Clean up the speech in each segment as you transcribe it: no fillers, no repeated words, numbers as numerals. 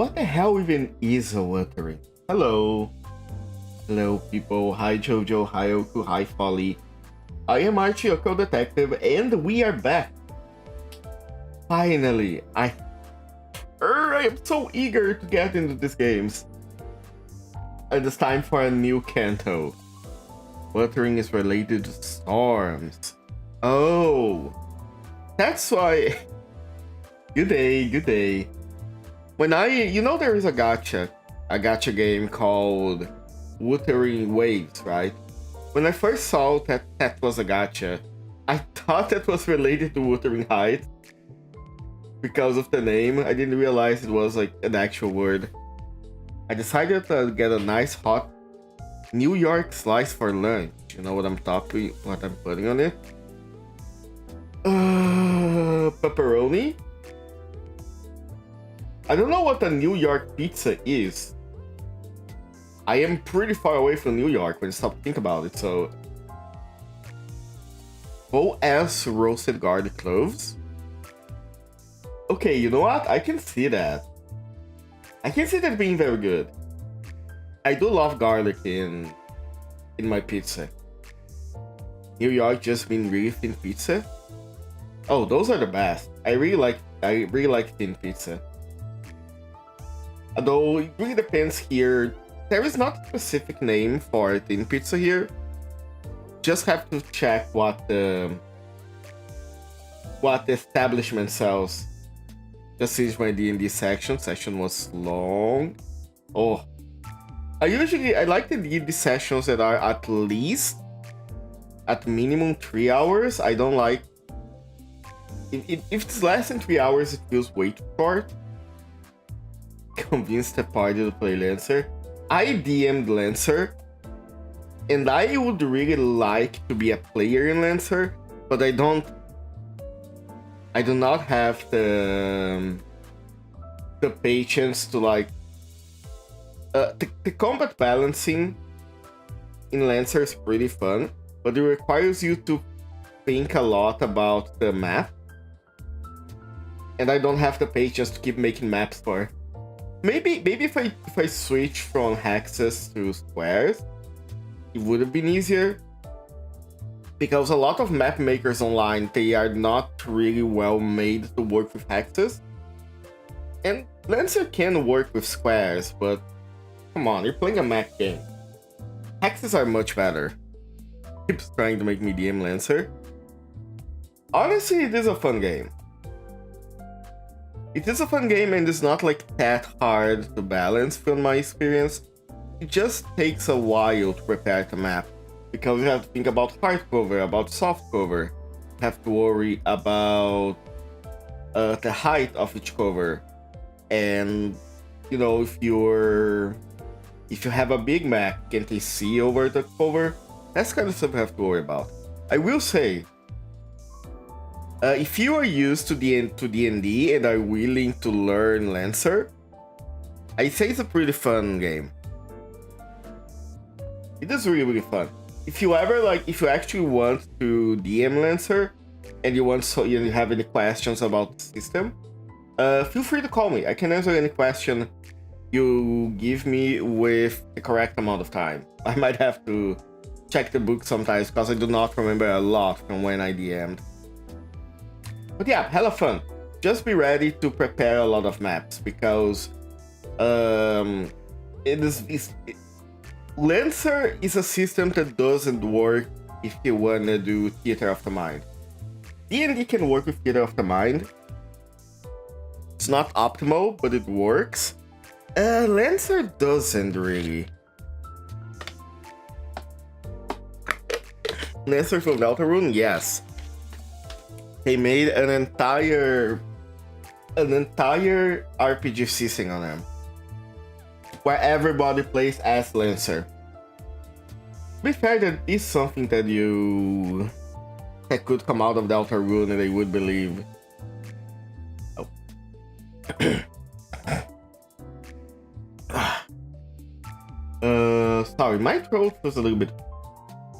What the hell even is a wuthering? Hello. Hello, people. Hi, Jojo. Hi, Oku. Hi, Folly. I am Archie, a co-detective, and we are back. Finally. I am so eager to get into these games. And it's time for a new CANTO. Wuthering is related to storms. Oh. That's why... Good day, good day. When there is a gacha game called Wuthering Waves, right? When I first saw that was a gacha, I thought it was related to Wuthering Heights. Because of the name, I didn't realize it was like an actual word. I decided to get a nice hot New York slice for lunch. You know what I'm putting on it? Pepperoni? I don't know what a New York pizza is. I am pretty far away from New York when you stop to think about it, so... Whole ass roasted garlic cloves? Okay, you know what? I can see that. I can see that being very good. I do love garlic in my pizza. New York just being really thin pizza. Oh, those are the best. I really like thin pizza. Although it really depends here. There is not a specific name for thin pizza here. Just have to check what the establishment sells. Just finished my D&D section. Session was long. Oh, I like the D&D sessions that are at minimum 3 hours. I don't like if it's less than 3 hours. It feels way too short. Convinced the party to play Lancer. I DM'd Lancer, and I would really like to be a player in Lancer, but I do not have the patience to like the combat balancing in Lancer is pretty fun, but it requires you to think a lot about the map, and I don't have the patience to keep making maps for. Maybe if I switch from hexes to squares, it would have been easier. Because a lot of map makers online, they are not really well made to work with hexes. And Lancer can work with squares, but come on, you're playing a map game. Hexes are much better. Keeps trying to make me DM Lancer. Honestly, it is a fun game. It is a fun game, and it's not like that hard to balance from my experience. It just takes a while to prepare the map, because you have to think about hard cover, about soft cover. You have to worry about the height of each cover, and you know, if you have a big map, can't they see over the cover? That's kind of stuff you have to worry about. I will say, if you are used to D&D and are willing to learn Lancer, I'd say it's a pretty fun game. It is really, really fun. If you actually want to DM Lancer and you have any questions about the system, feel free to call me. I can answer any question you give me with the correct amount of time. I might have to check the book sometimes because I do not remember a lot from when I DM'd. But yeah, hella fun. Just be ready to prepare a lot of maps because Lancer is a system that doesn't work if you wanna do Theater of the Mind. D&D can work with Theater of the Mind. It's not optimal, but it works. Lancer doesn't really. Lancer from Deltarune, yes. They made an entire RPG system on them, where everybody plays as Lancer. To be fair, that is something that could come out of Deltarune and they would believe. Oh. Sorry, my throat was a little bit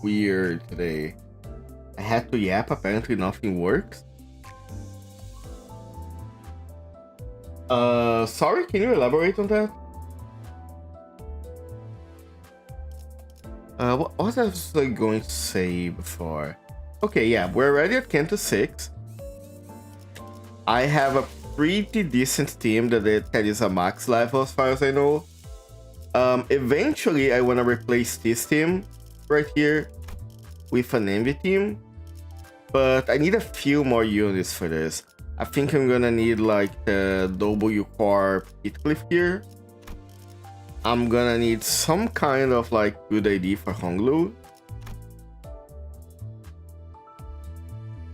weird today. I had to yap, apparently nothing works. Sorry, can you elaborate on that? What was I like going to say before? Okay, yeah, we're already at CANTO 6. I have a pretty decent team that is a max level as far as I know. Eventually I want to replace this team right here with an envy team, but I need a few more units for this. I think I'm gonna need like the Wcorp Heathcliff here. I'm gonna need some kind of like good ID for Honglu.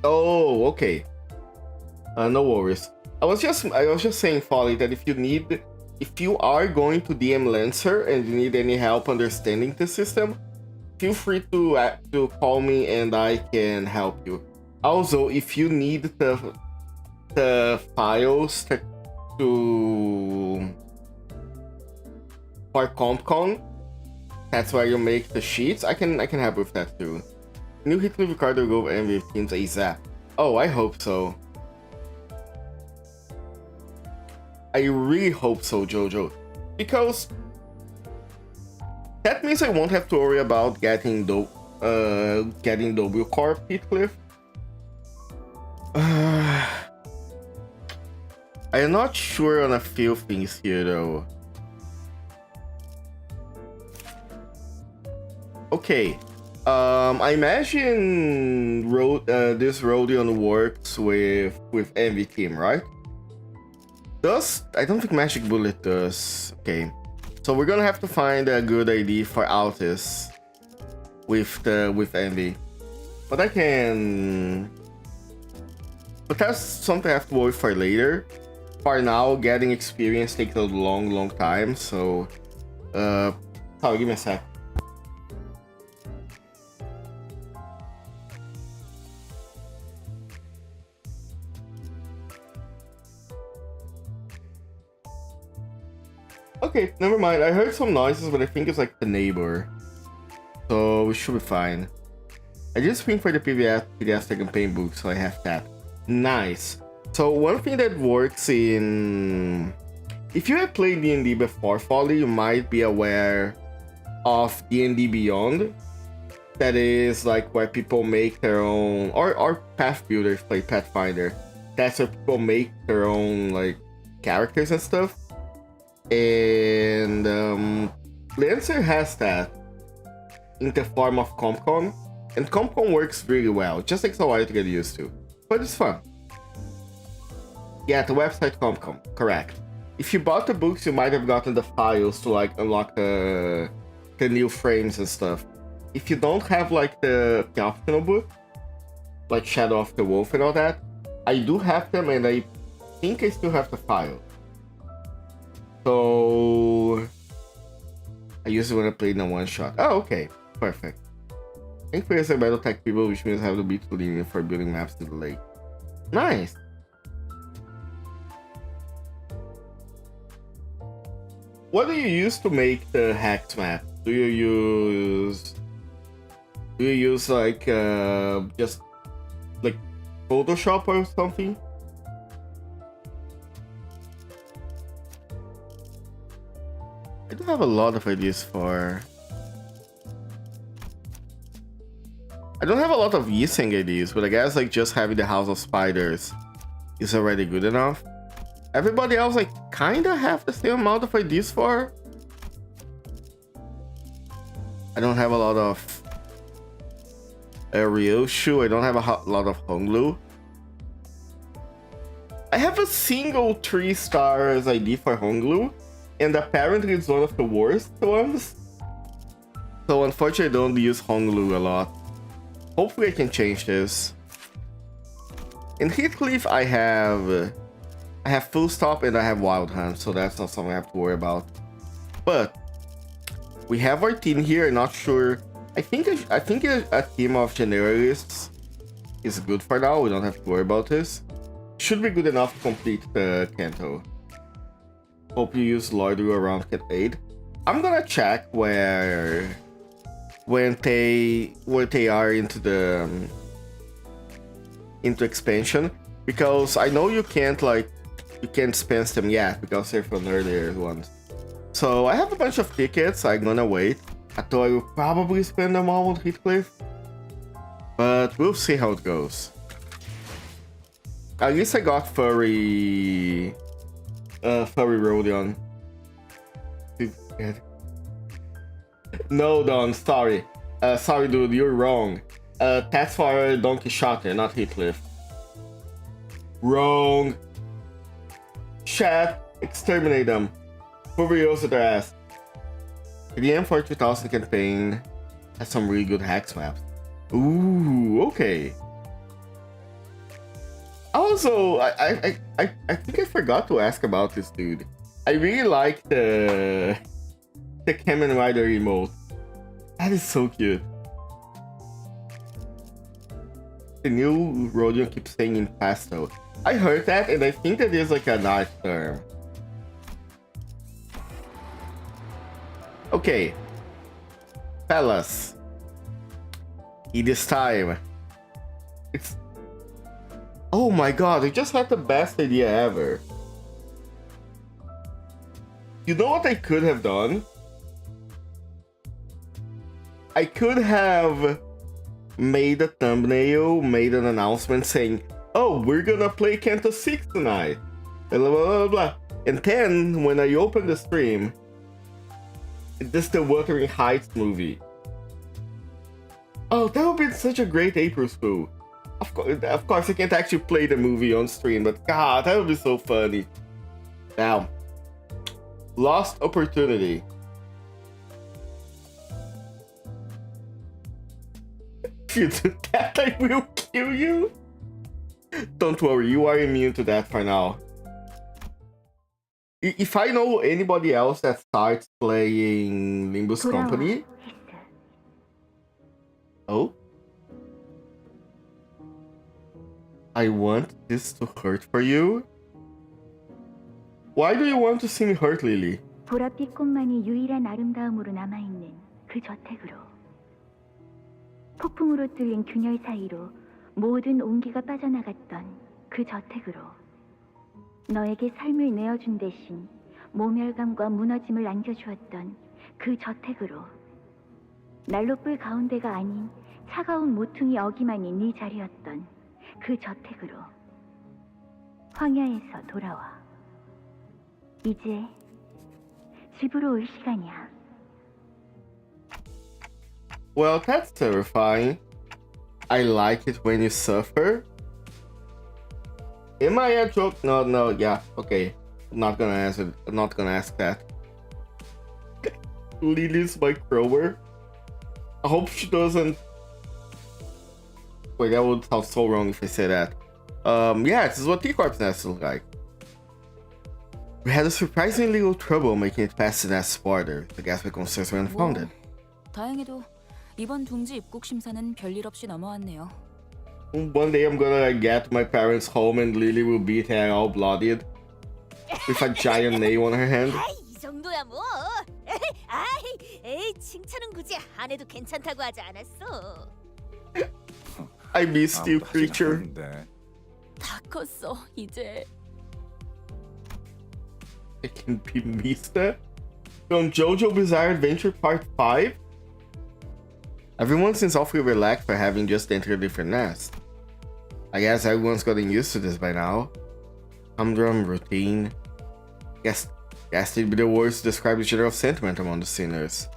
Oh, okay. No worries. I was just saying, Folly, that if you are going to DM Lancer and you need any help understanding the system, feel free to call me and I can help you. Also, if you need the files for CompCon, that's where you make the sheets. I can help with that too. New Heathcliff Ricardo go MVP teams ASAP. Oh, I hope so. I really hope so, Jojo, because that means I won't have to worry about getting Wcorp Heathcliff. I am not sure on a few things here though. Okay, I imagine this Rodion works with Envy Team, right? I don't think Magic Bullet does. Okay, so we're gonna have to find a good ID for Altis with Envy, but that's something I have to worry for later. For now, getting experience takes a long time. So, give me a sec. Okay, never mind. I heard some noises, but I think it's like the neighbor. So we should be fine. I just screened for the PDS campaign book, so I have that. Nice. So one thing that works in... If you have played D&D before, Folly, you might be aware of D&D Beyond. That is like where people make their own... Or Path Builders play Pathfinder. That's where people make their own like characters and stuff. And Lancer has that in the form of CompCon, and CompCon works really well. It just takes a while to get used to, but it's fun. Yeah, the website CompCon, correct. If you bought the books, you might have gotten the files to like unlock the new frames and stuff. If you don't have like the optional book, like Shadow of the Wolf and all that, I do have them, and I think I still have the file. So I usually want to play in a one-shot. Oh, okay. Perfect. I think players are battle tech people, which means I have to be too lenient for building maps to the lake. Nice. What do you use to make the Hex map? Do you use like just like Photoshop or something? I do have a lot of ideas for... I don't have a lot of Yiseng ideas, but I guess like just having the House of Spiders is already good enough. Everybody else like kinda have the same amount of ideas for. I don't have a lot of Ryoshu. I don't have a lot of Honglu. I have a single 3 stars ID for Honglu, and apparently it's one of the worst ones. So unfortunately I don't use Honglu a lot. Hopefully I can change this. In Heathcliff I have Full Stop and I have Wild Hunt, so that's not something I have to worry about. But we have our team here. I'm not sure. I think a team of generalists is good for now. We don't have to worry about this. Should be good enough to complete the CANTO. Hope you use Lordu around Cat 8. I'm gonna check when they are into the into expansion, because I know you can't like you can't dispense them yet because they're from earlier ones. So I have a bunch of tickets. I'm gonna wait. I thought I would probably spend them all with Heathcliff, but we'll see how it goes. At least I got furry Rodion. No, Don, sorry. Sorry, dude, you're wrong. That's for Don Quixote, not Heathcliff. Wrong. Chat, exterminate them. Furiosa their ass. The M42000 campaign has some really good hacks maps. Ooh, okay. Also, I think I forgot to ask about this dude. I really like the Kamen Rider emote. That is so cute. The new Rodion keeps saying impasto. I heard that and I think that is like a nice term. Okay. Fellas. It is time. It's... Oh my god, I just had the best idea ever. You know what I could have done? I could have made a thumbnail, made an announcement saying, oh, we're gonna play CANTO 6 tonight. Blah, blah, blah, blah. And then, when I open the stream, this is the Wuthering Heights movie. Oh, that would be such a great April Fool. Of course, I can't actually play the movie on stream, but god, that would be so funny. Now, lost opportunity. If you do that, I will kill you. Don't worry, you are immune to that for now. If I know anybody else that starts playing Limbus Company... Oh? I want this to hurt for you? Why do you want to see me hurt, Lily? 보랏빛 꽃만이 유일한 아름다움으로 남아있는 그 저택으로 폭풍으로 뚫린 균열 사이로 모든 온기가 빠져나갔던 그 저택으로 너에게 삶을 내어준 대신 모멸감과 무너짐을 안겨주었던 그 저택으로 난로불 가운데가 아닌 차가운 모퉁이 어기만이 네 자리였던 그 저택으로 황야에서 돌아와 이제 집으로 올 시간이야. Well, that's terrifying. I like it when you suffer. Am I a joke? No, yeah, okay. Not gonna answer. Not gonna ask that. Lily's my crower. I hope she doesn't. Wait, that would sound so wrong if I say that. Yeah, this is what T-Corp's nest looks like. We had a surprisingly little trouble making it past the nest border. I guess my concerns were unfounded. 다행히도 이번 둥지 입국 심사는 별일 없이 넘어왔네요. One day I'm gonna get to my parents' home and Lily will be there all bloodied with a giant nail on her hand. 이 정도야 뭐. 에이, 칭찬은 굳이 안 해도 괜찮다고 하지 않았어. I missed you, creature. 다 컸어 이제. It can be missed. From JoJo Bizarre Adventure Part 5? Everyone seems awfully relaxed for having just entered a different nest. I guess everyone's gotten used to this by now. Humdrum routine. Guess it'd be the words to describe the general sentiment among the sinners.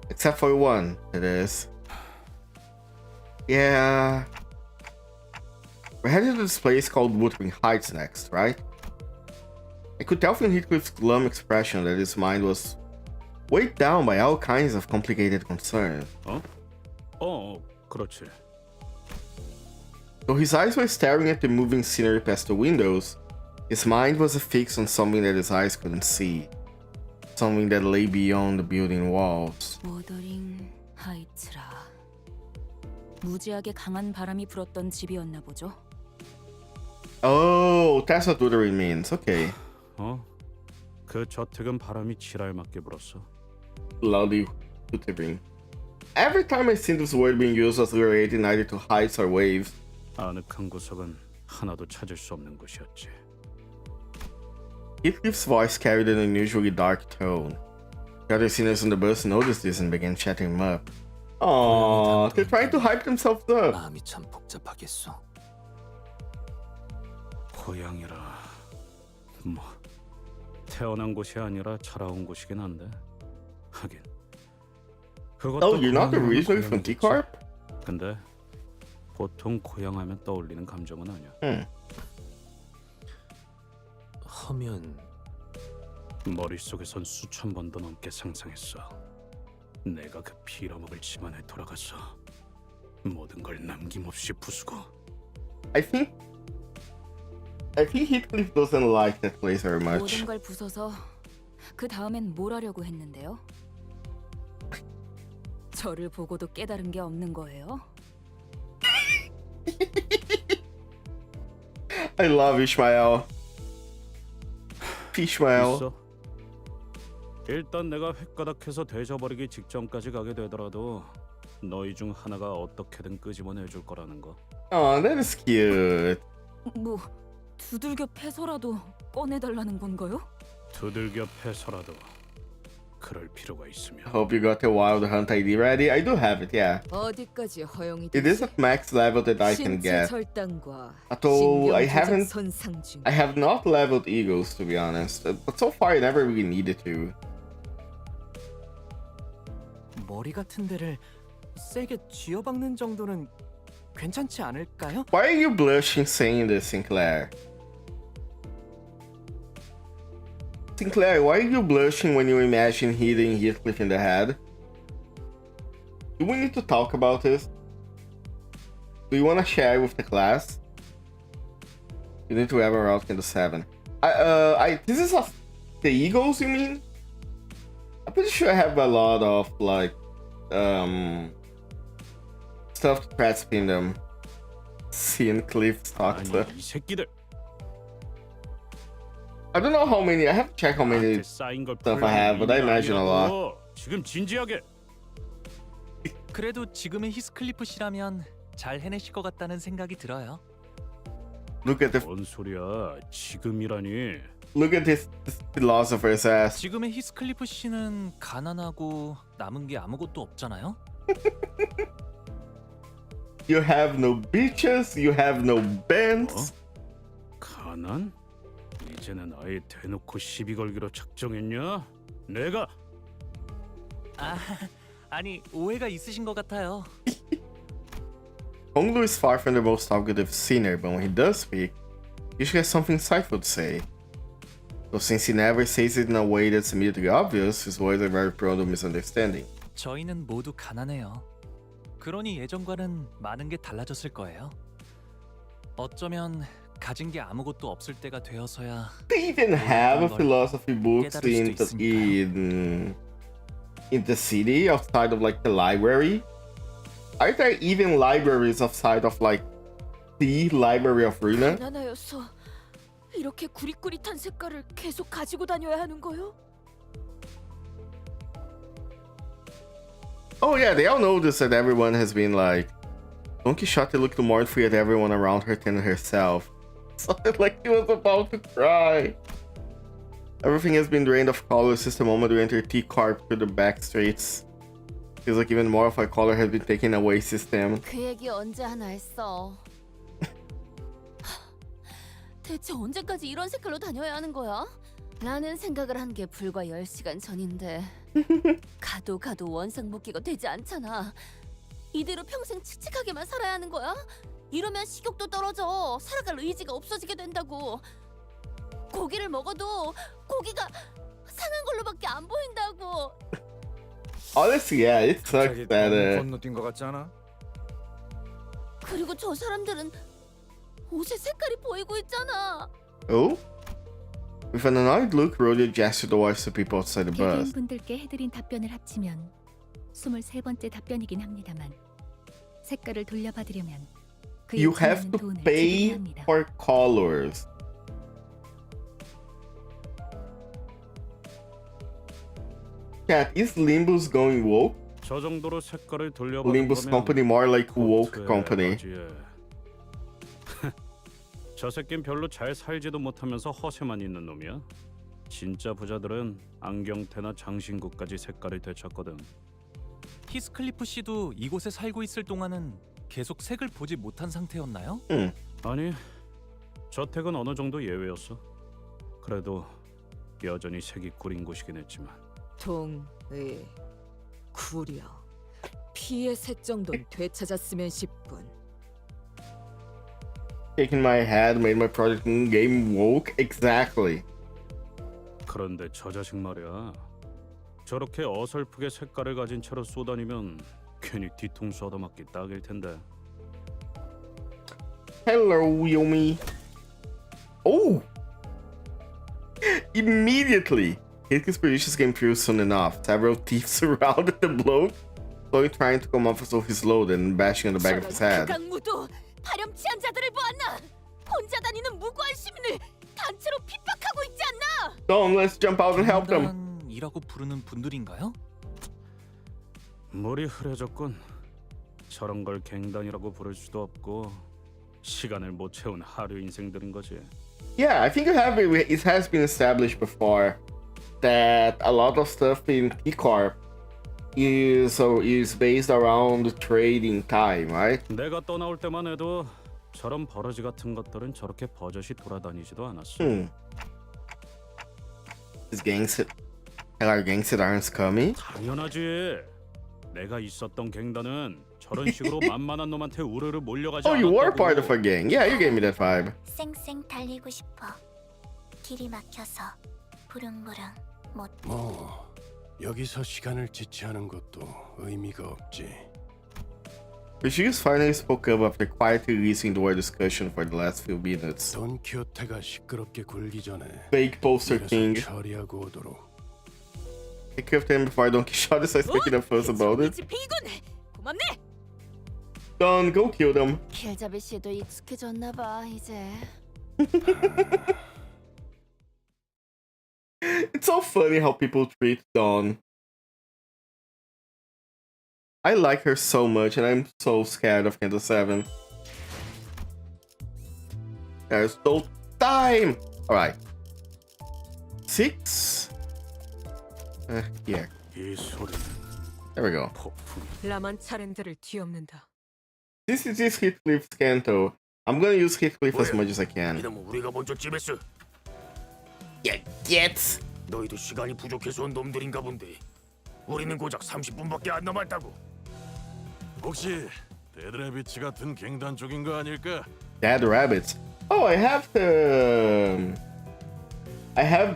Except for one, it is. Yeah. We're headed to this place called Wuthering Heights next, right? I could tell from Heathcliff's glum expression that his mind was weighed down by all kinds of complicated concerns. 그렇지. Though his eyes were staring at the moving scenery past the windows, his mind was affixed on something that his eyes couldn't see. Something that lay beyond the building walls. 워더링 하이츠라. 무지하게 강한 바람이 불었던 집이었나 보죠. Oh, that's what wuthering means. Okay. 그 저택은 바람이 지랄맞게 불었어. Loudly wuthering. Every time I seen this word being used as relating either to heights or waves. 아늑한 구석은 하나도 찾을 수 없는 곳이었지. Heathcliff's voice carried an unusually dark tone. The other sinners on the bus noticed this and began chatting him up. Aww, they're trying to hype themselves up. 마음이 참 복잡하겠소. 고향이라 뭐 태어난 곳이 아니라 자라온 곳이긴 한데 하긴 그것도 Oh, you're not 고향이라면 originally from 고향이겠지. T-Corp? 근데 보통 고향하면 떠올리는 감정은 아니야. 하면 머릿속에선 수천 번도 넘게 상상했어. 내가 그 빌어먹을 집안에 돌아가서 모든 걸 남김없이 부수고. I think Heathcliff doesn't like that place very much. 모든 걸 부숴서 그 다음엔 뭘 하려고 했는데요? 저를 보고도 깨달은 게 없는 거예요? I love Ishmael. Ishmael. 있어. 일단 내가 획가닥해서 되져버리기 직전까지 가게 되더라도 너희 중 하나가 어떻게든 끄집어내줄 거라는 거. Oh, that is cute. 뭐 두들겨 패서라도 꺼내달라는 건가요? 두들겨 패서라도 그럴 필요가 있으면. Hope you got your Wild Hunt ID ready. I do have it, yeah. 어디까지 허용이 It is at max level that I can 신체 get. 절단과 Although I 신경 haven't, 조작 손상 중. I have not leveled Eagles to be honest. But so far I never really needed to. 머리 같은 데를 세게 쥐어박는 정도는 괜찮지 않을까요? Why are you blushing saying this, Sinclair? Sinclair, why are you blushing when you imagine hitting Heathcliff in the head? Do we need to talk about this? Do you want to share with the class? You need to have a route in the 7. This is the Eagles, you mean? I'm pretty sure I have a lot of, like, stuff to press spin them. Seeing Cliff's talk 아니 to. 이 새끼들. I don't know how many. I have to check how many 나한테 쌓인 걸 stuff I have, but I imagine a lot. 아니라고. 지금 진지하게. 그래도 지금의 히스클리프 씨라면 잘 해내실 것 같다는 생각이 들어요. Look at 뭔 소리야? 지금이라니. this philosopher's ass. 지금의 히스클리프 씨는 가난하고 남은 게 아무것도 없잖아요. You have no bitches. You have no bands. 가난? 이제는 아예 대놓고 시비 걸기로 작정했냐? 내가 아니 오해가 있으신 것 같아요. Honglu is far from the most talkative sinner, but when he does speak, he usually has something insightful to say. So since he never says it in a way that's immediately obvious, his words are very prone to misunderstanding. 저희는 모두 가난해요. 그러니 예전과는 많은 게 달라졌을 거예요. 어쩌면 가진 게 아무것도 없을 때가 되어서야. They even have a philosophy books 깨달을 수도 in the city outside of like the library. Are there even libraries outside of like the library of Runa? 가난하여서 이렇게 구릿구릿한 색깔을 계속 가지고 다녀야 하는 거요? Oh yeah, they all notice that everyone has been like, Don Quixote looked mournfully at everyone around her than herself. Sounded like he was about to cry. Everything has been drained of color since the moment we entered T-Corp through the back streets. Feels like even more of our color has been taken away since then. 그 얘기 언제 하나 했어? 대체 언제까지 이런 색깔로 다녀야 하는 거야? 라는 생각을 한 게 불과 10시간 전인데 가도 원상복귀가 되지 않잖아. 이대로 평생 칙칙하게만 살아야 하는 거야? 이러면 식욕도 떨어져. 살아갈 의지가 없어지게 된다고. 고기를 먹어도 고기가 상한 걸로밖에 안 보인다고. Honestly, yeah, it sucks that 건너뛴 것 같지 않아? 그리고 저 사람들은 옷의 색깔이 보이고 있잖아. Oh? With an annoyed look, Rodeo gestured towards the people outside the bus. 개개인분들께 해드린 답변을 합치면 23번째 답변이긴 합니다만 색깔을 돌려받으려면 그에 You have 지나는 to 돈을 pay 지불해야 합니다. for colors. Cat, is Limbus going woke? 저 정도로 색깔을 돌려받을 Limbus 거면 company more like woke 코트에 company. 바지에. 저 새낀 별로 잘 살지도 못하면서 허세만 있는 놈이야. 진짜 부자들은 안경테나 장신구까지 색깔을 되찾거든. 히스클리프 씨도 이곳에 살고 있을 동안은 계속 색을 보지 못한 상태였나요? 아니, 저택은 어느 정도 예외였어. 그래도 여전히 색이 구린 곳이긴 했지만. 동, 의, 구려. 피의 색 정도는 되찾았으면 싶군. Shaking my head made my project game woke. Exactly. 그런데 저 자식 말이야. 저렇게 어설프게 색깔을 가진 채로 쏘다니면 괜히 뒤통수 얻어맞기 딱일 텐데. Hello, Yumi. Oh! Immediately! Heathcliff's productions came through soon enough. Several thieves surrounded the bloke, slowly trying to come off of his load and bashing on the back of his head. 극악무도 파렴치한 자들을 보았나? 혼자 다니는 무고한 시민을 단체로 핍박하고 있지 않나? Don't, let's jump out and help them. 이라고 부르는 분들인가요? 물이 흐려졌군. 저런 걸 갱단이라고 부를 수도 없고 시간을 못 채운 하류 인생들인 거지. Yeah, I think it has been established before that a lot of stuff in T-Corp is based around trading time, right? 내가 떠나올 때만 해도 저런 버러지 같은 것들은 저렇게 버젓이 돌아다니지도 않았어. Is our gangster aren't coming? 당연하지. 내가 있었던 갱단은 저런 식으로 만만한 놈한테 우르르 몰려가지 Oh, 않았다고. you were part of a gang. Yeah, you gave me that vibe. 쌩쌩 달리고 싶어. 길이 막혀서 부릉부릉 못. 뭐 여기서 시간을 지체하는 것도 의미가 없지. Vergilius finally spoke up after quietly releasing the word discussion for the last few minutes. 돈 키오테가 시끄럽게 굴기 전에 Fake poster king. 처리하고 오도록. I killed him before Don Quixote starts making a fuss about it. 비군! 고맙네! Don, go kill them. 길잡이 씨도 익숙해졌나 봐 이제. It's so funny how people treat Dawn. I like her so much, and I'm so scared of CANTO 7. There's no time! Alright. 6? Here. There we go. 라만 차렌들을 뒤엎는다. This is Heathcliff's CANTO. I'm gonna use Heathcliff as much as I can. 이놈은 우리가 먼저 찜했어. Yeah, get! 너희도 시간이 부족해서 온 놈들인가 본데. 우리는 고작 30분밖에 안 남았다고. 혹시 데드래비치 같은 갱단 쪽인 거 아닐까? Dead rabbits. Oh, I have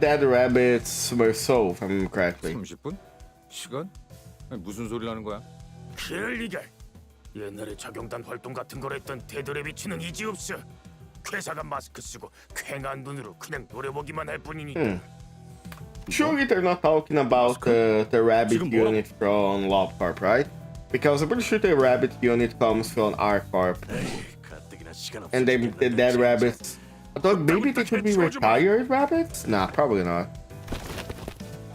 Dead Rabbits Merceau, if I remember correctly. 30분? 시간? 아니, 무슨 소리 하는 거야? 그럴 리가. 옛날에 자경단 활동 같은 걸 했던 데드래비치는 이지 없어. 괴사가 마스크 쓰고 쾌한 눈으로 그냥 노려보기만 할 뿐이니까. Surely they're not talking about the rabbit unit from LobCorp, right? Because I'm pretty sure the rabbit unit comes from Archcorp. And the dead rabbits... I thought maybe they could be retired rabbits? Nah, probably not.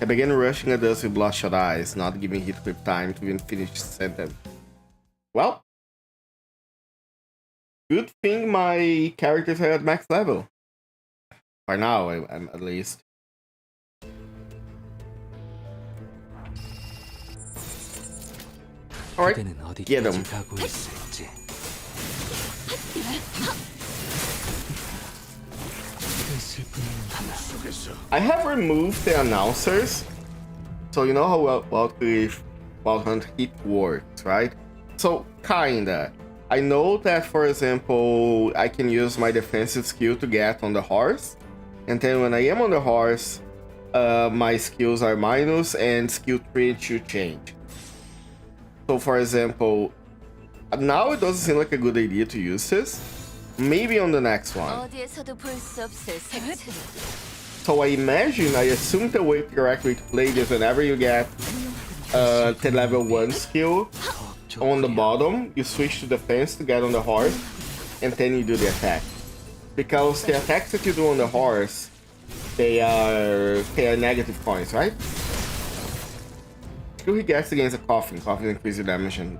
I began rushing at us with bloodshot eyes, not giving Heathcliff time to even finish his sentence. Well, good thing my characters are at max level. For now, I'm at least. Alright, get him. I have removed the announcers, so you know how Wild Hunt Heat works, right? So, kinda. I know that, for example, I can use my defensive skill to get on the horse, and then when I am on the horse, my skills are minus and skill 3 should change. So, for example, now it doesn't seem like a good idea to use this. Maybe on the next one. 어디에서도 볼 수 없을 색채. So I assume the way correctly to play this, whenever you get the level 1 skill on the bottom, you switch to defense to get on the horse, and then you do the attack. Because the attacks that you do on the horse, they are negative points, right? Skill he gets against a coffin. Coffin increases your damage and...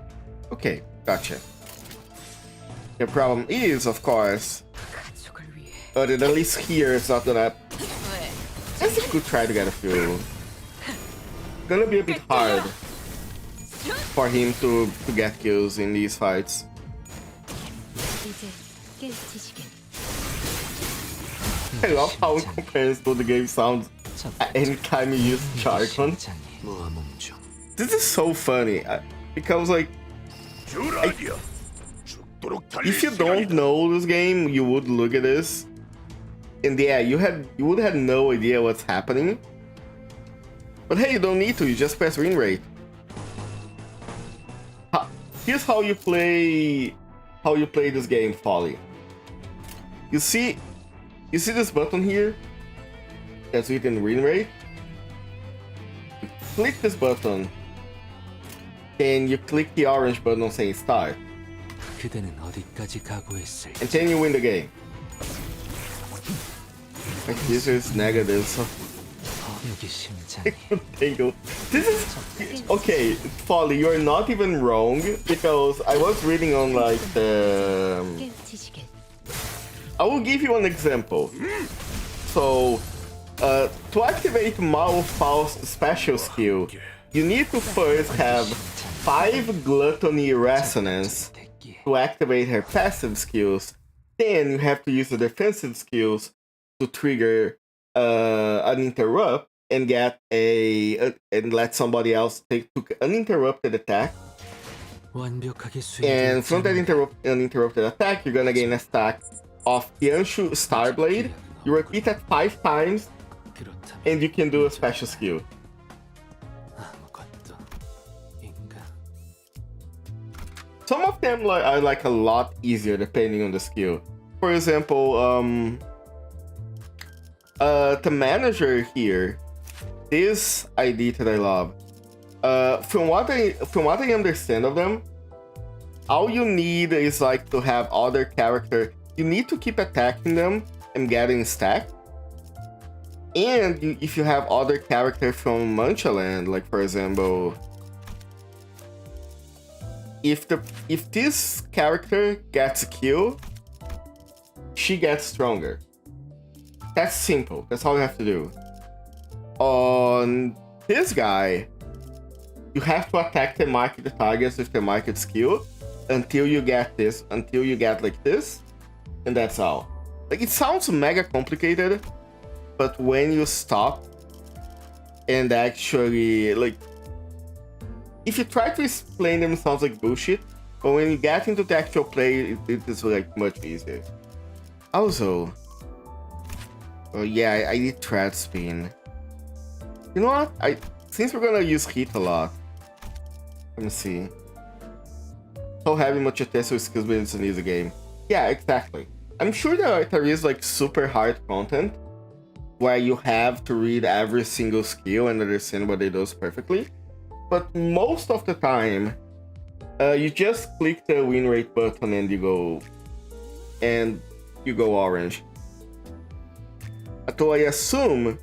Okay, gotcha. The problem is, of course, that at least here it's not gonna... That's a could try to get a few. Gonna be a bit hard for him to get kills in these fights. I love how in comparison to the game sounds anytime you use jargon. This is so funny because like if you don't know this game, you would look at this and yeah, you would have no idea what's happening. But hey, you don't need to. You just press win rate. Here's how you play this game, Folly. You see this button here that's written win rate? You click this button, and you click the orange button saying start. And then you win the game. Like this is negative, so this is okay, Folly, you're not even wrong, because I was reading on like the I will give you an example. So to activate Mao Faust's special skill, you need to first have 5 Gluttony Resonance to activate her passive skills. Then you have to use the defensive skills to trigger an interrupt and get and let somebody else take uninterrupted attack. And from that uninterrupted attack, you're gonna gain a stack of Yanshu Starblade. You repeat that 5 times, and you can do a special skill. Some of them are like a lot easier depending on the skill. For example, the manager here, this ID that I love. From what I understand of them, all you need is like to have other character. You need to keep attacking them and getting stacked. And if you have other character from Munchaland, like for example, if this character gets a kill, she gets stronger. That's simple. That's all you have to do. On this guy, you have to attack the market targets with the market skill until you get like this, and that's all. Like, it sounds mega complicated, but when you stop and actually, like, if you try to explain them, it sounds like bullshit, but when you get into the actual play, it is like much easier. Also, oh yeah, I need Thread Spin. You know what? Since we're gonna use Heat a lot, let me see. So having much attention skills when it's an easy game. Yeah, exactly. I'm sure there is like super hard content where you have to read every single skill and understand what it does perfectly. But most of the time, you just click the win rate button and you go orange. So I assume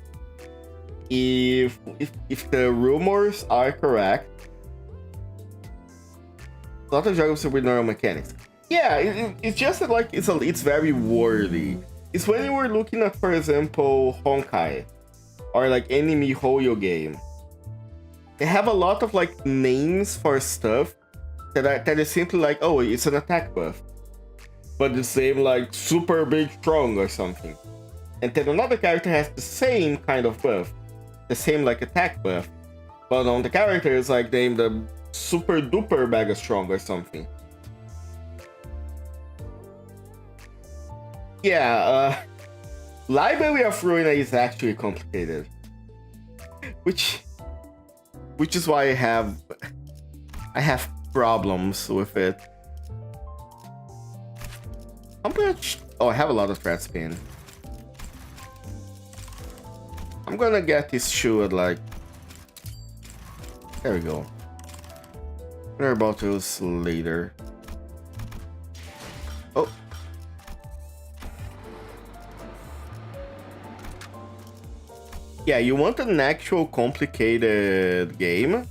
if the rumors are correct, a lot of jobs with normal mechanics. Yeah, it's just that like it's very wordy. It's when you were looking at, for example, Honkai or like any MiHoYo game. They have a lot of like names for stuff that is simply like, oh, it's an attack buff, but the same like super big strong or something. And then another character has the same kind of buff, the same like attack buff, but on the character is like named the super duper mega strong or something. Yeah, Library of Ruina is actually complicated, which is why I have problems with it. How much? Oh, I have a lot of threat spin. I'm gonna get this shoe at like, there we go. We're about to use later. Oh. Yeah, you want an actual complicated game?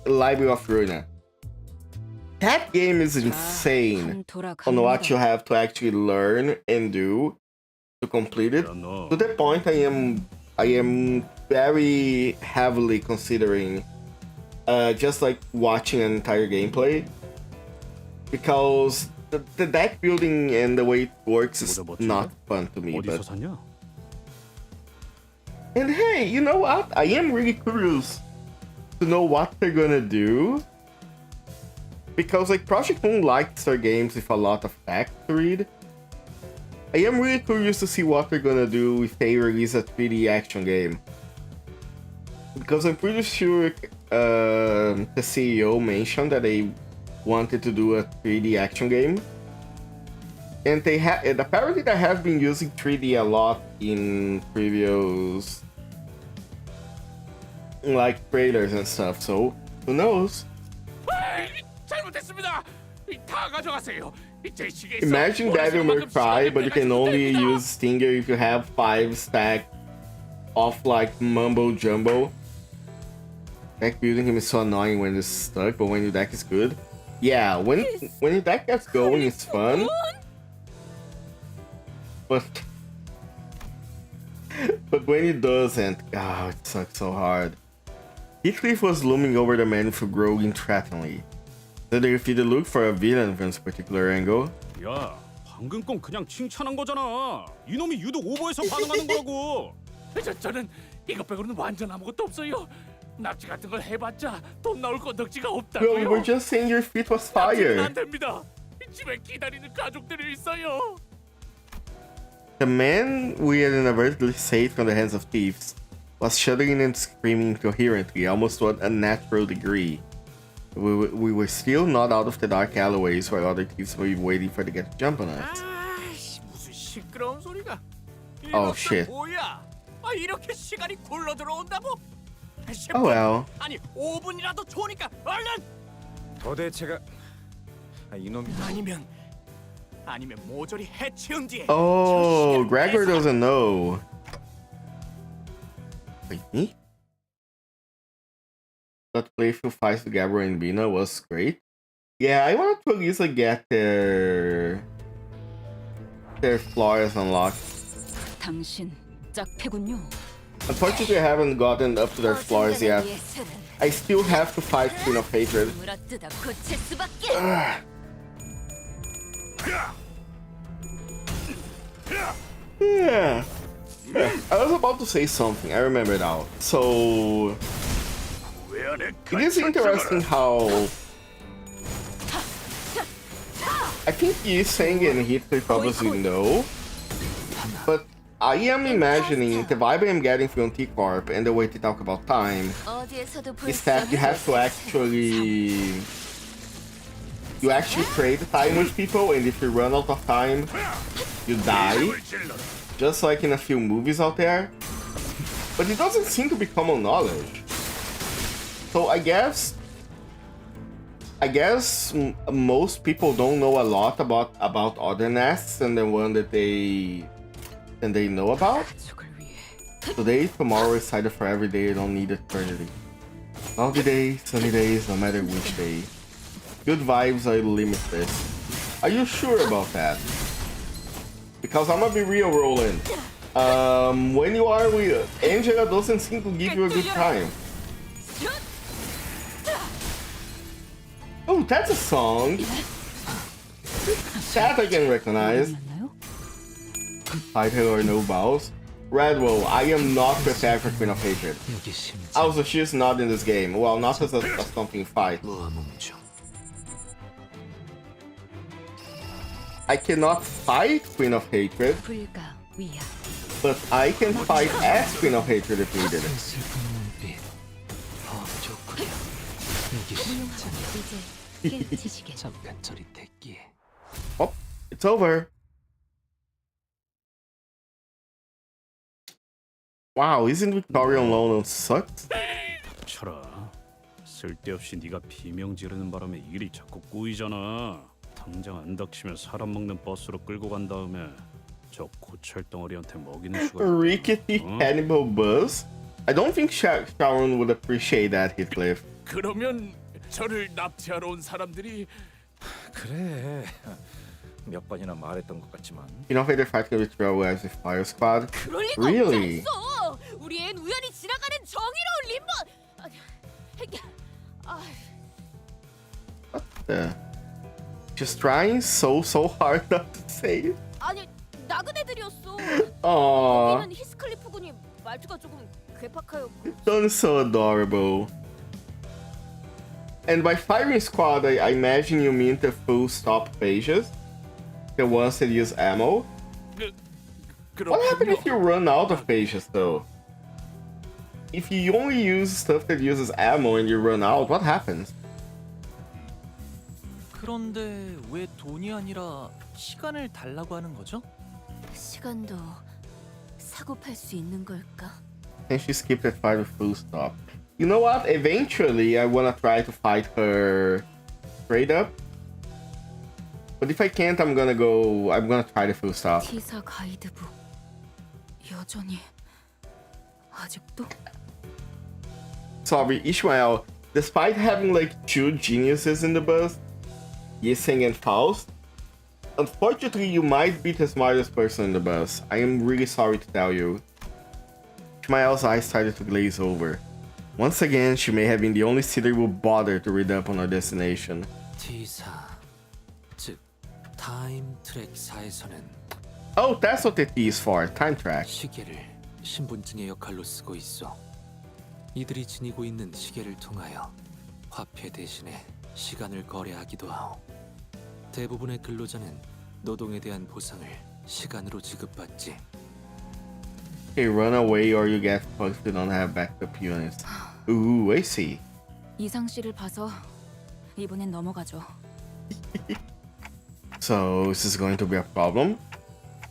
Library of Ruina. That game is insane on what you have to actually learn and do to complete it. To the point I am I am very heavily considering just like watching an entire gameplay, because the deck building and the way it works is not fun to me. 어디서 But... 샀냐? And hey, you know what? I am really curious to know what they're gonna do, because like Project Moon likes their games with a lot of text to read. I am really curious to see what they're gonna do if they release a 3D action game, because I'm pretty sure the CEO mentioned that they wanted to do a 3D action game, and apparently they have been using 3D a lot in previous like trailers and stuff. So who knows? Imagine Devil May Cry, but you can only use Stinger if you have 5 stack of like mumbo jumbo. Deck building him is so annoying when it's stuck, but when your deck is good, yeah, when your deck gets going, it's fun. But when it doesn't, it sucks so hard. Heathcliff was looming over the man for growing threateningly. Did if you look for a villain from this particular angle? 야, 방금 건 그냥 칭찬한 거잖아. 이놈이 유독 오버해서 반응하는 거라고. 저는 이것 빼고는 완전 아무것도 없어요. 납치 같은 걸 해봤자 돈 나올 건덕지가 Well, 없다고요. we were just saying your feet was fire. 안 됩니다. 집에 기다리는 가족들이 있어요. The man we had inadvertently saved from the hands of thieves was shuddering and screaming incoherently, almost to an unnatural degree. We were still not out of the dark alleyways while other thieves were waiting for the get to jump on us. 무슨 시끄러운 소리가? Oh shit. 뭐야? 이렇게 시간이 굴러 들어온다고? Oh well. 아니 5분이라도 좋으니까 얼른. 도대체가 이놈이 아니면 모조리 해치운 뒤에. Oh, Gregor doesn't know. Wait, me? That playthrough fights with Gabriel and Bina was great. Yeah, I wanted to at least like get their flaws unlocked. 당신 짝패군요. Unfortunately, I haven't gotten up to their floors yet. I still have to fight Queen of Hatred. Yeah. I was about to say something, I remember now. So... It is interesting how... I think Yiseng and Heathcliff obviously know, but I am imagining the vibe I'm getting from T-Corp and the way they talk about time is that you have to actually... You actually trade time with people, and if you run out of time, you die. Just like in a few movies out there. But it doesn't seem to be common knowledge. So I guess most people don't know a lot about other nests than the one that they know about. Today, tomorrow is cited for every day. I don't need eternity. Cloudy days, sunny days, no matter which day. Good vibes are limitless. Are you sure about that? Because I'm gonna be real, Roland. When you are with Angela, doesn't seem to give you a good time. Oh, that's a song. That I can recognize. Title or no bows. Redwell, I am not prepared for Queen of Hatred. Also, she's not in this game. Well, not as a stomping fight. I cannot fight Queen of Hatred, but I can fight as Queen of Hatred if needed. Oh, it's over. Wow, isn't Victorian London sucked? 쳐라. 쓸데없이 네가 비명 지르는 바람에 일이 자꾸 꼬이잖아. 당장 안 닥치면 사람 먹는 버스로 끌고 간 다음에 저 고철 덩어리한테 먹이는 수가. Rickety cannibal buzz? I don't think Sharon would appreciate that, Heathcliff. 그러면 저를 납치하러 온 사람들이 그래 몇 번이나 말했던 것 같지만 You know, Vader fight can be trouble as with Fire Squad. Really? 우리 앤 우연히 지나가는 정의로운 림부. What the? She's trying so hard not to say it. 아니 나그네들이었어. Aww, 여기는 히스클리프 군이 말투가 조금 괴팍하였고. Don is so adorable. And by firing squad, I imagine you mean the full stop pages, the ones that use ammo. What happens if you run out of pages, though? If you only use stuff that uses ammo and you run out, what happens? 그런데 왜 돈이 아니라 시간을 달라고 하는 거죠? 시간도 사고 팔 수 있는 걸까? And she skipped that fight with full stop. You know what? Eventually, I wanna try to fight her straight up. But if I can't, I'm gonna try the full stop. T사 가이드북 여전히 아직도? Sorry, Ishmael, despite having like two geniuses in the bus, Yiseng and Faust, unfortunately you might be the smartest person in the bus. I am really sorry to tell you. Ishmael's eyes started to glaze over. Once again, she may have been the only city who bothered to read up on her destination. T4, 즉 타임 트랙사에서는 Oh, that's what the T is for, time track. 시계를 신분증의 역할로 쓰고 있어. 이들이 지니고 있는 시계를 통하여 화폐 대신에 시간을 거래하기도 하오. 대부분의 근로자는 노동에 대한 보상을 시간으로 지급받지. Okay, run away or you get fucked if you don't have backup units. Ooh, I see. 이상 씨를 봐서 이번엔 넘어가죠. So, is this going to be a problem?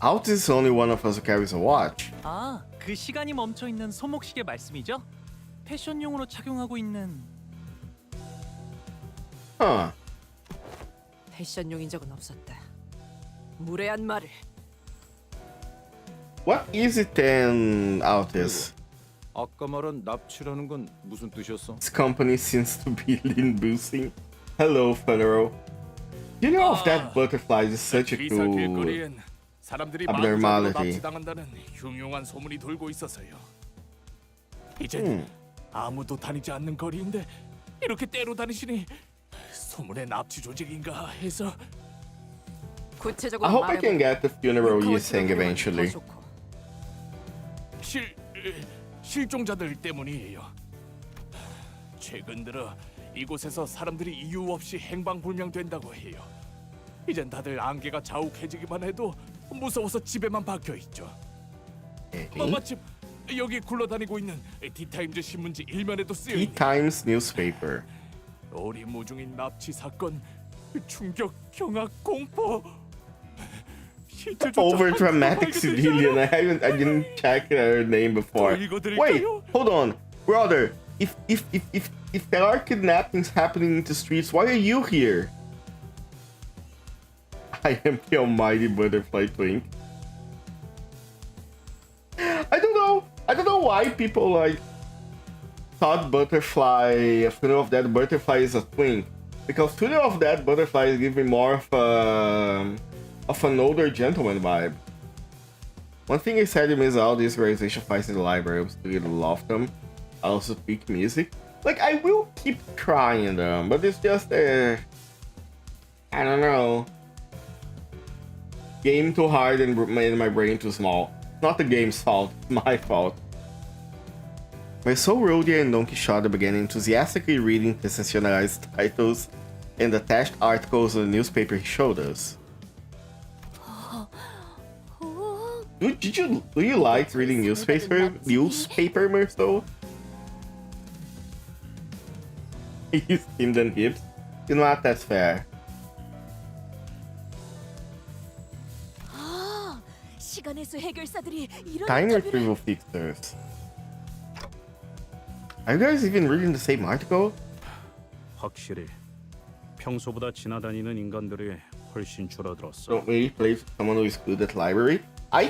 How is this only one of us who carries a watch? 아, 그 시간이 멈춰 있는 손목시계 말씀이죠? 패션용으로 착용하고 있는. Huh. 패션용인 적은 없었다. 무례한 말을. What is it then, Altis? 아까 말한 납치라는 건 무슨 뜻이었어? This company seems to be LIMBUSing. Hello, Federal. You know if that butterfly is such a 기사 cool 길거리엔 사람들이 abnormality. 마구잡이로 납치당한다는 흉흉한 소문이 돌고 있어서요. 이젠 아무도 다니지 않는 거리인데 이렇게 때로 다니시니 소문의 납치 조직인가 해서. 구체적으로 I hope I can get the funeral you sang eventually. 실종자들 때문이에요. 최근 들어 이곳에서 사람들이 이유 없이 행방불명된다고 해요. 이젠 다들 안개가 자욱해지기만 해도 무서워서 집에만 박혀 있죠. 마침 여기 굴러다니고 있는 티타임즈 신문지 일면에도 쓰여 있는 T-Times newspaper. 오리무중인 납치 사건, 충격, 경악, 공포. Over dramatic civilian. I didn't check her name before. Wait, hold on, brother. If there are kidnappings happening in the streets, why are you here? I am the almighty butterfly twink. I don't know why people like thought butterfly, Funeral of Dead Butterfly is a twink. Because Funeral of Dead Butterfly is giving more of an older gentleman vibe. One thing I sadly miss out is organization fights in the library. I still love them. I also speak music. Like, I will keep trying them, but it's just I don't know. Game too hard and made my brain too small. Not the game's fault, it's my fault. My soul Rhodia and Don Quixote began enthusiastically reading the sensationalized titles and attached articles in the newspaper he showed us. Do you like reading newspaper, Merso? You skimmed and hips? You know what? That's fair. 시간의 수 해결사들이 이런 Time 인터뷰를. retrieval fixers. Are you guys even reading the same article? 확실히 평소보다 지나다니는 인간들이 훨씬 줄어들었어. Don't really play with someone who is good at library. I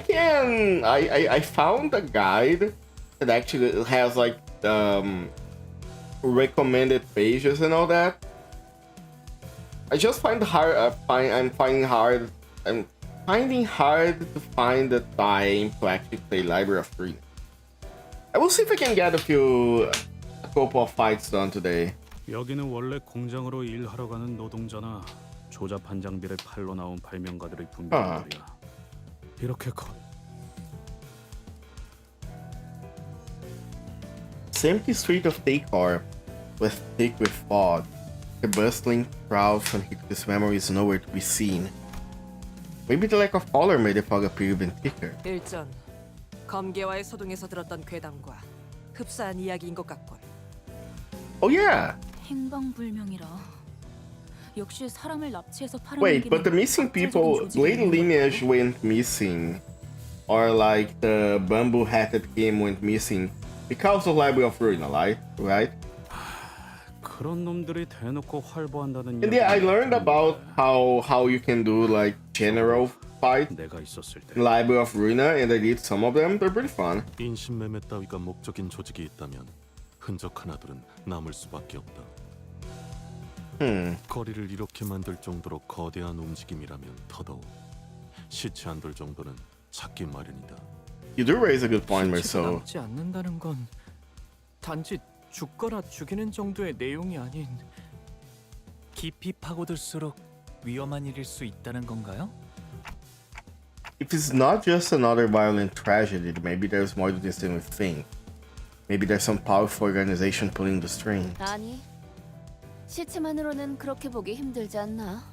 found a guide that actually has like recommended pages and all that. I just find hard. I'm finding hard to find the time to actually play Library of Dreams. I will see if I can get a couple of fights done today. 여기는 원래 공장으로 일하러 가는 노동자나 조잡한 장비를 팔러 나온 발명가들의 분배물이야. 이렇게 It's empty street of T-Corp was thick with fog. The bustling crowd from Heathcliff's memory is nowhere to be seen. Maybe the lack of color made the fog appear even thicker. 일전 검계와의 소동에서 들었던 괴담과 흡사한 이야기인 것 같군. Oh yeah! 행방불명이라. 역시 사람을 납치해서 Wait, but the missing people, Lady Lineage went missing. Or like the bamboo hatted game went missing because of Library of Ruin, right? 그런 놈들이 대놓고 활보한다는. And yeah, I learned about how you can do like general fight 내가 있었을 때. Library of Ruina, and I did some of them. They're pretty fun. 인신매매 따위가 목적인 조직이 있다면 흔적 하나들은 남을 수밖에 없다. 거리를 이렇게 만들 정도로 거대한 움직임이라면 더더욱 시체 한 돌 정도는 찾기 마련이다. You do raise a good point, 시체가 Marcel. 남지 않는다는 건 단지 죽거나 죽이는 정도의 내용이 아닌 깊이 파고들수록 위험한 일일 수 있다는 건가요? If it's not just another violent tragedy, maybe there's more to this than we think. Maybe there's some powerful organization pulling the strings. 아니, 시체만으로는 그렇게 보기 힘들지 않나?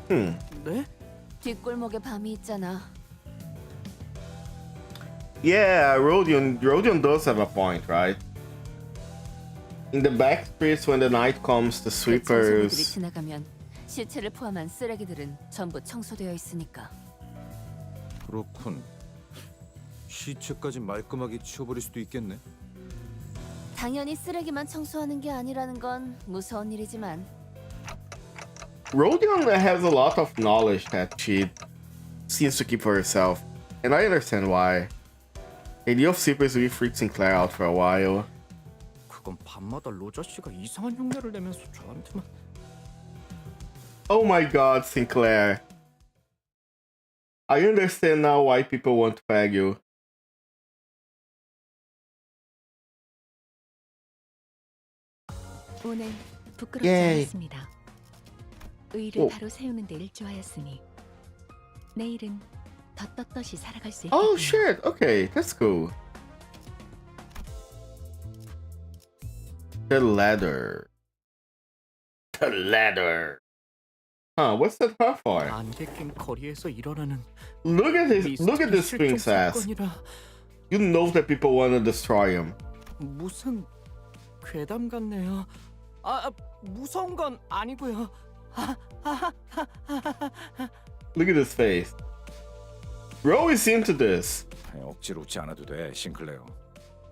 네? 뒷골목에 밤이 있잖아. Yeah, Rodion does have a point, right? In the back streets, when the night comes, the 청소기들이 sweepers. 지나가면 시체를 포함한 쓰레기들은 전부 청소되어 있으니까. 그렇군. 시체까지 말끔하게 치워버릴 수도 있겠네. 당연히 쓰레기만 청소하는 게 아니라는 건 무서운 일이지만. Rodion has a lot of knowledge that she seems to keep for herself, and I understand why. The idea of sweepers really freaked Sinclair out for a while. 그건 밤마다 로저 씨가 이상한 흉내를 내면서 저한테만. Oh my god, Sinclair. I understand now why people want to peg you. 오늘 부끄럽지 예이. 않았습니다. 의를 오. 바로 세우는 데 일조하였으니 내일은 더 떳떳이 살아갈 수 Oh 있겠군요. shit, okay, that's cool. The ladder. The ladder. Huh, what's that her for? 안개 낀 거리에서 일어나는 Look at this thing's ass. 사건이라 You know that people want to destroy him. 무슨 괴담 같네요. 무서운 건 아니고요. Look at this face. We're always into this. 억지로 웃지 않아도 돼, 싱클레어.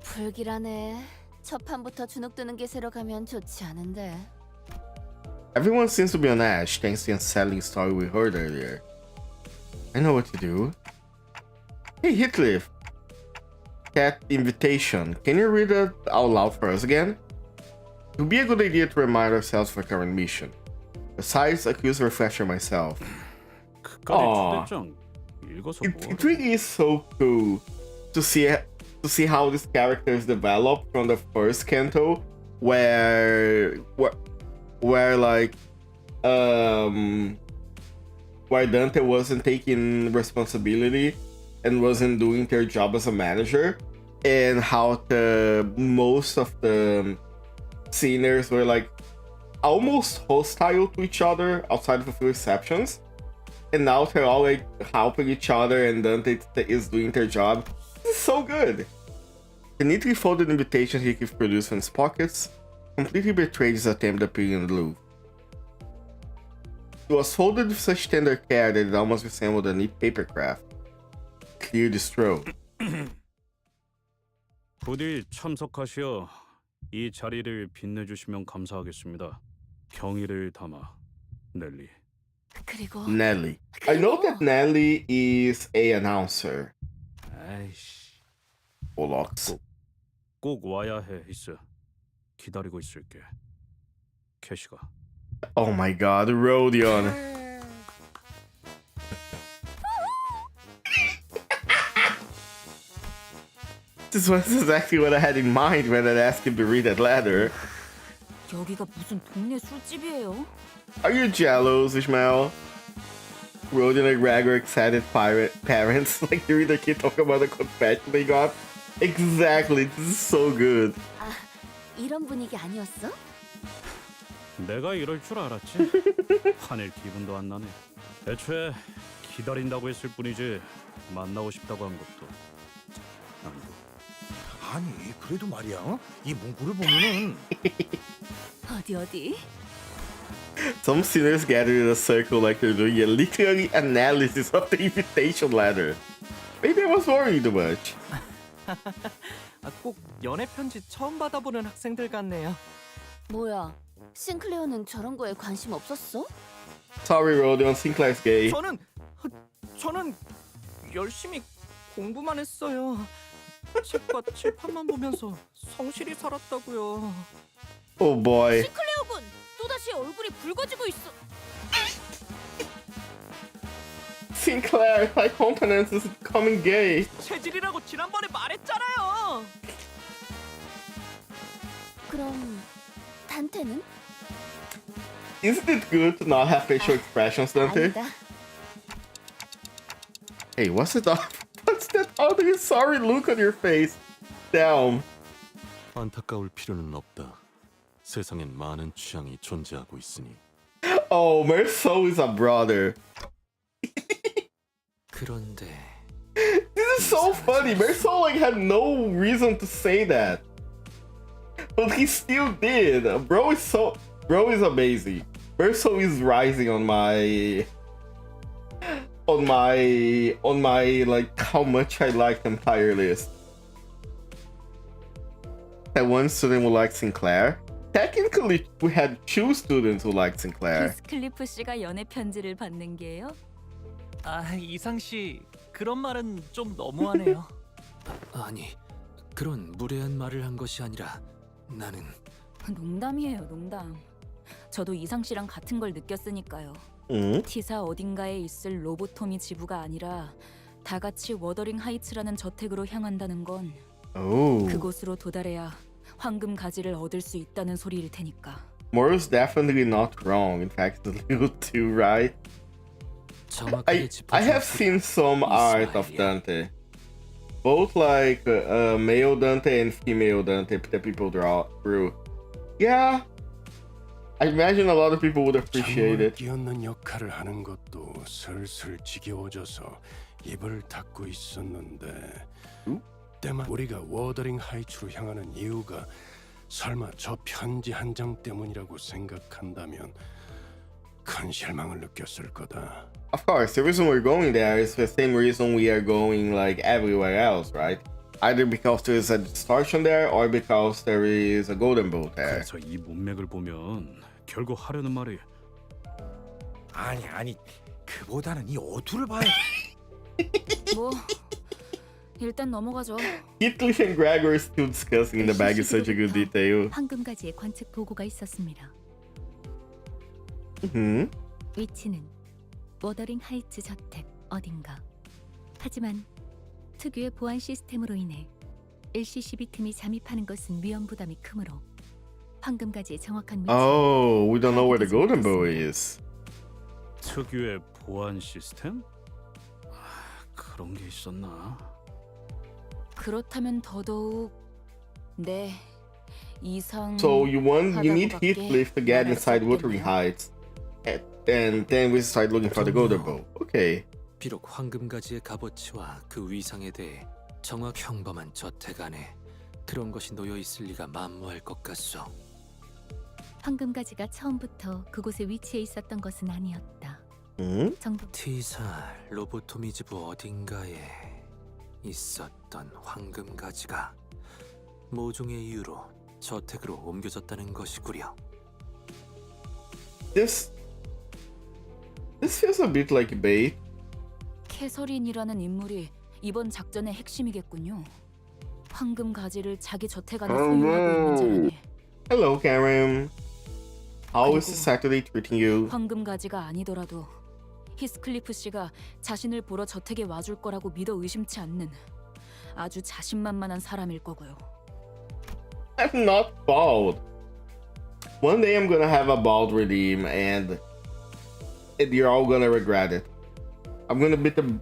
불길하네. 첫 판부터 주눅 드는 기세로 가면 좋지 않은데. Everyone seems to be on edge thanks to the unsettling story we heard earlier. I know what to do. Hey Heathcliff, that invitation, can you read it out loud for us again? It would be a good idea to remind ourselves of our current mission. Besides, I could use a refresher myself. 그까지 초대장 읽어서 It really is so cool to see how these characters develop from the first Canto, where like where Dante wasn't taking responsibility and wasn't doing their job as a manager, and how most of the seniors were like almost hostile to each other outside of a few exceptions, and now they're all like helping each other, and Dante is doing their job. This is so good. The neatly folded invitation he could produce from his pockets completely betrayed his attempt at appearing in the Louvre. It was folded with such tender care that it almost resembled a neat paper craft. Cleared his throat. 부디 참석하시어 이 자리를 빛내주시면 감사하겠습니다. 경의를 담아, 넬리. 그리고 Nelly. I know that Nelly is a announcer. 아이씨. Bollocks. 꼭 와야 해, 히스. 기다리고 있을게. 캐시가. Oh my god, Rodion. This was exactly what I had in mind when I asked him to read that letter. 여기가 무슨 동네 술집이에요? Are you jealous, Ishmael? Rodion and Greg are excited parents. Like you read the kid talk about the confession they got. Exactly. This is so good. 아, 이런 분위기 아니었어? 내가 이럴 줄 알았지. 화낼 기분도 안 나네. 애초에 기다린다고 했을 뿐이지 만나고 싶다고 한 것도 아니고. 아니 그래도 말이야. 이 문구를 보면은 어디? Some sinners gather in a circle like they're doing a literary analysis of the invitation letter. Maybe I was worrying too much. 꼭 연애 편지 처음 받아보는 학생들 같네요. 뭐야? 싱클레어는 저런 거에 관심 없었어? Sorry, Rodion. Sinclair's gay. 저는 열심히 공부만 했어요. 책과 칠판만 보면서 성실히 살았다고요. Oh boy. 싱클레어군 또다시 얼굴이 붉어지고 있어. Sinclair, my countenance is becoming gay. 체질이라고 지난번에 말했잖아요. 그럼 단테는? Isn't it good to not have facial expressions, Dante? 아니다. Hey, what's it up? What's that ugly sorry look on your face? Damn. 안타까울 필요는 없다. 세상엔 많은 취향이 존재하고 있으니. Oh, Merceau is a brother. 그런데 This is so funny. Merceau like had no reason to say that, but he still did. Bro is amazing. Merceau is rising on my like how much I like the entire list. That one student who liked Sinclair. Technically, we had two students who liked Sinclair. 히스클리프 씨가 연애 편지를 받는 게요? 이상 씨 그런 말은 좀 너무하네요. 아니 그런 무례한 말을 한 것이 아니라 나는 농담이에요, 농담. 저도 이상 씨랑 같은 걸 느꼈으니까요. T사 어딘가에 있을 로보토미 지부가 아니라 다 같이 워더링 하이츠라는 저택으로 향한다는 건 Oh. 그곳으로 도달해야 황금 가지를 얻을 수 있다는 소리일 테니까. Moro's definitely not wrong. In fact, it's a little too right. I have seen some art of Dante, both like male Dante and female Dante that people drew. Yeah, I imagine a lot of people would appreciate it. 끼얹는 역할을 하는 것도 슬슬 지겨워져서 입을 닫고 있었는데 때만 우리가 워더링 하이츠로 향하는 이유가 설마 저 편지 한 장 때문이라고 생각한다면 큰 실망을 느꼈을 거다. Of course, the reason we're going there is the same reason we are going like everywhere else, right? Either because there is a distortion there or because there is a golden boat there. 그래서 이 문맥을 보면 결국 하려는 말이 아니 그보다는 이 어투를 봐야 뭐 일단 넘어가죠. Heathcliff and Greg are still discussing in the bag is such a good detail. 황금 가지의 관측 도구가 있었습니다. 위치는 워더링 하이츠 저택 어딘가. 하지만 특유의 보안 시스템으로 인해 LCCB 틈이 잠입하는 것은 위험 부담이 크므로 황금 가지의 정확한 위치. Oh, we don't know where the golden boat is. 특유의 보안 시스템? 그런 게 있었나? 그렇다면 더더욱 네 이상. So you need Heathcliff to get inside Wuthering Heights, and then we start looking for the golden boat. Okay. 비록 황금 가지의 값어치와 그 위상에 대해 정확 평범한 저택 안에 그런 것이 놓여 있을 리가 만무할 것 같소. 황금 가지가 처음부터 그곳에 위치해 있었던 것은 아니었다. 정도. T사 로보토미지부 어딘가에 있었던 황금 가지가 모종의 이유로 저택으로 옮겨졌다는 것이구려. This feels a bit like bait. 캐서린이라는 인물이 이번 작전의 핵심이겠군요. 황금 가지를 자기 저택 안에 소유하고 있는 자라니. Hello, Karen. How is Saturday treating you? 황금 가지가 아니더라도 히스클리프 씨가 자신을 보러 저택에 와줄 거라고 믿어 의심치 않는 아주 자신만만한 사람일 거고요. I'm not bald. One day I'm gonna have a bald redeem and you're all gonna regret it. I'm gonna be the...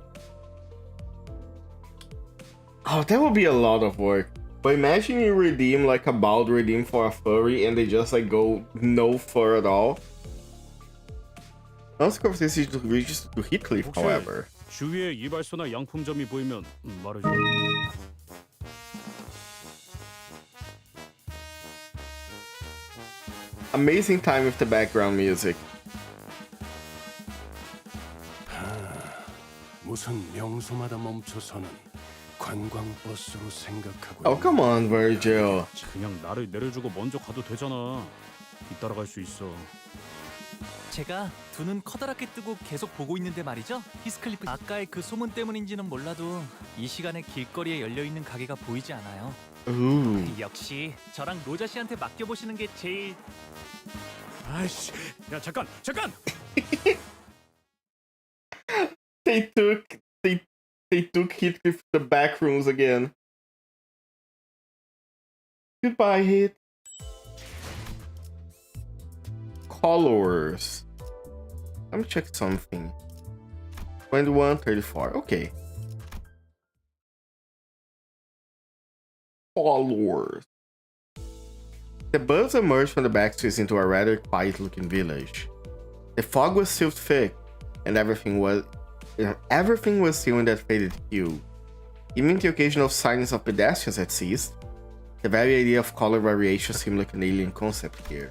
Oh, that would be a lot of work. But imagine you redeem like a bald redeem for a furry and they just like go no fur at all. Nossa conversation reaches to Heathcliff, however. 주위에 이발소나 양품점이 보이면 말해줘. Amazing time with the background music. 무슨 명소마다 멈춰서는 관광버스로 생각하고. Oh, come on, Virgil. 그냥 나를 내려주고 먼저 가도 되잖아. 뒤따라갈 수 있어. 제가 두 눈 커다랗게 뜨고 계속 보고 있는데 말이죠. 히스클리프 아까의 그 소문 때문인지는 몰라도 이 시간에 길거리에 열려있는 가게가 보이지 않아요. 역시 저랑 로자 씨한테 맡겨보시는 게 제일... 아이씨, 야 잠깐! They took Heathcliff to the back rooms again. Goodbye, Heath. Colors. Let me check something. 21:34. Okay. Colors. The birds emerged from the back streets into a rather quiet-looking village. The fog was still thick, and everything was still in that faded hue. Even the occasional silence of pedestrians had ceased. The very idea of color variation seemed like an alien concept here.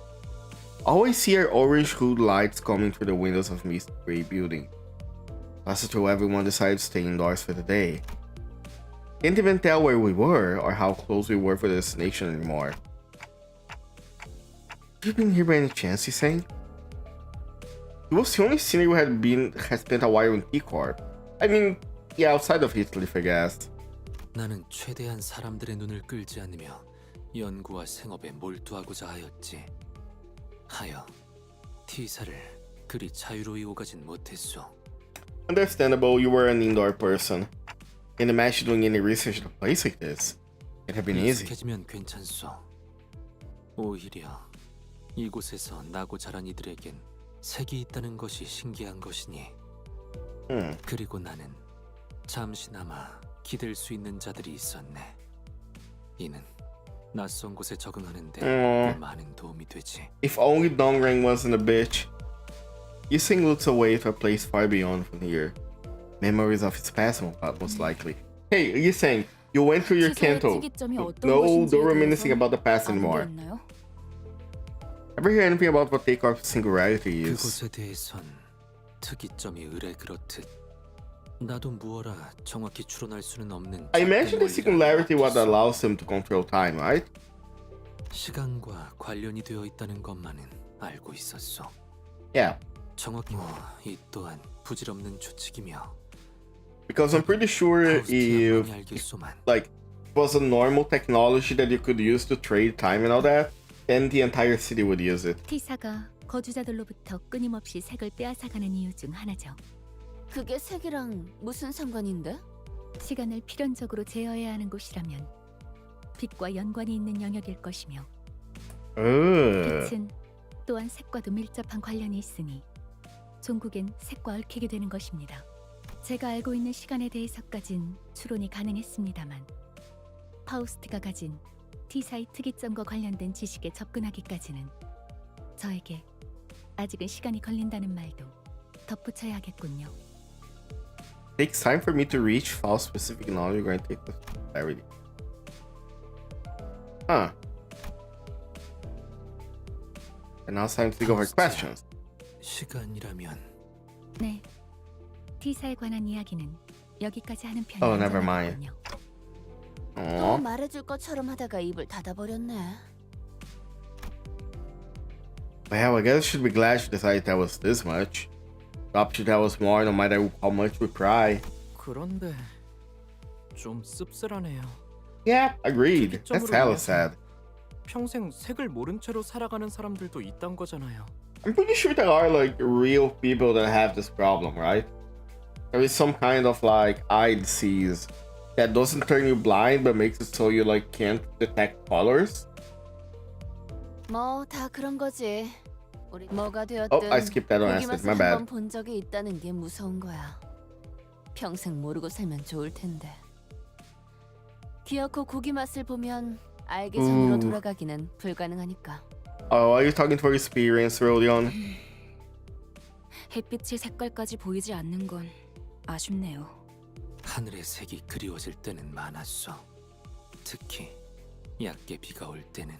All I see are orange hood lights coming through the windows of misty gray buildings. That's until everyone decided to stay indoors for the day. Can't even tell where we were or how close we were for the destination anymore. Have you been here by any chance, he sang? He was the only senior who had spent a while in T-Corp. I mean, yeah, outside of Heathcliff, I guess. 나는 최대한 사람들의 눈을 끌지 않으며 연구와 생업에 몰두하고자 하였지. 하여 T사를 그리 자유로이 오가진 못했소. Understandable, you were an indoor person. Can't imagine doing any research in a place like this. It had been easy. 익숙해지면 괜찮소. 오히려 이곳에서 나고 자란 이들에겐 색이 있다는 것이 신기한 것이니. 그리고 나는 잠시나마 기댈 수 있는 자들이 있었네. 이는 낯선 곳에 적응하는데 많은 도움이 되지. If only Dongrang wasn't a bitch. Yusing looks away to a place far beyond from here. Memories of his past, most likely. Hey, Yusing, you went through your CANTO. No, don't reminiscing about the past anymore. Ever hear anything about what T-Corp's singularity is? 그곳에 대해선 특이점이 의뢰 그렇듯 나도 무어라 정확히 추론할 수는 없는. I imagine the singularity what allows him to control time, right? 시간과 관련이 되어 있다는 것만은 알고 있었어. Yeah. 정확히 이 또한 부질없는 추측이며. Because I'm pretty sure if like it was a normal technology that you could use to trade time and all that, then the entire city would use it. T사가 거주자들로부터 끊임없이 색을 빼앗아가는 이유 중 하나죠. 그게 색이랑 무슨 상관인데? 시간을 필연적으로 제어해야 하는 곳이라면 빛과 연관이 있는 영역일 것이며 빛은 또한 색과도 밀접한 관련이 있으니 종국엔 색과 얽히게 되는 것입니다. 제가 알고 있는 시간에 대해서까진 추론이 가능했습니다만 파우스트가 가진 T사의 특이점과 관련된 지식에 접근하기까지는 저에게 아직은 시간이 걸린다는 말도 덧붙여야 하겠군요. Takes time for me to reach false specific knowledge. You're going to take the clarity. Huh. And now it's time to think of our questions. 시간이라면. 네. T사에 관한 이야기는 여기까지 하는 편이 Oh, never mind. 또 말해줄 것처럼 하다가 입을 닫아버렸네. Well, I guess I should be glad she decided that was this much. Stop should tell us more no matter how much we cry. 그런데 좀 씁쓸하네요. Yeah, agreed. That's hella sad. 평생 색을 모른 채로 살아가는 사람들도 있단 거잖아요. I'm pretty sure there are like real people that have this problem, right? There is some kind of like eye disease that doesn't turn you blind but makes it so you like can't detect colors. 뭐 다 그런 거지. 우리 뭐가 Oh, I 되었든 skipped that on 고기 accident. 맛을 My bad. 한번 본 적이 있다는 게 무서운 거야. 평생 모르고 살면 좋을 텐데. 기어코 고기 맛을 보면 알기 전으로 돌아가기는 불가능하니까. Oh, are you talking for experience, Rodion? 햇빛의 색깔까지 보이지 않는 건 아쉽네요. 하늘의 색이 그리워질 때는 많았어. 특히 얕게 비가 올 때는.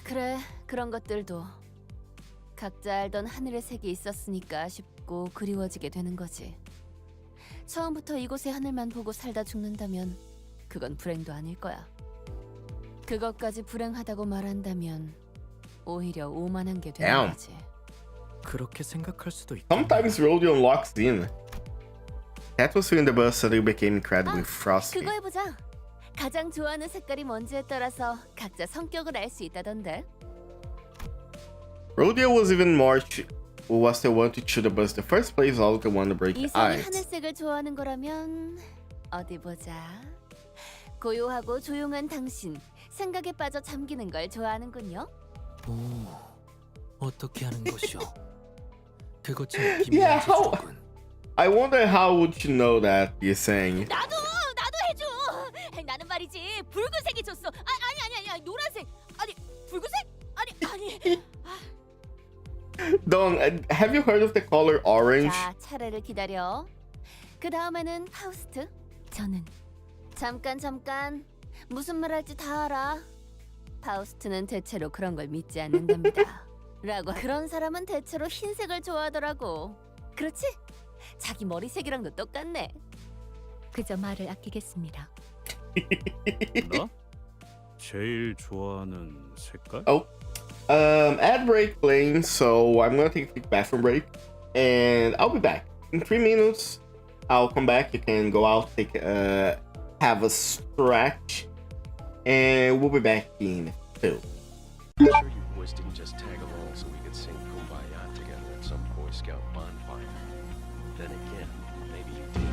그래, 그런 것들도 각자 알던 하늘의 색이 있었으니까 아쉽고 그리워지게 되는 거지. 처음부터 이곳의 하늘만 보고 살다 죽는다면 그건 불행도 아닐 거야. 그것까지 불행하다고 말한다면 오히려 오만한 게 되는 Damn. 거지. 그렇게 생각할 수도 있고. Sometimes Rodion locks in. Cat was in the bus and it became incredibly frosty. 그거 해보자. 가장 좋아하는 색깔이 뭔지에 따라서 각자 성격을 알 수 있다던데. Rodion was even more who was the one to chew the bus. The first place was the one to break the 이성이 ice. 하늘색을 좋아하는 거라면 어디 보자. 고요하고 조용한 당신, 생각에 빠져 잠기는 걸 좋아하는군요. 오, 어떻게 하는 것이오? 그것처럼 Yeah, 기묘한 how? 재주로군. I wonder how would you know that you're saying. 나도 해줘. 나는 말이지 붉은색이 좋소. 아니 노란색. 아니 붉은색? 아니. Don, have you heard of the color orange? 자, 차례를 기다려. 그 다음에는 파우스트. 저는 잠깐. 무슨 말 할지 다 알아. 파우스트는 대체로 그런 걸 믿지 않는답니다. 라고. 그런 사람은 대체로 흰색을 좋아하더라고. 그렇지? 자기 머리색이랑도 똑같네. 그저 말을 아끼겠습니다. 나? 제일 좋아하는 색깔? Oh, ad break playing, so I'm gonna take a quick bathroom break, and I'll be back in 3 minutes. I'll come back. You can go out, have a stretch, and we'll be back in 2. I'm sure you boys didn't just tag along so we could sing Kumbaya together at some Boy Scout bonfire. Then again, maybe you did.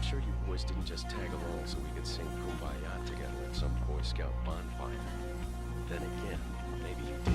Sure you boys didn't just tag along so we could sing Kumbaya together at some Boy Scout bonfire. Then again, maybe you did.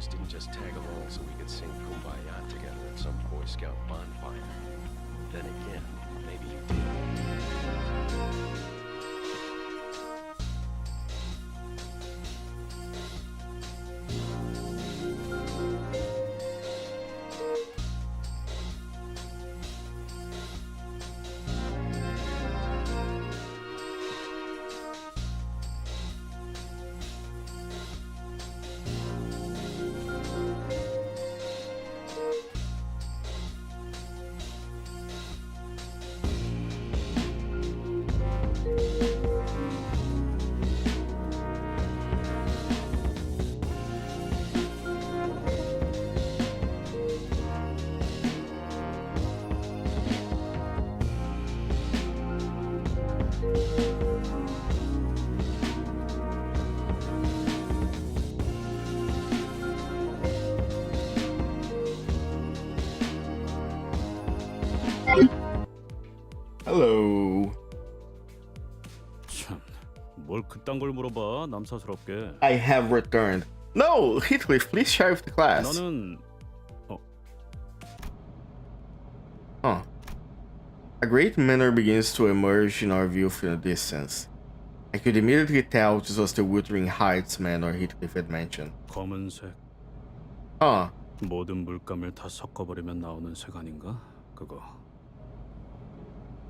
Heroes didn't just tag along so we could sing Kumbaya together at some Boy Scout bonfire. Then again, maybe you did. Hello. 참, 뭘 그딴 걸 물어봐 남사스럽게. I have returned. No, Heathcliff, please share with the class. 너는 Huh. A great manor begins to emerge in our view from a distance. I could immediately tell this was the Wuthering Heights manor Heathcliff had mentioned. 검은색. Huh. 모든 물감을 다 섞어버리면 나오는 색 아닌가? 그거.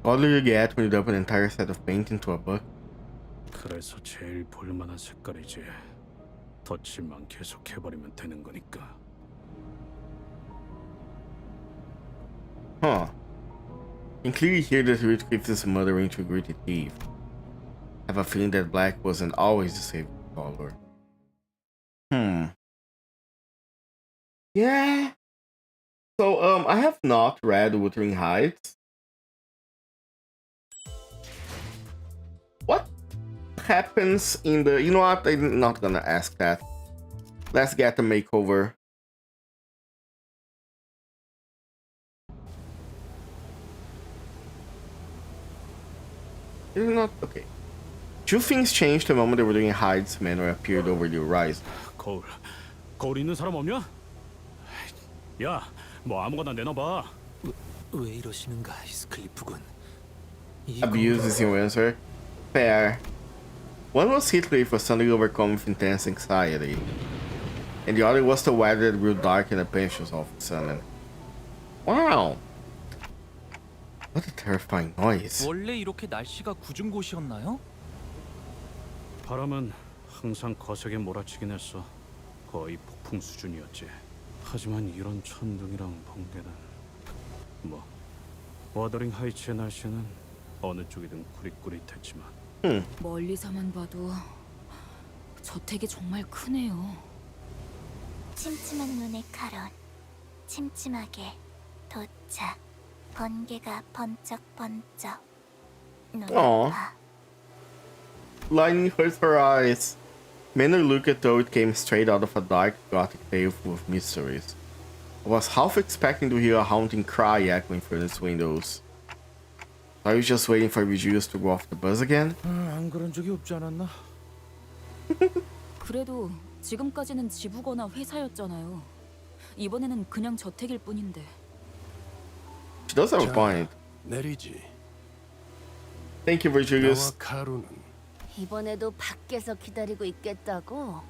What do you get when you dump an entire set of paint into a bucket? 그래서 제일 볼만한 색깔이지. 덧칠만 계속 해버리면 되는 거니까. Huh. You can clearly hear that Heathcliff is muttering to gritted teeth. I have a feeling that black wasn't always the safe color. Yeah. So, I have not read Wuthering Heights. What happens in the... You know what? I'm not gonna ask that. Let's get the makeover. Is it not? Okay. Two things changed the moment the Wuthering Heights manor appeared over the horizon. 거울 있는 사람 없냐? 야, 뭐 아무거나 내놔봐. 왜 이러시는가, 히스클리프군. Abuse is your answer. Fair. One was Heathcliff was suddenly overcome with intense anxiety, and the other was the weather that grew dark in the pensions all of a sudden. Wow! What a terrifying noise. 원래 이렇게 날씨가 궂은 곳이었나요? 바람은 항상 거세게 몰아치긴 했어. 거의 폭풍 수준이었지. 하지만 이런 천둥이랑 번개는 뭐 워더링 하이츠의 날씨는 어느 쪽이든 구릿구릿했지만 멀리서만 봐도 저택이 정말 크네요. 침침한 눈의 카론, 침침하게 도착. 번개가 번쩍번쩍. Aww. Lightning hurts her eyes. Manor looked as though it came straight out of a dark gothic tale full of mysteries. I was half expecting to hear a haunting cry echoing from its windows. Are you just waiting for Vergilius to go off the bus again? 안 그런 적이 없지 않았나? 그래도 지금까지는 지부거나 회사였잖아요. 이번에는 그냥 저택일 뿐인데. She does have a point. 내리지. Thank you, Vergilius. 나와 카루는 이번에도 밖에서 기다리고 있겠다고?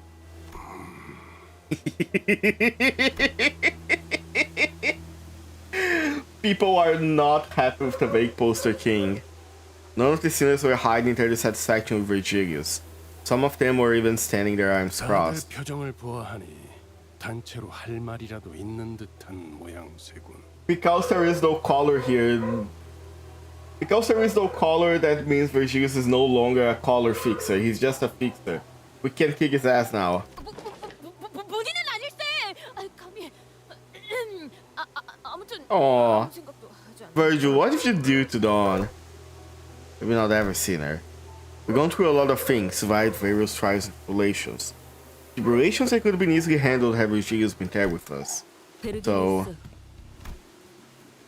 People are not happy with the vague poster king. None of the sinners were hiding their dissatisfaction with Vergilius. Some of them were even standing their arms 다들 crossed. 표정을 보아하니 단체로 할 말이라도 있는 듯한 모양새군. Because there is no color here. Because there is no color, that means Vergilius is no longer a color fixer. He's just a fixer. We can kick his ass now. 본인은 아닐세. 감히. 아무튼. Aww. Virgil, what did you do to Dawn? We've not ever seen her. We've gone through a lot of things, survived various trials and tribulations. Tribulations that could have been easily handled had Vergilius been there with us. So...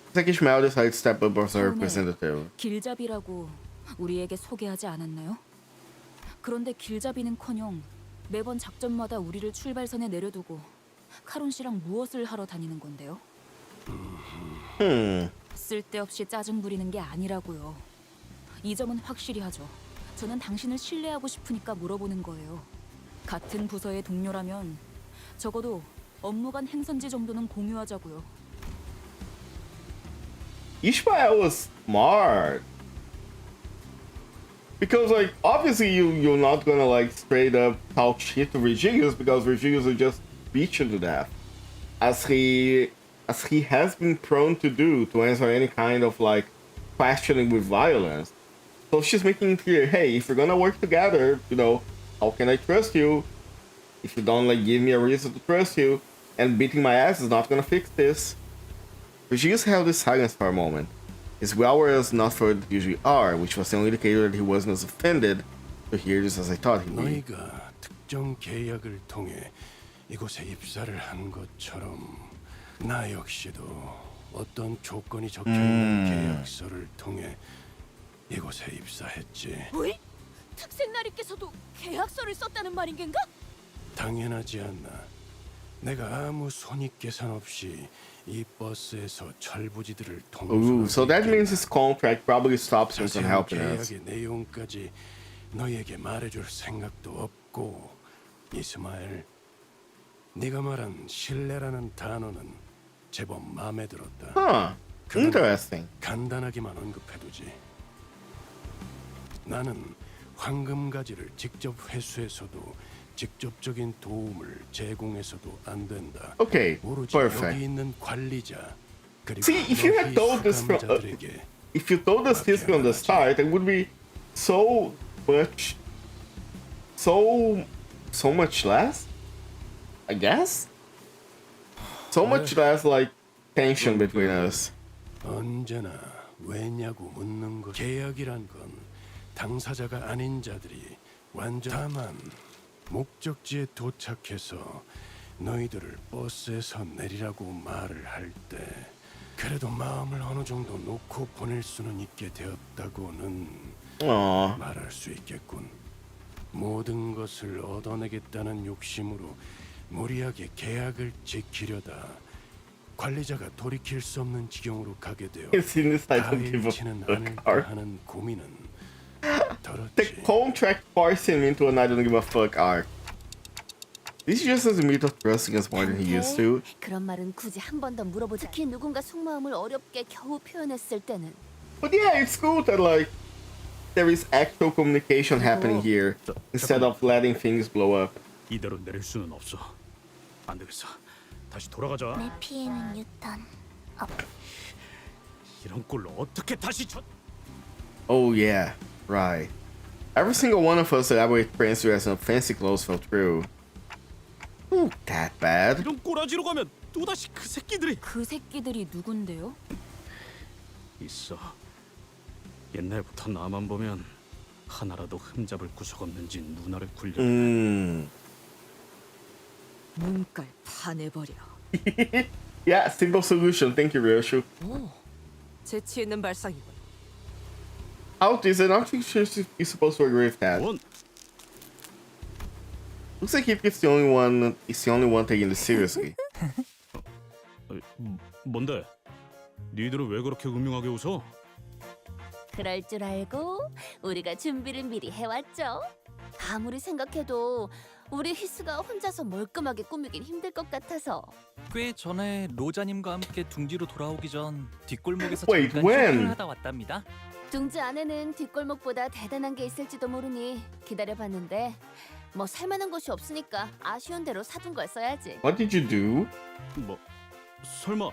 Looks like Ishmael decided to step up as our representative. 길잡이라고 우리에게 소개하지 않았나요? 그런데 길잡이는커녕 매번 작전마다 우리를 출발선에 내려두고 카론 씨랑 무엇을 하러 다니는 건데요? 쓸데없이 짜증 부리는 게 아니라고요. 이 점은 확실히 하죠. 저는 당신을 신뢰하고 싶으니까 물어보는 거예요. 같은 부서의 동료라면 적어도 업무 간 행선지 정도는 공유하자고요. Ishmael was smart. Because like obviously you're not gonna like straight up talk shit to Vergilius because Vergilius will just beat you to death. As he has been prone to do to answer any kind of like questioning with violence. So she's making it clear, hey, if we're gonna work together, you know, how can I trust you? If you don't like give me a reason to trust you, and beating my ass is not gonna fix this. Vergilius held his silence for a moment. His well was not for it usually are, which was the only indicator that he wasn't as offended to hear this as I thought he would. 너희가 특정 계약을 통해 이곳에 입사를 한 것처럼 나 역시도 어떤 조건이 적혀 있는 계약서를 통해 이곳에 입사했지. 왜? 특생나리께서도 계약서를 썼다는 말인 겐가? 당연하지 않나. 내가 아무 손익계산 없이 이 버스에서 철부지들을 Ooh, so that means his contract probably stops him from helping us. 계약의 내용까지 너희에게 말해줄 생각도 없고. 이스마엘, 네가 말한 신뢰라는 단어는 제법 마음에 들었다. Huh, interesting. 간단하게만 언급해두지. 나는 황금가지를 직접 회수해서도 직접적인 도움을 제공해서도 안 된다. Okay, 오로지 perfect. 여기 있는 관리자 그리고 See, if you had told this from if you told us this from the start, it would be so much less, I guess. So much less like tension between us. 언제나 왜냐고 묻는 것. 계약이란 건 당사자가 아닌 자들이 완전. 다만 목적지에 도착해서 너희들을 버스에서 내리라고 말을 할 때 그래도 마음을 어느 정도 놓고 보낼 수는 있게 되었다고는 말할 수 있겠군. 모든 것을 얻어내겠다는 욕심으로 무리하게 계약을 지키려다 관리자가 돌이킬 수 없는 지경으로 가게 되어 가일치는 않을까 하는 고민은 The contract forced him into an I don't give a fuck arc. This just has a meat of trusting us more than he used to. 그런 말은 굳이 한 번 더 물어보자. 특히 누군가 속마음을 어렵게 겨우 표현했을 때는. But yeah, it's cool that like there is actual communication happening here instead of letting things blow up. 이대로 내릴 수는 없어. 안 되겠어. 다시 돌아가자. 내 피해는 유턴. 이런 꼴로 어떻게 다시 쳐? Oh yeah, right. Every single one of us elaborate friends who has some fancy clothes fell through. Ooh, that bad. 이런 꼬라지로 가면 또다시 그 새끼들이. 그 새끼들이 누군데요? 있어. 옛날부터 나만 보면 하나라도 흠잡을 구석 없는지 눈알을 굴려. 문깔 파내버려. Yeah, simple solution. Thank you, Ryoshu. 오, 재치 있는 발상이군. How is it? I don't think she's supposed to agree with that. Looks like Heathcliff's the only one. He's the only one taking this seriously. 뭔데? 니들은 왜 그렇게 음흉하게 웃어? 그럴 줄 알고 우리가 준비를 미리 해왔죠. 아무리 생각해도 우리 히스가 혼자서 멀끔하게 꾸미긴 힘들 것 같아서. 꽤 전에 로자님과 함께 둥지로 돌아오기 전 뒷골목에서 Wait, 잠깐 when? 쇼핑을 하다 왔답니다. 둥지 안에는 뒷골목보다 대단한 게 있을지도 모르니 기다려봤는데 뭐 살만한 것이 없으니까 아쉬운 대로 사둔 걸 써야지. What did you do? 뭐 설마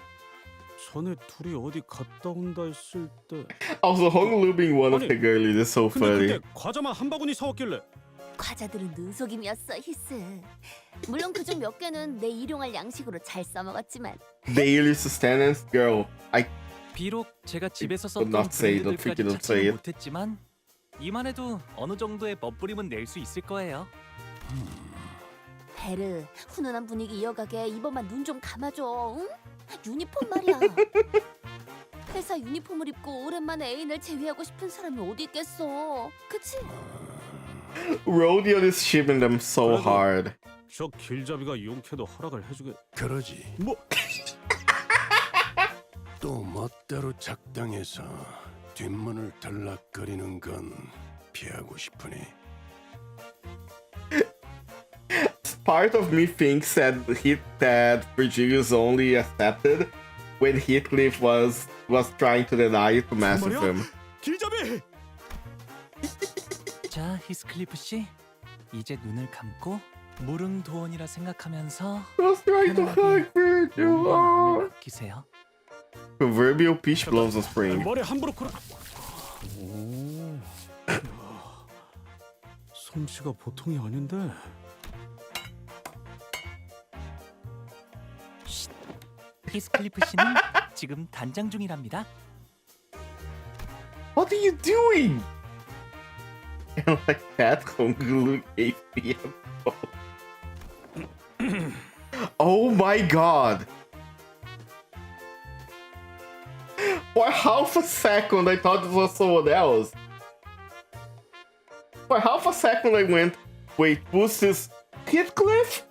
전에 둘이 어디 갔다 온다 했을 때. Also, Honolulu being one of the girlies is so 근데 funny. 그때 과자만 한 바구니 사왔길래. 과자들은 눈속임이었어, 히스. 물론 그중 몇 개는 내 일용할 양식으로 잘 써먹었지만. Daily sustenance, girl. I 비록 제가 집에서 could 썼던 not say. Don't 브랜드들까지 freaking say 찾지는 it. 못했지만 이만해도 어느 정도의 멋부림은 낼 수 있을 거예요. 헤르, 훈훈한 분위기 이어가게 이번만 눈 좀 감아줘. 응? 유니폼 말이야. 회사 유니폼을 입고 오랜만에 애인을 제외하고 싶은 사람이 어디 있겠어. 그치? Rodeo is shipping them so hard. 저 길잡이가 용케도 허락을 해주게. 그러지. 뭐? 또 멋대로 작당해서 뒷문을 들락거리는 건 피하고 싶으니. Part of me thinks that Vergilius only accepted when Heathcliff was trying to deny it to mess with him. 길잡이! 자, 히스클리프 씨, 이제 눈을 감고 무릉도원이라 생각하면서 was trying to hug Virgil. 맡기세요. Proverbial peach blows a spring. 머리 함부로 걸어. 오. 솜씨가 보통이 아닌데. 히스클리프 씨는 지금 단장 중이랍니다. What are you doing? And like that, Honglu gave me a bone. Oh my god! For half a second, I thought it was someone else. For half a second, I went, wait, who's this? Heathcliff?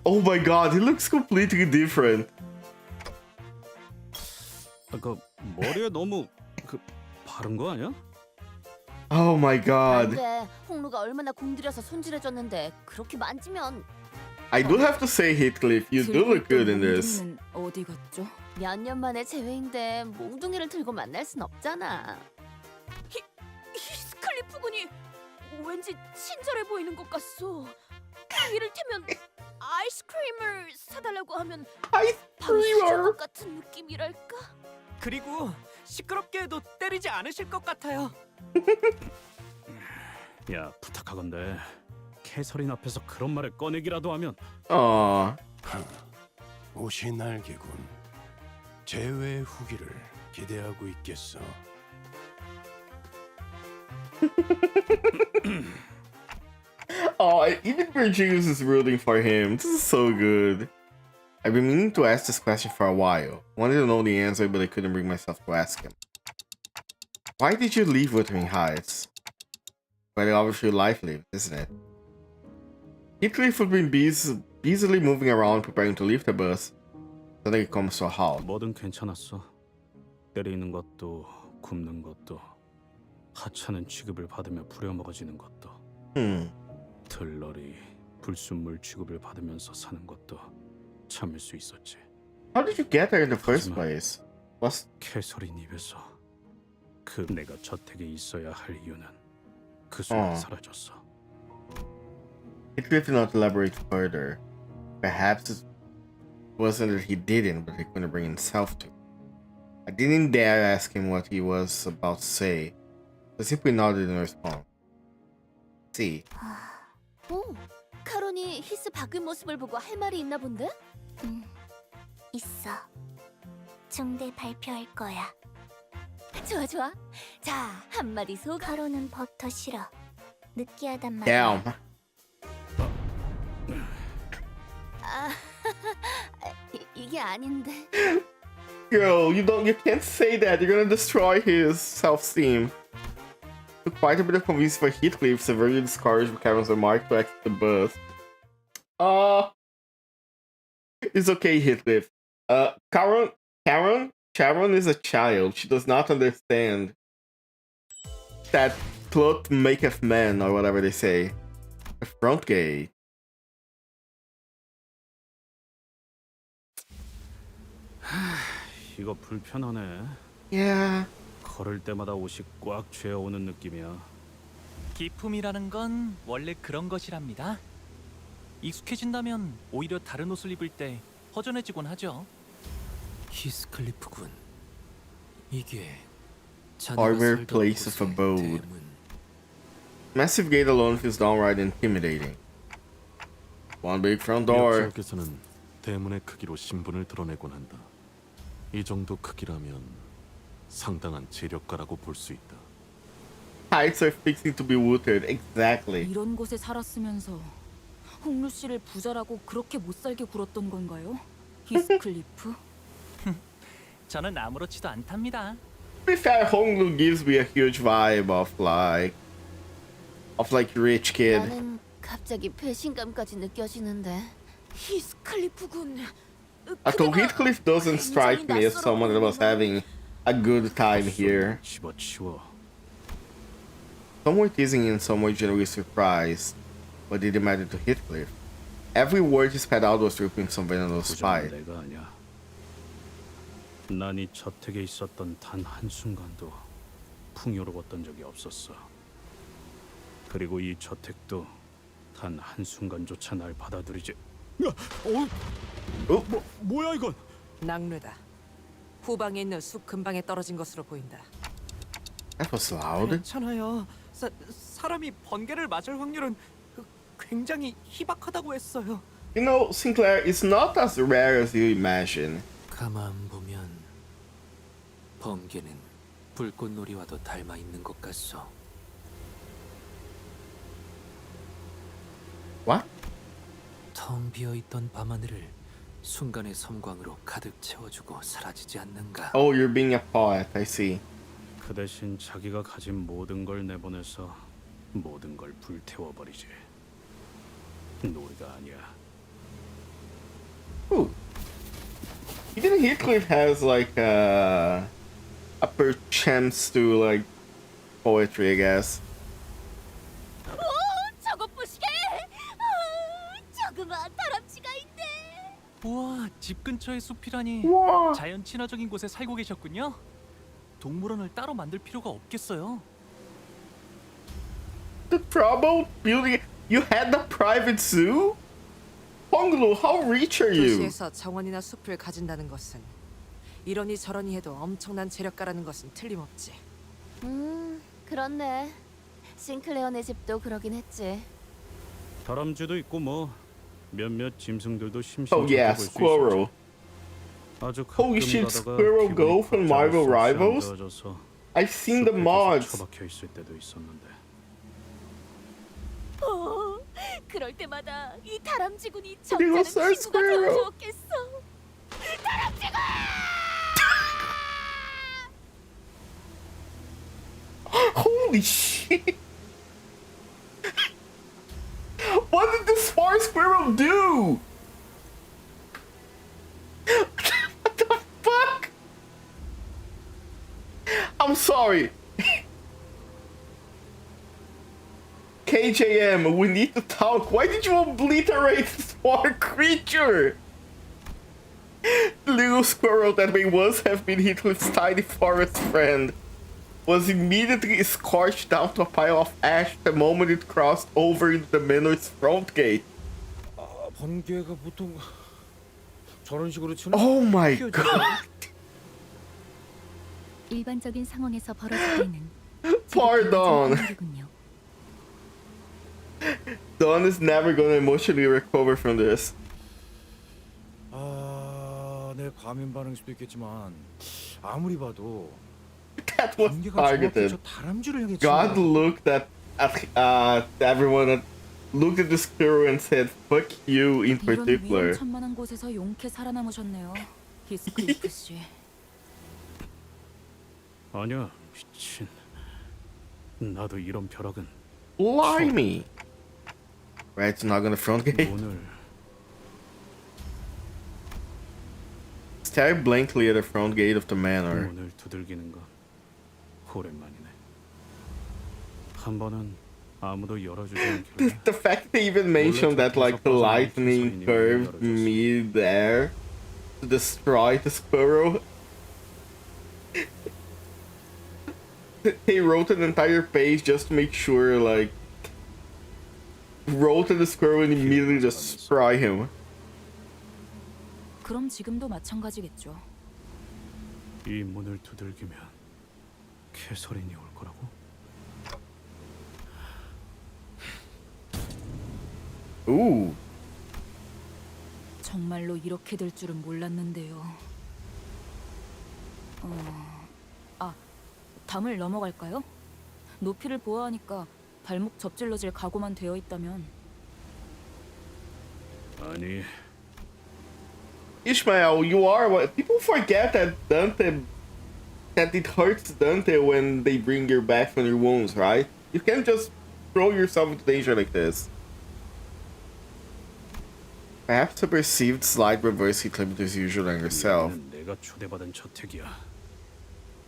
Oh my god, he looks completely different. 아까 머리에 너무 바른 거 아니야? Oh my god. 안돼. 홍루가 얼마나 공들여서 손질해줬는데 그렇게 만지면. I do have to say, Heathcliff, you do look good in this. 어디 갔죠? 몇 년 만에 재회인데 몽둥이를 들고 만날 순 없잖아. 히스클리프 군이 왠지 친절해 보이는 것 같소. 이를테면 아이스크림을 사달라고 하면 바로 시작할 것 같은 느낌이랄까? 그리고 시끄럽게 해도 때리지 않으실 것 같아요. 야, 부탁하건대 캐서린 앞에서 그런 말을 꺼내기라도 하면. 옷이 날개군. 재회의 후기를 기대하고 있겠어. Oh, even Vergilius is rooting for him. This is so good. I've been meaning to ask this question for a while. Wanted to know the answer, but I couldn't bring myself to ask him. Why did you leave Wuthering Heights? Very obviously life-lived, isn't it? Heathcliff would been busily moving around preparing to leave the bus. Suddenly it comes to a halt. 뭐든 괜찮았어. 때리는 것도 굽는 것도 하찮은 취급을 받으며 부려먹어지는 것도 들러리 불순물 취급을 받으면서 사는 것도 참을 수 있었지. How did you get there in the first place? 캐서린 입에서 그 내가 저택에 있어야 할 이유는 그 순간 사라졌어. Heathcliff did not elaborate further. Perhaps it wasn't that he didn't, but he couldn't bring himself to. I didn't dare ask him what he was about to say. I simply nodded in response. See. 오, 카론이 히스 바뀐 모습을 보고 할 말이 있나 본데? 있어. 중대 발표할 거야. 좋아 좋아. 자, 한마디 소. 카론은 버터 싫어. 느끼하단 말이야. Damn. 이게 아닌데. Girl, you can't say that. You're gonna destroy his self-esteem. Took quite a bit of convincing for Heathcliff, severely discouraged by Karen's remark to exit the bus. It's okay, Heathcliff. Sharon is a child. She does not understand that cloth maketh man, or whatever they say. A front gate. 이거 불편하네. Yeah. 걸을 때마다 옷이 꽉 죄어오는 느낌이야. 기품이라는 건 원래 그런 것이랍니다. 익숙해진다면 오히려 다른 옷을 입을 때 허전해지곤 하죠. 히스클리프군. 이게 Our place of abode. Massive gate alone feels downright intimidating. One big front door. 지역에서는 대문의 크기로 신분을 드러내곤 한다. 이 정도 크기라면 상당한 재력가라고 볼 수 있다. Heights are fixing to be watered. Exactly. 이런 곳에 살았으면서 홍루 씨를 부자라고 그렇게 못 살게 굴었던 건가요? 히스클리프? 저는 아무렇지도 않답니다. To be fair, Honglu gives me a huge vibe of like rich kid. 나는 갑자기 배신감까지 느껴지는데. 히스클리프군. Although Heathcliff doesn't strike me as someone that was having a good time here. 집어치워. Some were teasing and some were genuinely surprised, but didn't matter to Heathcliff. Every word he spat out was dripping some venomous spite. 내가 아니야. 난 이 저택에 있었던 단 한순간도 풍요로웠던 적이 없었어. 그리고 이 저택도 단 한순간조차 날 받아들이지. 뭐야 이건? 낙뢰다. 후방에 있는 숲 근방에 떨어진 것으로 보인다. That was loud. 괜찮아요. 사람이 번개를 맞을 확률은 굉장히 희박하다고 했어요. You know, Sinclair is not as rare as you imagine. 가만 보면 번개는 불꽃놀이와도 닮아 있는 것 같소. What? 텅 비어 있던 밤하늘을 순간의 섬광으로 가득 채워주고 사라지지 않는가. Oh, you're being a poet. I see. 그 대신 자기가 가진 모든 걸 내보내서 모든 걸 불태워버리지. 놀이가 아니야. Ooh. Even Heathcliff has like a perchance to like poetry, I guess. 저것 보시게. 조그마한 다람쥐가 있네. 우와, 집 근처의 숲이라니. 우와. 자연 친화적인 곳에 살고 계셨군요. 동물원을 따로 만들 필요가 없겠어요. The trouble building. You had a private zoo? Honglu, how rich are you? 도시에서 정원이나 숲을 가진다는 것은 이러니 저러니 해도 엄청난 재력가라는 것은 틀림없지. 그렇네. 싱클레어네 집도 그러긴 했지. 다람쥐도 있고 뭐 몇몇 짐승들도 Oh yeah, 심심하게 볼 수 squirrel. 있었지. 아주 Holy 가끔 shit, 가다가 squirrel 기분이 go from 갑자기 Marvel 쏙 Rivals? 안 I've seen the 숲에 계속 mods. 처박혀 있을 때도 있었는데. 그럴 때마다 이 다람쥐군이 그리고 점잖은 친구가 squirrel. 되어주었겠어. 다람쥐군! Holy shit! What did this far squirrel do? What the fuck? I'm sorry. KJM, we need to talk. Why did you obliterate this poor creature? The little squirrel that may once have been Heathcliff's tiny forest friend was immediately scorched down to a pile of ash the moment it crossed over into the manor's front gate. 번개가 보통 저런 식으로 치는. Oh my god! 일반적인 상황에서 벌어지고 있는 Pardon. 지극히 Dawn is never gonna emotionally recover from this. 내 과민 반응일 수도 있겠지만 아무리 봐도 That was 번개가 정확히 targeted. 저 다람쥐를 향해 God 치는 looked at everyone that looked at the squirrel and said, "Fuck you" in 이런 particular. 위험천만한 곳에서 용케 살아남으셨네요. 히스클리프 씨. 아니야, 미친. 나도 이런 벼락은 Blimey! Right, so knock on the front gate. 문을 Stare blankly at the front gate of the manor. 문을 두들기는 건 오랜만이네. 한 번은 아무도 열어주지 않길래 The fact they even mentioned that like the lightning curved mid-air to destroy the squirrel. They wrote an entire page just to make sure, like, wrote to the squirrel and immediately just spry him. 그럼 지금도 마찬가지겠죠. 이 문을 두들기면 캐서린이 올 거라고? Ooh. 정말로 이렇게 될 줄은 몰랐는데요. 담을 넘어갈까요? 높이를 보아하니까 발목 접질러질 각오만 되어 있다면. 아니, Ishmael, you are what people forget that it hurts Dante when they bring you back from your wounds, right? You can't just throw yourself into danger like this. Perhaps a perceived slight reverse Heathcliff to his usual anger self. 여기는 내가 초대받은 저택이야.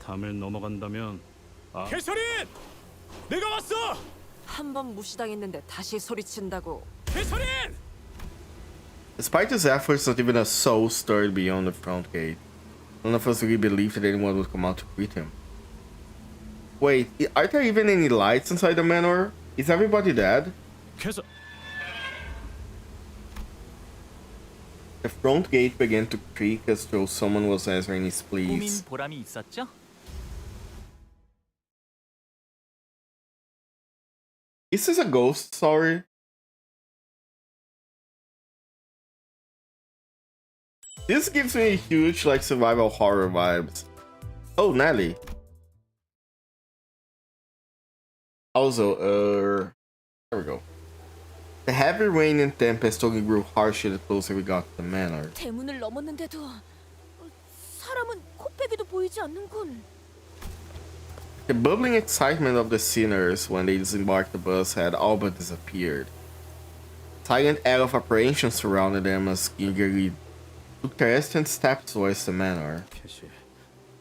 담을 넘어간다면 개설인! 내가 왔어! 한 번 무시당했는데 다시 소리친다고. 개설인! Despite his efforts, not even a soul stirred beyond the front gate. None of us really believed that anyone would come out to greet him. Wait, are there even any lights inside the manor? Is everybody dead? 개설. The front gate began to creak as though someone was answering his 꾸민 pleas. 보람이 있었죠? Is this a ghost story? This gives me huge like survival horror vibes. Oh, Nelly. Also, there we go. The heavy rain and tempest only grew harsher the closer we got to the manor. 대문을 넘었는데도 사람은 코빼기도 보이지 않는군. The bubbling excitement of the sinners when they disembarked the bus had all but disappeared. Silent air of apprehension surrounded them as eagerly took their instant steps towards the manor. 캐시.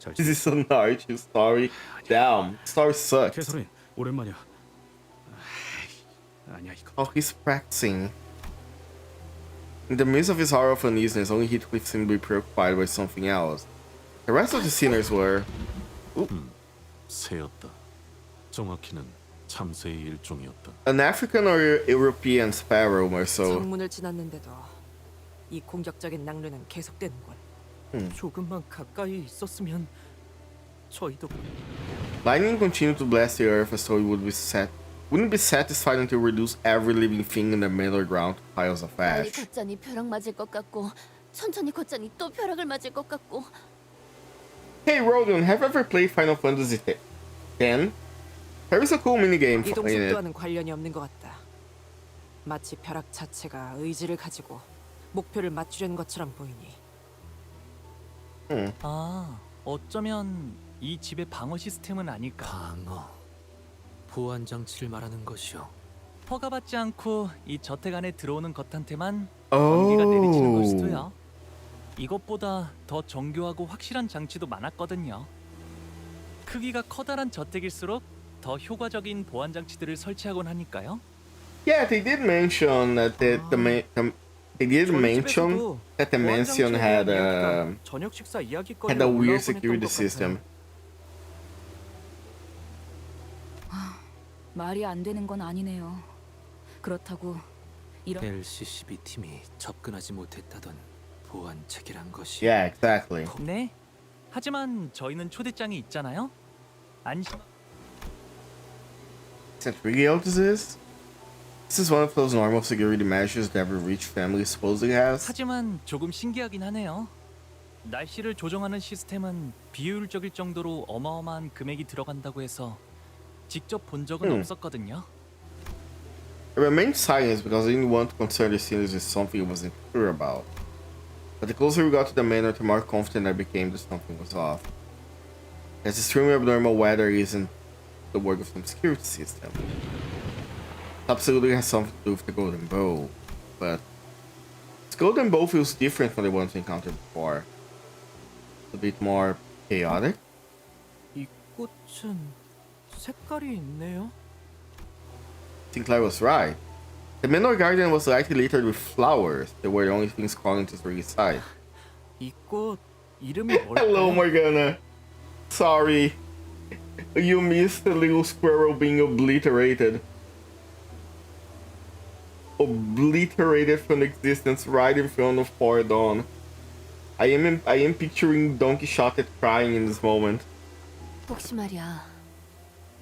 잘 This is an Archie story. Damn, story sucks. 개설인 오랜만이야. 아니야 이거. Oh, he's practicing. In the midst of his horror of uneasiness, only Heathcliff seemed to be preoccupied by something else. The rest of the sinners were... 새였다. 정확히는 참새의 일종이었다. An African or European sparrow or so. 성문을 지났는데도 이 공격적인 낭류는 계속되는군. 조금만 가까이 있었으면 저희도. Lightning continued to blast the earth as though it wouldn't be satisfied until it reduced every living thing in the middle ground to piles of 빨리 ash. 걷자니 벼락 맞을 것 같고 천천히 걷자니 또 벼락을 맞을 것 같고. Hey Rogan, have you ever played Final Fantasy X? There is a cool minigame 이동 in it. 속도와는 관련이 없는 것 같다. 마치 벼락 자체가 의지를 가지고 목표를 맞추려는 것처럼 보이니. 아, 어쩌면 이 집의 방어 시스템은 아닐까. 방어. 보안 장치를 말하는 것이오. 허가받지 않고 이 저택 안에 들어오는 것한테만 전기가 내리치는 걸 수도요. 이것보다 더 정교하고 확실한 장치도 많았거든요. 크기가 커다란 저택일수록 더 효과적인 보안 장치들을 설치하곤 하니까요. Yeah, they did mention that the mansion had a weird security system. 말이 안 되는 건 아니네요. 그렇다고 이런 LCCB 팀이 접근하지 못했다던 보안 체계란 것이. Yeah, exactly. 네. 하지만 저희는 초대장이 있잖아요. 안심. Is that real? This is one of those normal security measures that every rich family supposedly has. 하지만 조금 신기하긴 하네요. 날씨를 조정하는 시스템은 비효율적일 정도로 어마어마한 금액이 들어간다고 해서 직접 본 적은 없었거든요. I remained silent because I didn't want to concern the sinners with something I wasn't sure about. But the closer we got to the manor, the more confident I became that something was off. As extremely abnormal weather isn't the work of some security system. It absolutely has something to do with the golden bow, but this golden bow feels different from the ones we encountered before. A bit more chaotic. 이 꽃은 색깔이 있네요. Sinclair was right. The manor garden was likely littered with flowers. They were the only things calling to the side. 이 꽃 이름이 Hello, 뭘까요? Morgana. Sorry. You missed the little squirrel being obliterated. Obliterated from existence right in front of Poor Dawn. I am picturing Don Quixote crying in this moment. 혹시 말이야.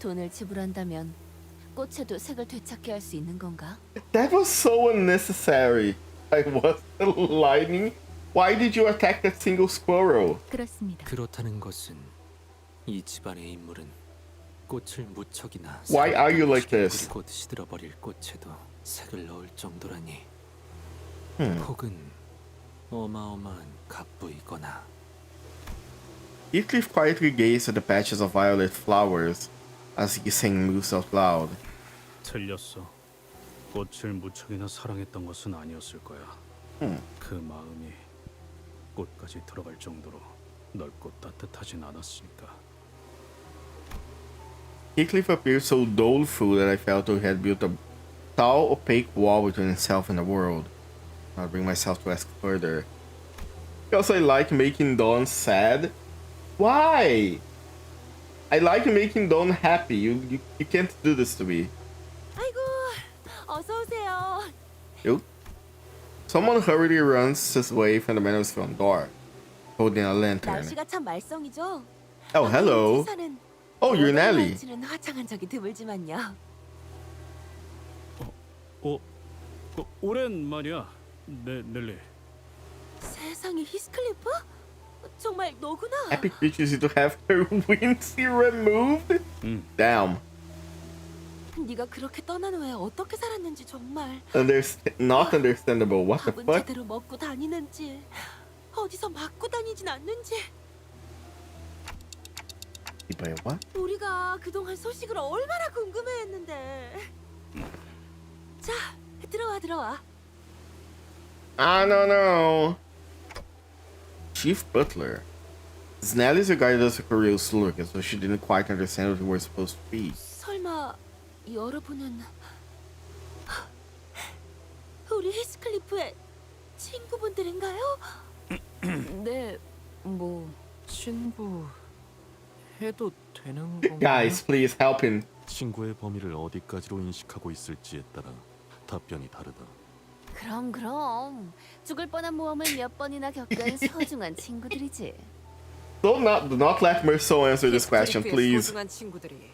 돈을 지불한다면 꽃에도 색을 되찾게 할 수 있는 건가? That was so unnecessary. I was the lightning. Why did you attack that single squirrel? 그렇습니다. 그렇다는 것은 이 집안의 인물은 꽃을 무척이나 Why are you like this? 곧 시들어버릴 꽃에도 색을 넣을 정도라니. 혹은 어마어마한 갑부이거나. Heathcliff quietly gazed at the patches of violet flowers as he sang moves out loud. 틀렸어. 꽃을 무척이나 사랑했던 것은 아니었을 거야. 그 마음이 꽃까지 들어갈 정도로 넓고 따뜻하진 않았으니까. Heathcliff appeared so doleful that I felt he had built a tall, opaque wall between himself and the world. I'll bring myself to ask further. Because I like making Dawn sad. Why? I like making Dawn happy. You can't do this to me. 아이고, 어서 오세요. Yo. Someone hurriedly runs his way from the man's front door, holding a lantern. 날씨가 참 말썽이죠. Oh, hello. Oh, you're Nelly. 는 화창한 적이 드물지만요. 오랜만이야, 넬리. 세상에 히스클리프? 정말 너구나. Epic creatures need to have their wings removed? Damn. 네가 그렇게 떠난 후에 어떻게 살았는지 정말. Not understandable. What the 밥은 fuck? 제대로 먹고 다니는지 어디서 맞고 다니진 않는지. 이봐요, what? 우리가 그동안 소식을 얼마나 궁금해했는데. 자, 들어와. I don't know. Chief Butler. Snellis regarded us like a real slur, so she didn't quite understand what we were supposed to be. 설마 여러분은 우리 히스클리프의 친구분들인가요? 네, 뭐 친구 해도 되는 건가요? Guys, please help him. 친구의 범위를 어디까지로 인식하고 있을지에 따라 답변이 다르다. 그럼 죽을 뻔한 모험을 몇 번이나 겪은 소중한 친구들이지. Do not let Merceau answer this question, please. 소중한 친구들이.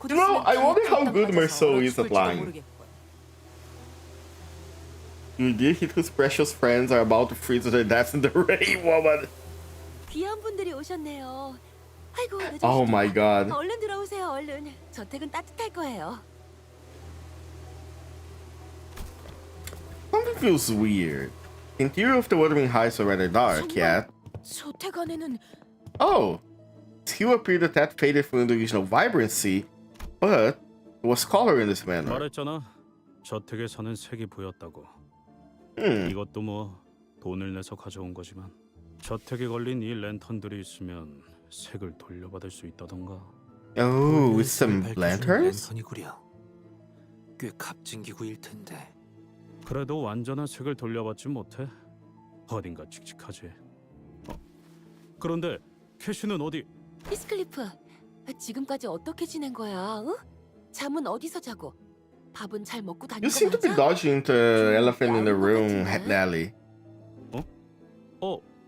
You know, I wonder how good Merceau is at lying. Indeed, Heathcliff's precious friends are about to freeze to their deaths in the rain, woman. 귀한 분들이 오셨네요. 아이고, 늦으시죠. Oh my god. 얼른 들어오세요, 얼른. 저택은 따뜻할 거예요. Something feels weird. The interior of the Wuthering Heights are rather dark, yet. 저택 안에는 Oh, its hue appeared a tad faded from the original vibrancy, but it was color in this manner. 말했잖아. 저택에 사는 색이 보였다고. 이것도 뭐 돈을 내서 가져온 거지만 저택에 걸린 이 랜턴들이 있으면 색을 돌려받을 수 있다던가. Oh, with some lanterns? 랜턴이구려. 꽤 값진 기구일 텐데. 그래도 완전한 색을 돌려받지 못해. 어딘가 칙칙하지. 그런데 캐시는 어디? 히스클리프, 지금까지 어떻게 지낸 거야? 응? 잠은 어디서 자고? 밥은 잘 먹고 다닌 You 거 seem to be 맞아? dodging the elephant in the room, Nelly.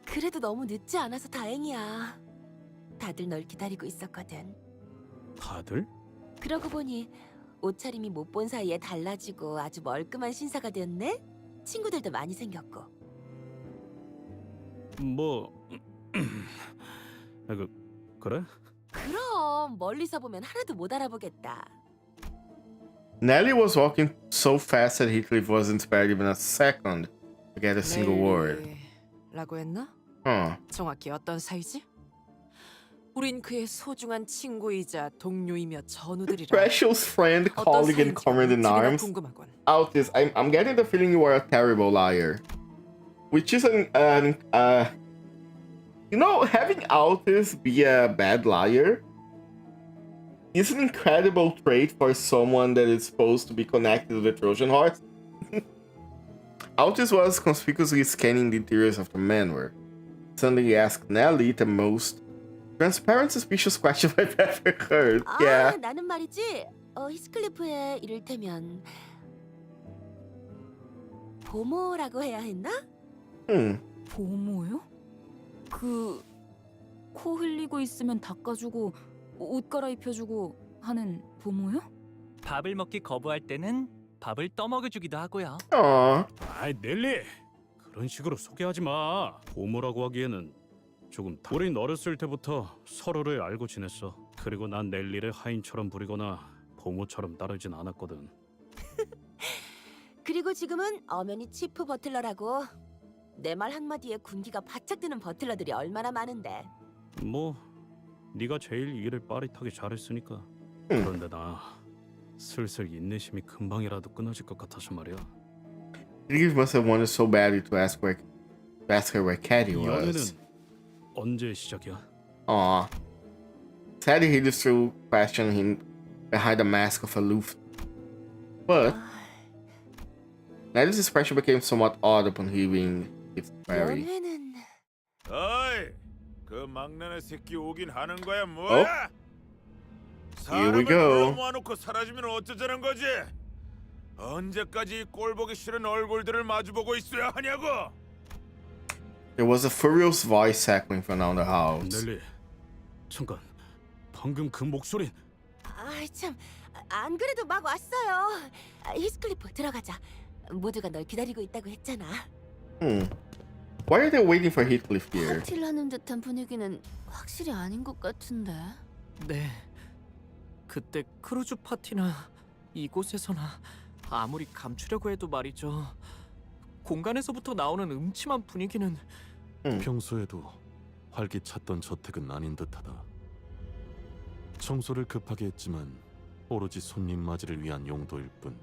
그래도 너무 늦지 않아서 다행이야. 다들 널 기다리고 있었거든. 다들? 그러고 보니 옷차림이 못 본 사이에 달라지고 아주 멀끔한 신사가 됐네? 친구들도 많이 생겼고. 뭐 그래? 그럼 멀리서 보면 하나도 못 알아보겠다. Nelly was walking so fast that Heathcliff wasn't spared even a second to get a single word. 라고 했나? 정확히 어떤 사이지? 우린 그의 소중한 친구이자 동료이며 전우들이라. Precious friend, colleague, and comrade in arms. Altis, I'm getting the feeling you are a terrible liar. Which is you know, having Altis be a bad liar is an incredible trait for someone that is supposed to be connected to the Trojan horse. Altis was conspicuously scanning the interiors of the manor. Suddenly he asked Nelly the most transparent, suspicious question I've ever heard. Yeah. 나는 말이지. 히스클리프의 이를테면 보모라고 해야 했나? 보모요? 코 흘리고 있으면 닦아주고 옷 갈아입혀주고 하는 보모요? 밥을 먹기 거부할 때는 밥을 떠먹여주기도 하고요. 아이 넬리, 그런 식으로 소개하지 마. 보모라고 하기에는 조금 우린 어렸을 때부터 서로를 알고 지냈어. 그리고 난 넬리를 하인처럼 부리거나 보모처럼 따르진 않았거든. 그리고 지금은 엄연히 치프 버틀러라고. 내 말 한마디에 군기가 바짝 드는 버틀러들이 얼마나 많은데. 뭐 네가 제일 일을 빠릿하게 잘했으니까. 그런데 나 슬슬 인내심이 금방이라도 끊어질 것 같아서 말이야. Heathcliff must have wanted so badly to ask her where Caddy 이 was. 연애는 언제 시작이야? Aw. Sadly, Heathcliff still questioned him behind a mask of aloof. But Nelly's expression became somewhat odd upon hearing its query. 연애는 어이, 그 막내네 새끼 오긴 하는 거야 뭐야? Here we go. 모아놓고 사라지면 어쩌자는 거지? 언제까지 꼴 보기 싫은 얼굴들을 마주보고 있어야 하냐고? There was a furious voice echoing from down the house. 넬리, 잠깐. 방금 그 목소리. 참, 안 그래도 막 왔어요. 히스클리프 들어가자. 모두가 널 기다리고 있다고 했잖아. Why are they waiting for Heathcliff here? 파티를 하는 듯한 분위기는 확실히 아닌 것 같은데. 네. 그때 크루즈 파티나 이곳에서나 아무리 감추려고 해도 말이죠. 공간에서부터 나오는 음침한 분위기는 평소에도 활기찼던 저택은 아닌 듯하다. 청소를 급하게 했지만 오로지 손님 맞이를 위한 용도일 뿐.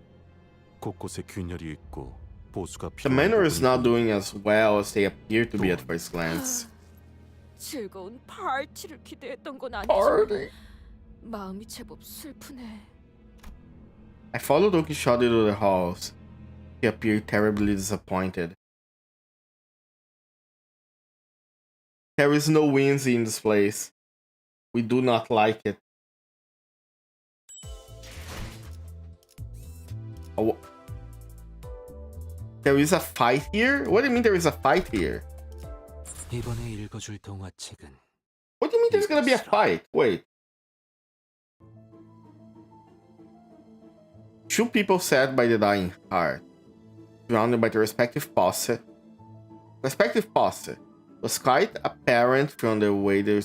곳곳에 균열이 있고 보수가 The manor is not doing as well as they appear to be at first glance. 즐거운 파티를 기대했던 건 Party. 아니지만 마음이 제법 슬프네. I followed Don Quixote to the halls. He appeared terribly disappointed. There is no Whimsy in this place. We do not like it. Oh. There is a fight here? What do you mean there is a fight here? 이번에 읽어줄 동화책은 What do you mean there's gonna be a fight? Wait. Two people sat by the dying heart, surrounded by the respective posse. It was quite apparent from the way they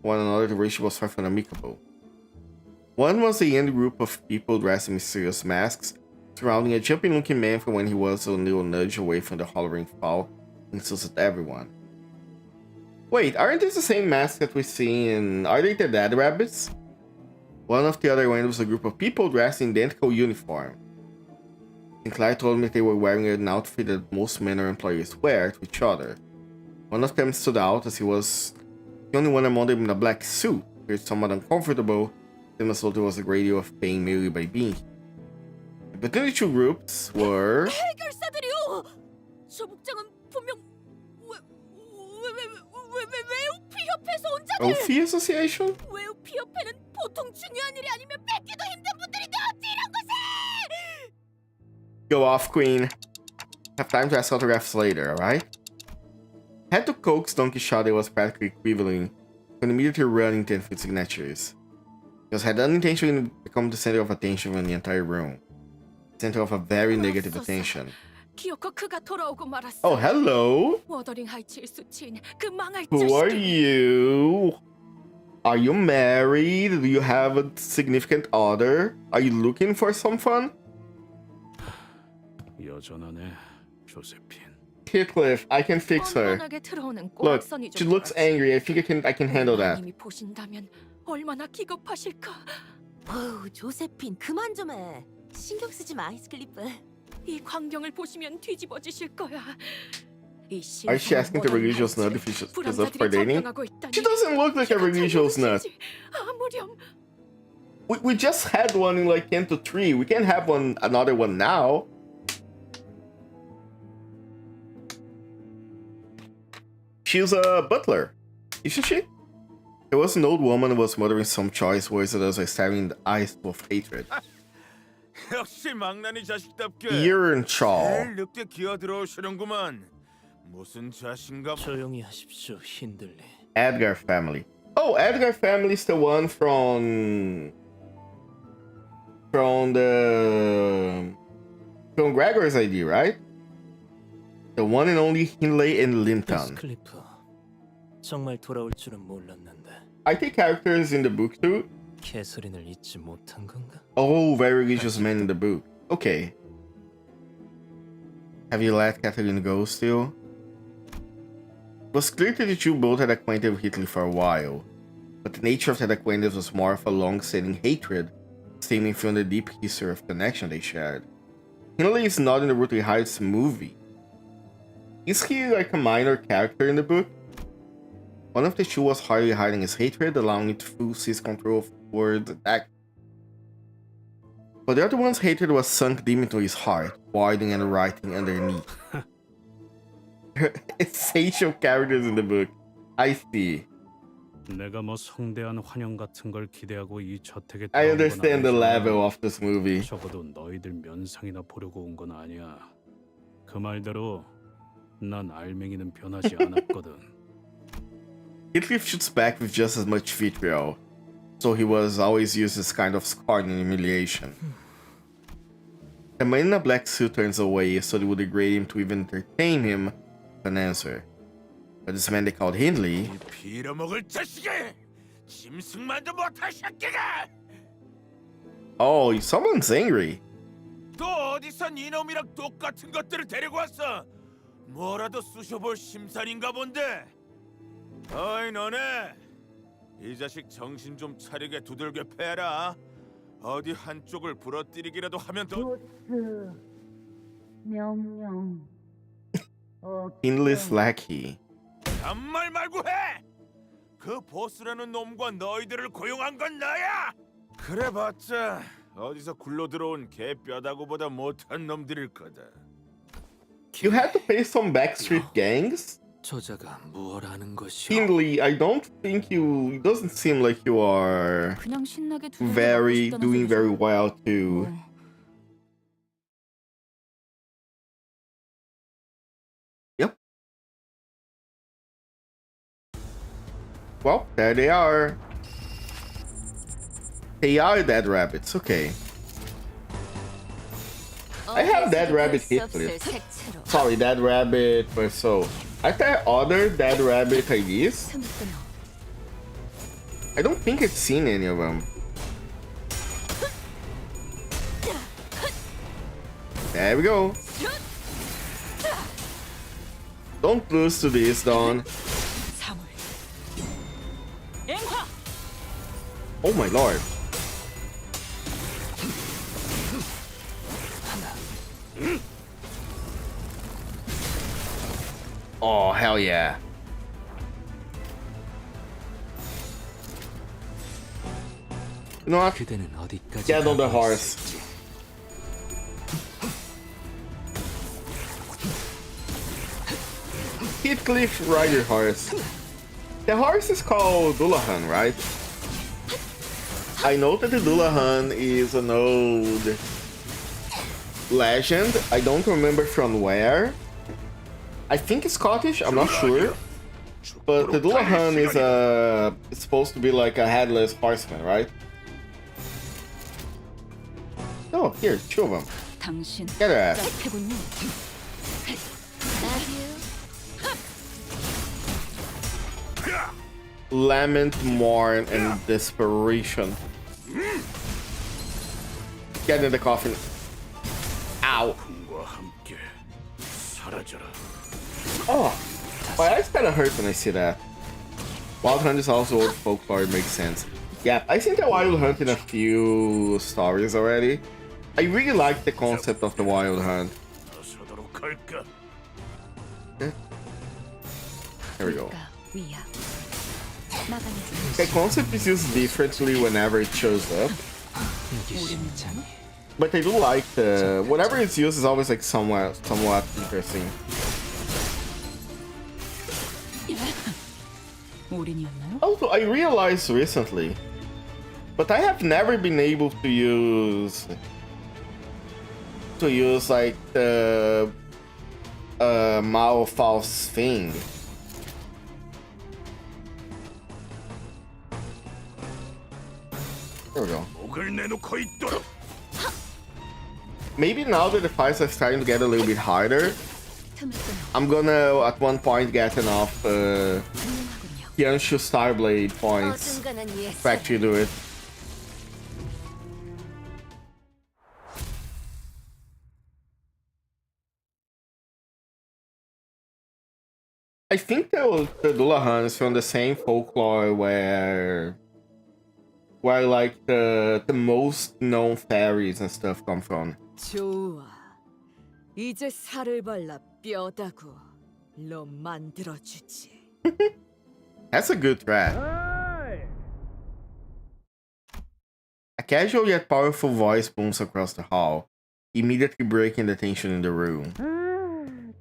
one another the ratio was far from amicable. One was a young group of people dressed in mysterious masks, surrounding a jumpy-looking man from when he was a little nudge away from the hollering fall and insulted everyone. Wait, aren't these the same masks that we see in... Are they the Dead Rabbits? One of the other end was a group of people dressed in identical uniform. Sinclair told me they were wearing an outfit that most manor employees wear to each other. One of them stood out as he was the only one among them in a black suit. He appeared somewhat uncomfortable, and as though there was a great deal of pain merely by being here. Between the two groups were... 해결사들이요! 저 복장은 분명 외우피 협회에서 온 자들! Ophi Association? 외우피 협회는 보통 중요한 일이 아니면 뺏기도 힘든 분들인데 어찌 이런 곳에! Go off, Queen. Have time to ask autographs later, alright? Had to coax Don Quixote was practically equivalent when immediately running 10 feet signatures. He had unintentionally become the center of attention in the entire room. Center of a very negative attention. 기어커크가 돌아오고 말았어. Oh, hello! 워더링 하이츠의 수치인 그 망할 Who are 자식이. you? Are you married? Do you have a significant other? Are you looking for some fun? 여전하네, 조세핀. Heathcliff, I can fix her. 뻔뻔하게 들어오는 Look, 꼬락선이 she 좀 looks 그렇지. angry. I think I can handle that. 어머님이 보신다면 얼마나 기겁하실까. 어우, 조세핀 그만 좀 해. 신경 쓰지 마, 히스클리프. 이 광경을 보시면 뒤집어지실 거야. 이 Are she asking the religious nut if she's up for dating? She doesn't look like a religious nut. 아무렴. We just had one in like CANTO 3. We can't have another one now. She's a butler, isn't she? There was an old woman who was muttering some choice words at us, staring in the eyes full of hatred. 역시 망나니 자식답게 Earnshaw. 제일 늦게 기어 들어오시는구만. 무슨 자신감? 조용히 하십시오, 힌들리. Edgar family. Oh, Edgar family is the one from Gregor's ID, right? The one and only Hinley and Linton. 히스클리프, 정말 돌아올 줄은 몰랐는데. I think characters in the book too. 캐서린을 잊지 못한 건가? Oh, very religious men in the book. Okay. Have you let Catherine go still? It was clear that the two both had acquainted with Heathcliff for a while, but the nature of that acquaintance was more of a long-standing hatred stemming from the deep history of connection they shared. Hindley is not in the Wuthering Heights movie. Is he like a minor character in the book? One of the two was hardly hiding his hatred, allowing it to force his control towards attack. But the other one's hatred was sunk deep into his heart, voiding and writing underneath. Essential characters in the book. I see. 내가 뭐 성대한 환영 같은 걸 기대하고 이 저택에 I 들어온 건 understand the 아니지만 level of this movie. 적어도 너희들 면상이나 보려고 온 건 아니야. 그 말대로 난 알맹이는 변하지 않았거든. Heathcliff shoots back with just as much vitriol, so he was always used as kind of scorn and humiliation. The man in a black suit turns away, so it would degrade him to even entertain him with an answer. But this man they called Hindley. 빌어먹을 자식이! 짐승만도 못할 새끼가! Oh, someone's angry. 또 어디서 이놈이랑 똑같은 것들을 데리고 왔어? 뭐라도 쑤셔볼 심산인가 본데. 어이 너네, 이 자식 정신 좀 차리게 두들겨 패라. 어디 한쪽을 부러뜨리기라도 하면 더. 명령. Hindley's lackey. 잔말 말고 해. 그 보스라는 놈과 너희들을 고용한 건 나야. 그래봤자 어디서 굴러 들어온 개 뼈다구보다 못한 놈들일 거다. You had to pay some Backstreet gangs? 저자가 무엇 하는 것이오? Hindley, I don't think you... It doesn't seem like you are 그냥 신나게 doing very well too. Yep. Well, there they are. They are dead rabbits, okay. I have dead rabbit Heathcliff. Sorry, dead rabbit, but so. I have other dead rabbit ideas. I don't think I've seen any of them. There we go. Don't lose to this, Dawn. Oh my lord. Oh, hell yeah. You know what? Get on the horse. Heathcliff, ride your horse. The horse is called Dullahan, right? I know that the Dullahan is an old legend. I don't remember from where. I think it's Scottish, I'm not sure. But the Dullahan is it's supposed to be like a headless horseman, right? Oh, here, two of them. Get her ass. Lament, mourn, and desperation. Get in the coffin. Ow. Oh, my eyes kind of hurt when I see that. Wild Hunt is also old folklore, it makes sense. Yeah, I've seen the Wild Hunt in a few stories already. I really like the concept of the Wild Hunt. There we go. The concept is used differently whenever it shows up. But I do like the... Whenever it's used, it's always like somewhat interesting. Also, I realized recently, but I have never been able to use like the Mao False thing. There we go. Maybe now that the fights are starting to get a little bit harder, I'm gonna at one point get enough Yanshu Starblade points to actually do it. I think the Dullahan is from the same folklore where like the most known fairies and stuff come from. 좋아. 이제 살을 발라 뼈다구 로 만들어주지. That's a good threat. A casual yet powerful voice booms across the hall, immediately breaking the tension in the room.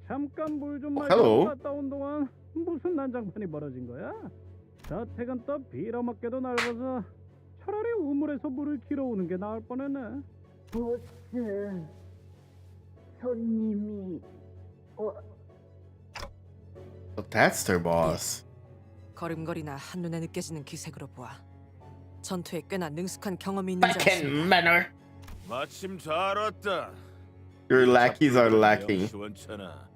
잠깐 물 좀 hello. 갔다 온 동안 무슨 난장판이 벌어진 거야? 저택은 또 빌어먹게도 넓어서 차라리 우물에서 물을 길어오는 게 나을 뻔했네. 보스, 손님이 So that's their boss. 걸음걸이나 한눈에 느껴지는 기색으로 보아 전투에 꽤나 능숙한 경험이 있는 Backhand manner. 마침 잘 왔다. Your lackeys are lacking. 시원찮아.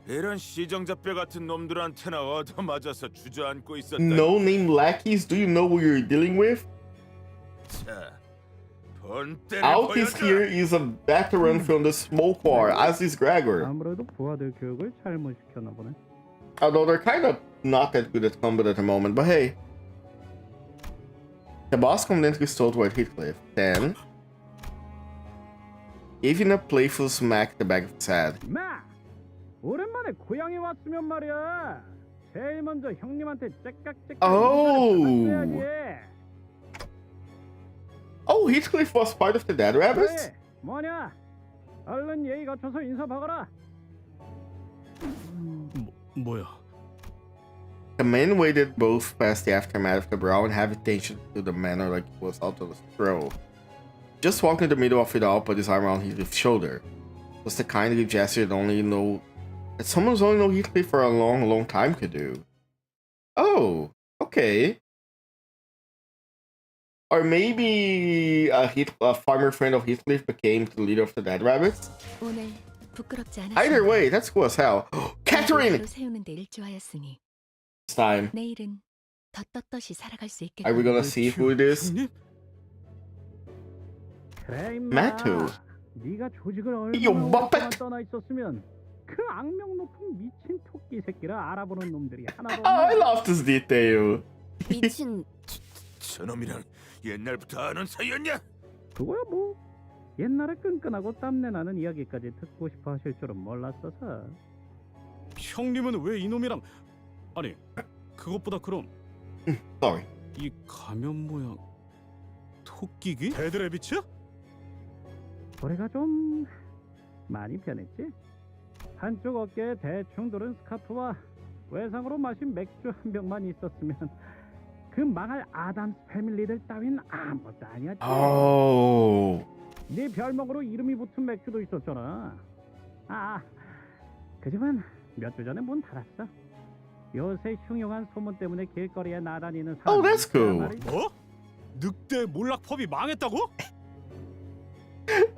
이런 시정잡뼈 같은 놈들한테나 얻어맞아서 주저앉고 있었다. No-name lackeys? Do you know who you're dealing with? 자, 본때를 Out is 보여줘. here is a veteran from the smoke war, as is Gregor. 아무래도 부하들 교육을 잘못 시켰나 보네. Although they're kind of not that good at combat at the moment, but hey. The boss confidently stole toward Heathcliff, then gave him a playful smack to the back of his head. 마! 오랜만에 고향에 왔으면 말이야. 제일 먼저 형님한테 째깍째깍 Oh! 받아야지. Oh, Heathcliff was part of the Dead Rabbits? 그래, 뭐냐? 얼른 예의 갖춰서 인사 박아라. 뭐야? The men waited both past the aftermath of the brawl and have attention to the manner like he was out of a stroll. Just walked in the middle of it all, put his arm around Heathcliff's shoulder. It was the kind of gesture that someone's only known Heathcliff for a long time could do. Oh, okay. Or maybe a farmer friend of Heathcliff became the leader of the Dead Rabbits? 오늘 부끄럽지 않았어. Either way, that's cool as hell. Catherine! 세우는데 일조하였으니 It's time. 내일은 더 떳떳이 살아갈 수 있겠다. Are we gonna see who it is? 그래 임마. Matthew. 네가 조직을 이거 얼마나 뭐 오랫동안 떠나 있었으면 그 악명 높은 미친 토끼 새끼를 알아보는 놈들이 하나도 Oh, I 없네. love this detail. 미친 저놈이랑 옛날부터 아는 사이였냐? 그거야 뭐. 옛날에 끈끈하고 땀내 나는 이야기까지 듣고 싶어 하실 줄은 몰랐어서. 형님은 왜 이놈이랑 아니 그것보다 그럼 Sorry. 이 가면 모양 토끼기? 데드래비츠? 거래가 좀 많이 변했지? 한쪽 어깨에 대충 두른 스카프와 외상으로 마신 맥주 한 병만 있었으면 그 망할 아담스 패밀리들 따윈 아무것도 아니었지. Oh. 네 별명으로 이름이 붙은 맥주도 있었잖아. 그지만 몇 주 전에 문 닫았어. 요새 흉흉한 소문 때문에 길거리에 나다니는 사람. Oh, that's cool. 뭐? 늑대 몰락펍이 망했다고?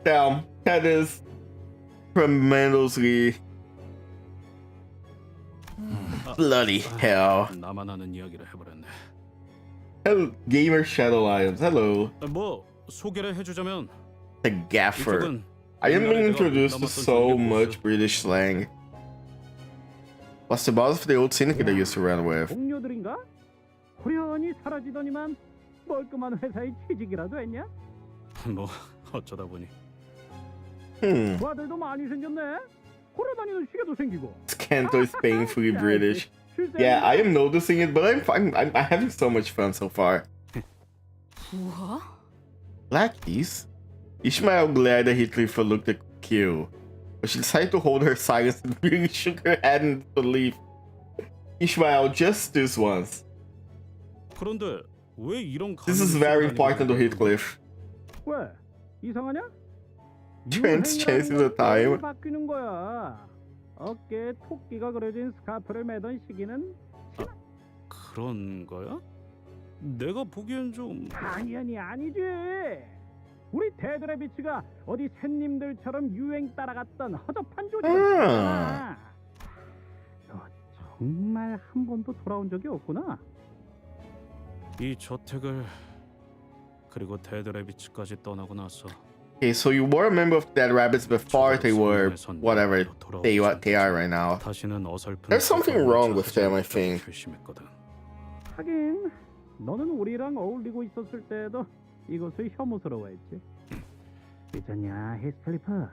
Damn, that is tremendously bloody hell. 나만 아는 이야기를 해버렸네. Hello, Gamer Shadow Lions. Hello. 뭐 소개를 해주자면 The Gaffer. 이쪽은 I am being 옛날에 introduced to 내가 so 남았던 much British slang. Was the boss of the old syndicate I used to run with. 동료들인가? 호련히 사라지더니만 멀끔한 회사에 취직이라도 했냐? 뭐 어쩌다 보니 부하들도 많이 생겼네. 걸어다니는 시계도 생기고. CANTO is painfully British. Yeah, I am noticing it, but I'm having so much fun so far. 우와? Lackeys? Ishmael glared at Heathcliff for looked at Q, but she decided to hold her silence and really shook her head in disbelief. Ishmael, just this once. 그런데 왜 이런 This is very important to Heathcliff. 왜? 이상하냐? Trends change in the time. 바뀌는 거야. 어깨에 토끼가 그려진 스카프를 매던 시기는 그런 거야? 내가 보기엔 좀 당연히 아니지. 우리 데드래비츠가 어디 샌님들처럼 유행 따라갔던 허접한 조직이잖아. 너 정말 한 번도 돌아온 적이 없구나. 이 저택을 그리고 데드래비츠까지 떠나고 나서 Okay, so you were a member of the Dead Rabbits before they were whatever they are right now. 다시는 어설픈 There's something wrong with them, I think. 결심했거든. 하긴 너는 우리랑 어울리고 있었을 때도 이것을 혐오스러워했지. 있잖냐, 히스클리프.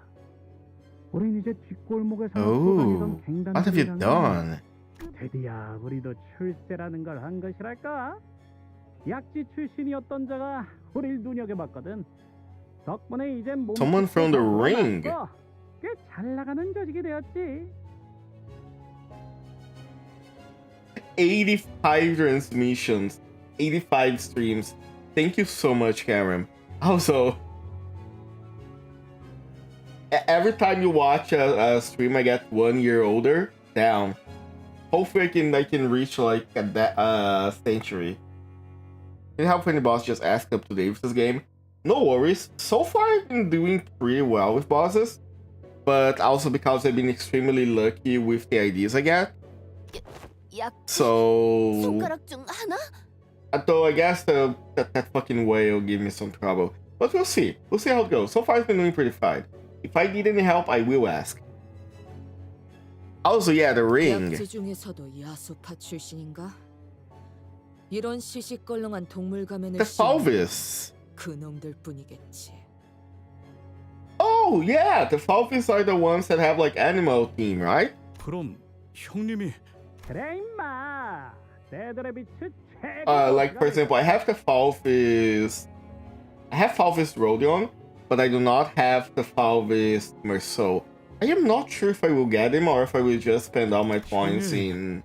우린 이제 뒷골목에서 Oh, what have you done? 드디어 우리도 출세라는 걸 한 것이랄까? 약지 출신이었던 자가 우릴 눈여겨봤거든. 덕분에 이젠 몸 Someone from the ring. 꽤 잘 나가는 조직이 되었지. 85 transmissions, 85 streams. Thank you so much, Cameron. Also, every time you watch a stream, I get 1 year older. Damn. Hopefully, I can reach like a century. Can you help any boss just ask up to date with this game? No worries. So far, I've been doing pretty well with bosses, but also because I've been extremely lucky with the ideas I get. So, 손가락 중 하나? though I guess that fucking whale gave me some trouble. But we'll see. We'll see how it goes. So far, it's been doing pretty fine. If I need any help, I will ask. Also, yeah, the ring. 약지 중에서도 야수파 출신인가? 이런 시시껄렁한 동물 가면을 The Falvis. 그놈들 뿐이겠지. Oh, yeah, the Falvis are the ones that have like animal theme, right? 그럼 형님이 그래 임마. 내들의 빛은 Like for example, I have the Falvis. I have Falvis Rodion, but I do not have the Falvis Merceau. I am not sure if I will get him or if I will just spend all my points in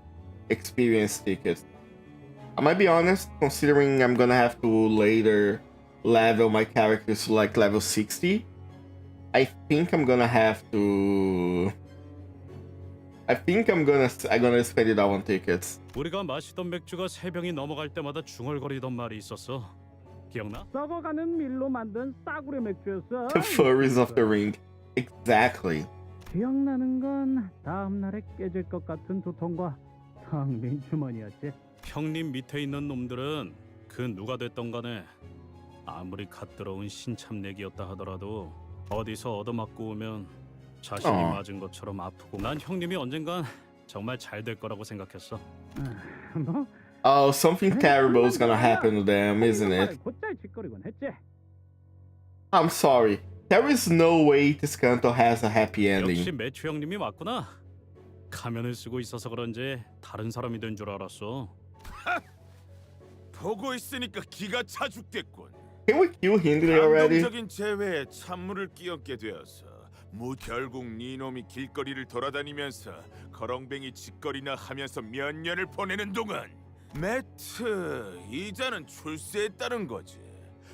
experience tickets. I might be honest, considering I'm gonna have to later level my characters to like level 60. I think I'm gonna have to. I'm gonna spend it all on tickets. 우리가 마시던 맥주가 3병이 넘어갈 때마다 중얼거리던 말이 있었어. 기억나? 썩어가는 밀로 만든 싸구려 맥주였어. The furries of the ring. Exactly. 기억나는 건 다음 날에 깨질 것 같은 두통과 텅 빈 주머니였지. 형님 밑에 있는 놈들은 그 누가 됐던 간에 아무리 갓들어온 신참내기였다 하더라도 어디서 얻어맞고 오면 자신이 맞은 것처럼 아프고 난 형님이 언젠간 정말 잘 될 거라고 생각했어. 뭐? Oh, something terrible is gonna happen to them, isn't it? 곧잘 짓거리곤 했지. I'm sorry. There is no way this CANTO has a happy 역시 ending. 매튜 형님이 맞구나. 가면을 쓰고 있어서 그런지 다른 사람이 된 줄 알았어. 보고 있으니까 기가 차 죽겠군. Can we kill Hindley already? 감동적인 재회에 찬물을 끼얹게 되어서 결국 니놈이 길거리를 돌아다니면서 거렁뱅이 짓거리나 하면서 몇 년을 보내는 동안 매트 이자는 출세했다는 거지.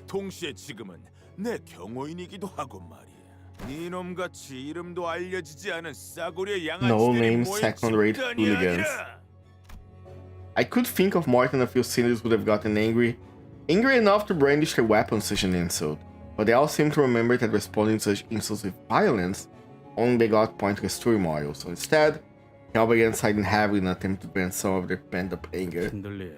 동시에 지금은 내 경호인이기도 하고 말이야. 니놈같이 이름도 알려지지 않은 싸구려 No 양아치들이 name 모인 second-rate 집단이 hooligans. 아니라. I could think of more than a few sinners would have gotten angry enough to brandish their weapons such an insult, but they all seem to remember that responding to such insults with violence only begot pointless turmoil. So instead, they all began siding heavily in an attempt to vent some of their pent-up anger. 흔들리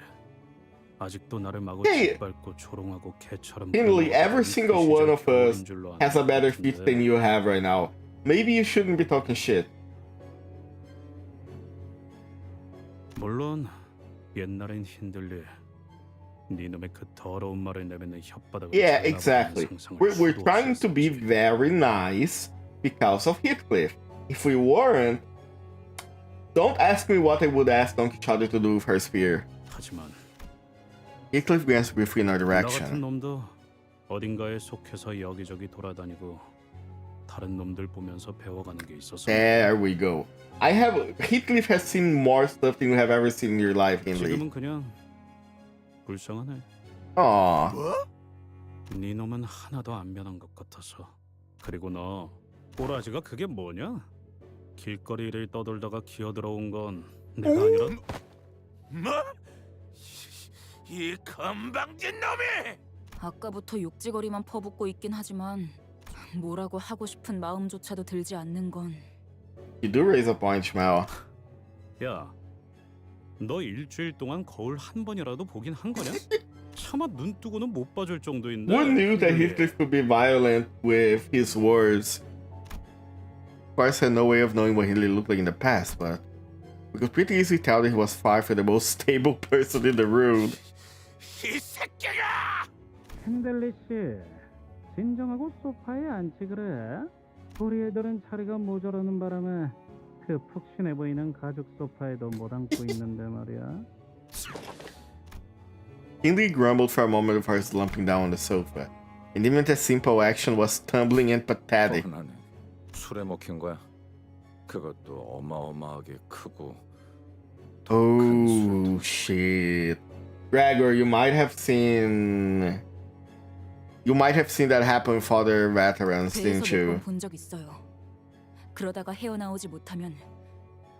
아직도 나를 마구 Hey, 짓밟고 조롱하고 개처럼. Hindley, every single one of us has a better feat than you have right now. Maybe you shouldn't be talking shit. 물론 옛날엔 흔들리 네 놈의 그 더러운 말을 내뱉는 혓바닥을. Yeah, exactly. We're trying to be very nice because of Heathcliff. If we weren't, don't ask me what I would ask Don Quixote to do with her spear. 하지만 Heathcliff glanced briefly in our 나 같은 direction. 놈도 어딘가에 속해서 여기저기 돌아다니고 다른 놈들 보면서 배워가는 게 있었어. There we go. Heathcliff has seen more stuff than you have ever seen in your life, Hindley. 지금은 그냥 불쌍하네. Aww. 네 놈은 하나도 안 변한 것 같아서. 그리고 너 꼬라지가 그게 뭐냐? 길거리를 떠돌다가 기어들어온 건 내가 아니라. 뭐? 이 건방진 놈이! 아까부터 욕지거리만 퍼붓고 있긴 하지만 뭐라고 하고 싶은 마음조차도 들지 않는 건. You do raise a point, Shmel. 야, 너 일주일 동안 거울 한 번이라도 보긴 한 거냐? 차마 눈 뜨고는 못 봐줄 정도인데. Who knew that Heathcliff could be violent with his words? Of course, I had no way of knowing what Hindley looked like in the past, but we could pretty easily tell that he was far from the most stable person in the room. 이 새끼가! 핸들리 씨, 진정하고 소파에 앉지 그래? 우리 애들은 자리가 모자라는 바람에 그 푹신해 보이는 가죽 소파에도 못 앉고 있는데 말이야. Hindley grumbled for a moment before slumping down on the sofa, and even the simple action was tumbling and pathetic. 술에 먹힌 거야. 그것도 어마어마하게 크고. Oh shit, Gregor, you might have seen that happen with other veterans, didn't 배에서 you? 본 적 있어요. 그러다가 헤어나오지 못하면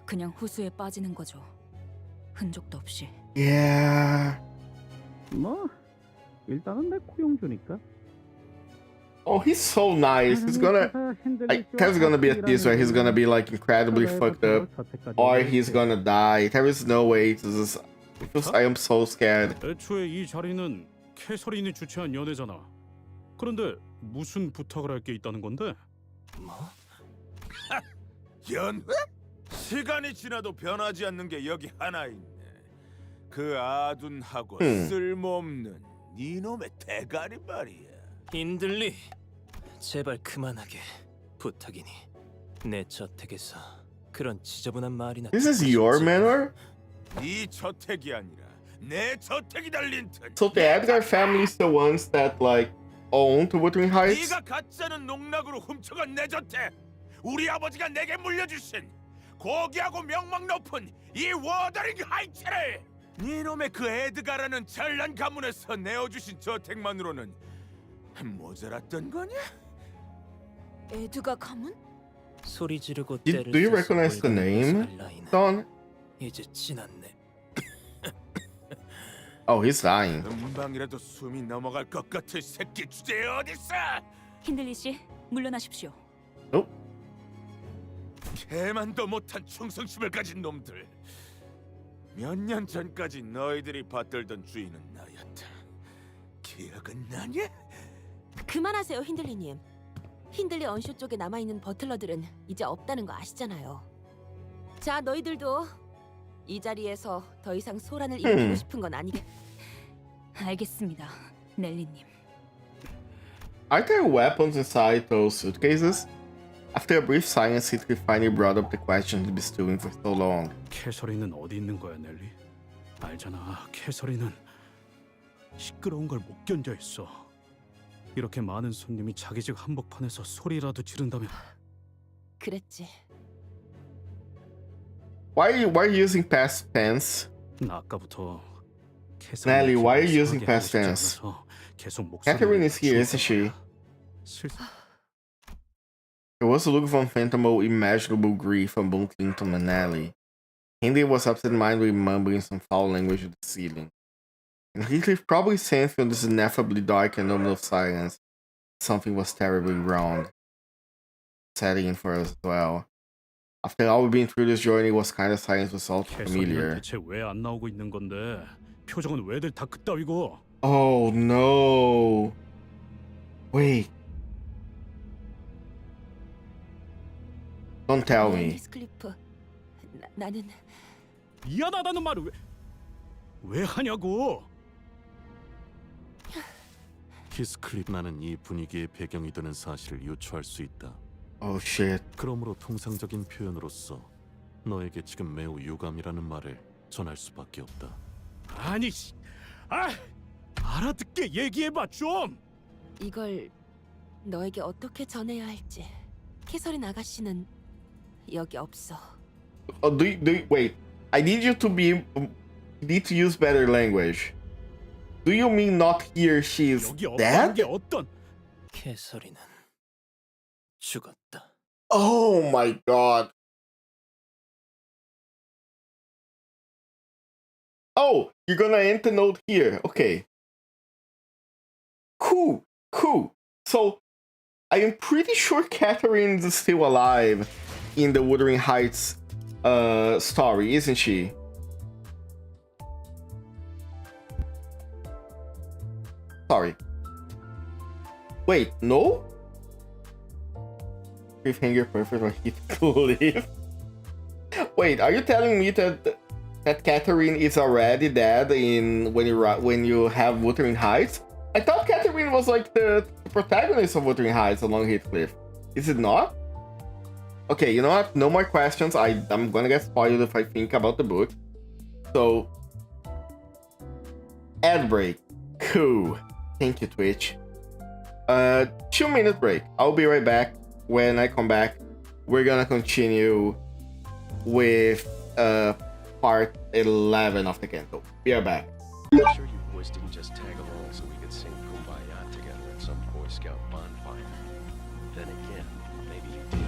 그냥 호수에 빠지는 거죠. 흔적도 없이. Yeah. 뭐 일단은 내 고용주니까. Oh, he's so nice. He's gonna, Tev's gonna be at this where he's gonna be like incredibly fucked up, or he's gonna die. There is no way to just. I am so scared. 애초에 이 자리는 캐서린이 주최한 연회잖아. 그런데 무슨 부탁을 할 게 있다는 건데? 뭐? 연회? 시간이 지나도 변하지 않는 게 여기 하나 있네. 그 아둔하고 쓸모없는 이놈의 대가리 말이야. 힌들리, 제발 그만하게 부탁이니. 내 저택에서 그런 지저분한 말이나. This is your manor? 네 저택이 아니라 내 저택이 달린 튼. So the Edgar family is the ones that like own the Wuthering Heights? 네가 가짜는 농락으로 훔쳐간 내 저택. 우리 아버지가 내게 물려주신 고귀하고 명망 높은 이 워더링 하이츠를 네놈의 그 에드가라는 잘난 가문에서 내어주신 저택만으로는 모자랐던 거냐? 에드가 가문? 소리 지르고 Do you recognize the name, Don? 이제 지났네. Oh, he's dying. 금방이라도 숨이 넘어갈 것 같은 새끼 주제에 어딨어? 힌들리 씨, 물러나십시오. 개만도 못한 충성심을 가진 놈들. 몇 년 전까지 너희들이 받들던 주인은 나였다. 기억은 나냐? 그만하세요, 힌들리님. 힌들리 언쇼 쪽에 남아있는 버틀러들은 이제 없다는 거 아시잖아요. 자, 너희들도 이 자리에서 더 이상 소란을 일으키고 싶은 건 아니겠... 알겠습니다, 넬리님. Are there weapons inside those suitcases? After a brief silence, Heathcliff finally brought up the question he'd been stewing for so long. 캐서린은 어디 있는 거야, 넬리? 알잖아, 캐서린은 시끄러운 걸 못 견뎌 했어. 이렇게 많은 손님이 자기 집 한복판에서 소리라도 지른다면. 그랬지. Why are you using past tense? 나 아까부터 Nelly, why are you using past tense? Catherine is here, isn't she? There was a look of unfathomable, immeasurable grief on both Clinton and Nelly. Hindy was absent-mindedly mumbling some foul language at the ceiling. And Heathcliff probably sensed from this ineffably dark and ominous silence something was terribly wrong. Setting in for us as well. After all we've been through this journey, was kind of silence was all familiar. 대체 왜 안 나오고 있는 건데? 표정은 왜들 다 그따위고? Oh no! Wait. Don't tell me. 히스클리프, 나는 미안하다는 말을 왜 하냐고? 히스클립, 나는 이 분위기의 배경이 되는 사실을 유추할 수 있다. Oh shit. 그러므로 통상적인 표현으로서 너에게 지금 매우 유감이라는 말을 전할 수밖에 없다. 아니, 알아듣게 얘기해봐 좀. 이걸 너에게 어떻게 전해야 할지. 캐서린 아가씨는 여기 없어. Wait. I need you to need to use better language. Do you mean not here? She is dead? 캐서린은 죽었다. Oh my god. Oh, you're gonna end the note here. Okay. Cool. So, I am pretty sure Catherine is still alive in the Wuthering Heights story, isn't she? Sorry. Wait, no? Cliffhanger perfect or Heathcliff? Wait, are you telling me that Catherine is already dead in when you have Wuthering Heights? I thought Catherine was like the protagonist of Wuthering Heights along Heathcliff. Is it not? Okay, you know what? No more questions. I'm gonna get spoiled if I think about the book. So, ad break. Cool. Thank you, Twitch. 2-minute break. I'll be right back. When I come back, we're gonna continue with part 11 of the Canto. We are back. I'm sure you boys didn't just tag along so we could sing Kumbaya together at some Boy Scout bonfire. Then again, maybe you did.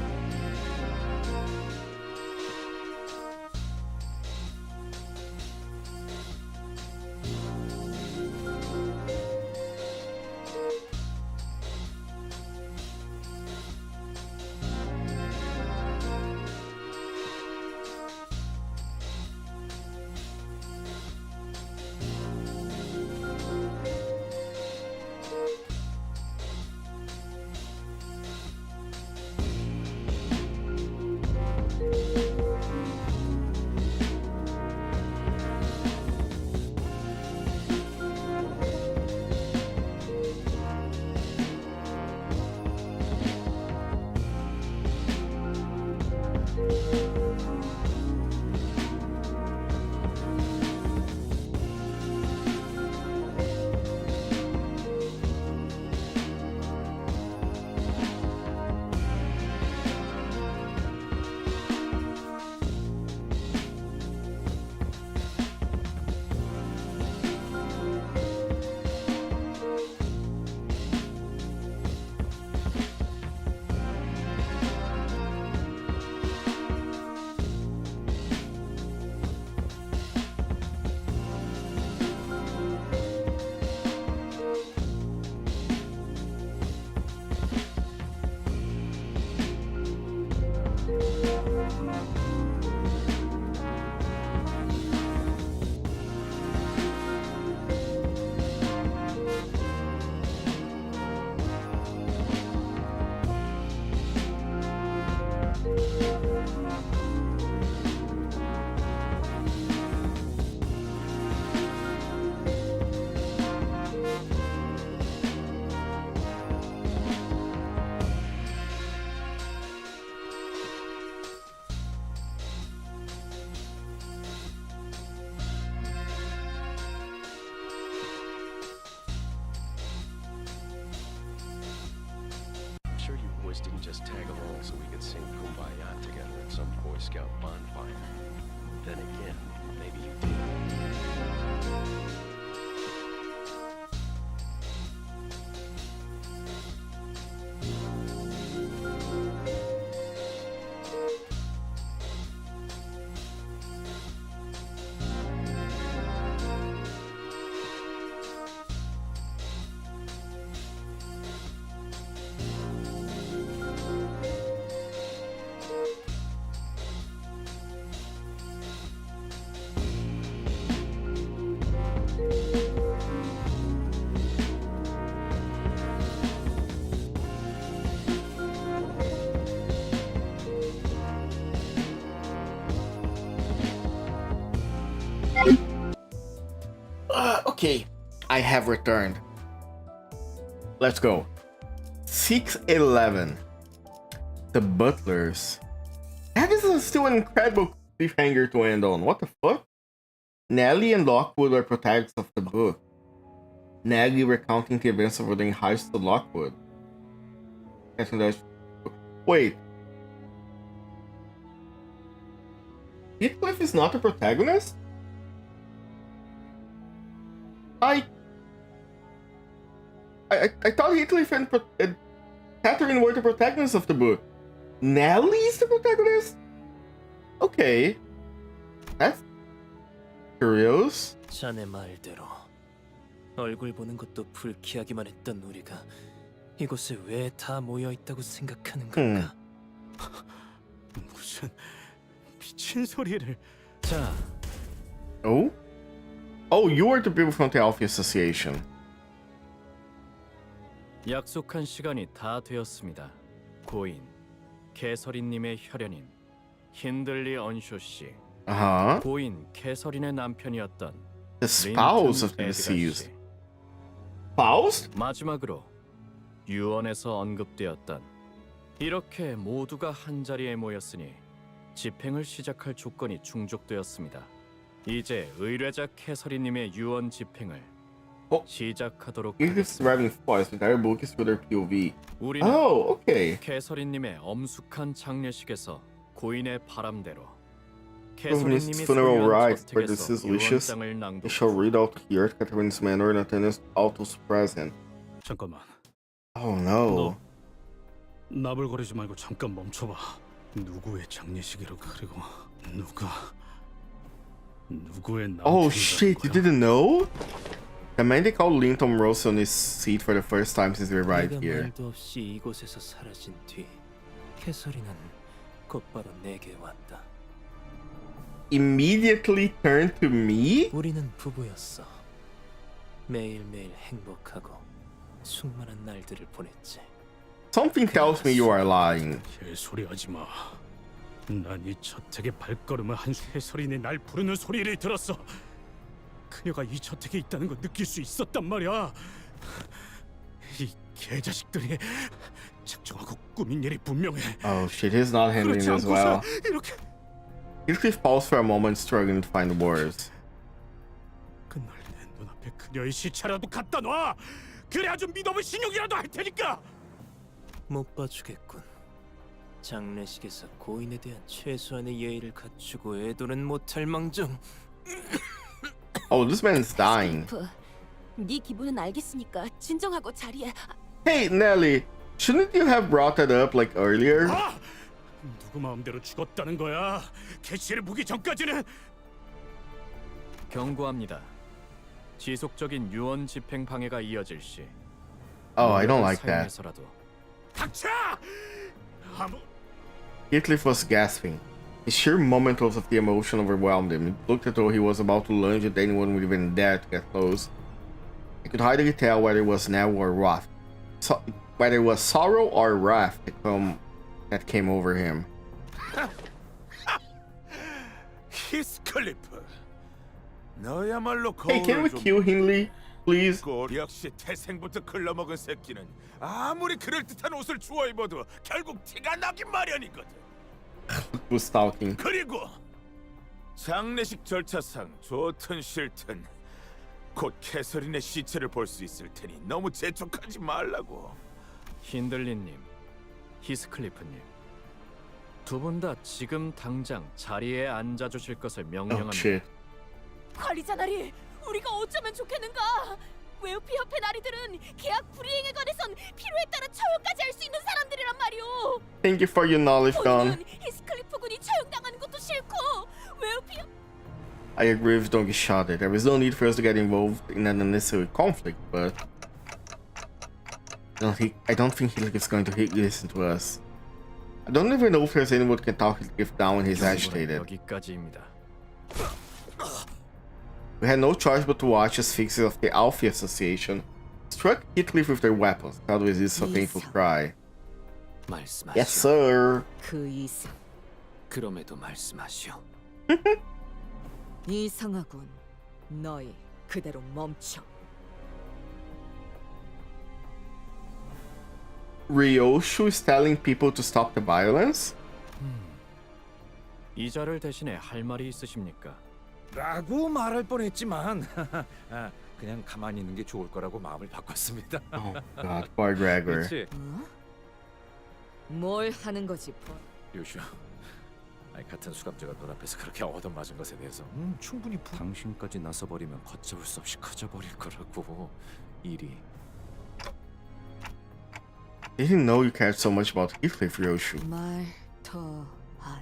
Sure you boys didn't just tag along so we could sing Kumbaya together at some Boy Scout bonfire. Then again, maybe you did. Okay, I have returned. Let's go. 6-11. The Butlers. That is still an incredible cliffhanger to end on. What the fuck? Nellie and Lockwood are protagonists of the book. Nellie recounting the events of the heist to Lockwood. Wait. Heathcliff is not a protagonist? I thought Heathcliff and Catherine were the protagonists of the book. Nellie is the protagonist? Okay. That's curious. 자네 말대로 얼굴 보는 것도 불쾌하기만 했던 우리가 이곳에 왜 다 모여 있다고 생각하는 건가? 무슨 미친 소리를. 자. Oh? Oh, you are the people from the Alfie Association. 약속한 시간이 다 되었습니다. 고인, 캐서린님의 혈연인 힌들리 언쇼 씨. Uh-huh. 고인 캐서린의 남편이었던 The spouse of the deceased. Spouse? 마지막으로 유언에서 언급되었던 이렇게 모두가 한 자리에 모였으니 집행을 시작할 조건이 충족되었습니다. 이제 의뢰자 캐서린님의 유언 집행을 시작하도록 Heathcliff's 하겠습니다. driving force, the entire book is through their POV. 우리는 Oh, okay. 캐서린님의 엄숙한 장례식에서 고인의 바람대로 From his 캐서린님이 funeral 소유한 rites, where 저택에서 this is wishes, 유언장을 they 낭독. shall read out here at Catherine's manor in attendance Alto's present. 잠깐만. Oh no. 나불거리지 말고 잠깐 멈춰봐. 누구의 장례식이라고 그리고 누구의 남편이라는 Oh shit, you didn't know? The man they called Linton rose on his seat for the first time since we arrived 내가 here. 말도 없이 이곳에서 사라진 뒤 캐서린은 곧바로 내게 왔다. Immediately turned to me? 우리는 부부였어. 매일매일 행복하고 충만한 날들을 보냈지. Something tells me you are lying. 개소리 하지 마. 난 이 저택에 발걸음을 한 해설인이 날 부르는 소리를 들었어. 그녀가 이 저택에 있다는 걸 느낄 수 있었단 말이야. 이 개자식들이 작정하고 꾸민 일이 분명해. Oh shit, he's not handling 그렇지 this well. 않고서 이렇게 Heathcliff paused for a moment, struggling to find the words. 그날 내 눈앞에 그녀의 시체라도 갖다 놔. 그래야 좀 믿어볼 신용이라도 할 테니까. 못 봐주겠군. 장례식에서 고인에 대한 최소한의 예의를 갖추고 애도는 못할 망정. Oh, this man is dying. 네 기분은 알겠으니까 진정하고 자리에. Hey, Nelly, shouldn't you have brought that up like earlier? 누구 마음대로 죽었다는 거야. 캐시를 보기 전까지는. 경고합니다. 지속적인 유언 집행 방해가 이어질 시 Oh, I don't like that. 사용해서라도 닥쳐! 아무 Heathcliff was gasping. The sheer momentos of the emotion overwhelmed him. It looked as though he was about to lunge at anyone who would even dare to get close. I could hardly tell whether it was now or wrath. Whether it was sorrow or wrath that came over him. 히스클리프, 너야말로 Hey, can we kill Hindley, please? 꼴 역시 태생부터 글러먹은 새끼는 아무리 그럴듯한 옷을 주워 입어도 결국 티가 나긴 마련이거든. Was talking. 그리고 장례식 절차상 좋든 싫든 곧 캐서린의 시체를 볼 수 있을 테니 너무 재촉하지 말라고. 힌들리님, 히스클리프님, 두 분 다 지금 당장 자리에 앉아 주실 것을 명령합니다. Oh shit. 관리자 나리, 우리가 어쩌면 좋겠는가? 웨어피 협회 나리들은 계약 불이행에 관해선 필요에 따라 처형까지 할 수 있는 사람들이란 말이오. Thank you for your knowledge, Don. 본인은 히스클리프 군이 처형당하는 것도 싫고 웨어피 I agree with Don Quixote. There is no need for us to get involved in an unnecessary conflict, but I don't think Heathcliff is going to listen to us. I don't even know if there's anyone who can talk Heathcliff down when he's agitated. 여기까지입니다. We had no choice but to watch as fixers of the Alfie Association struck Heathcliff with their weapons. God was this a painful cry. 말씀하시오. Yes, sir. 그 이상 그럼에도 말씀하시오. 이상하군. 너희 그대로 멈춰. Ryoshu is telling people to stop the violence? 이자를 대신에 할 말이 있으십니까? 라고 말할 뻔했지만 그냥 가만히 있는 게 좋을 거라고 마음을 바꿨습니다. Oh God, poor Gregor. 그렇지. 뭘 하는 거지? 요슈, 같은 수감자가 눈앞에서 그렇게 얻어맞은 것에 대해서 충분히 당신까지 나서버리면 걷잡을 수 없이 커져버릴 거라고. 일이. I didn't know you cared so much about Heathcliff, Ryoshu. 말더 하.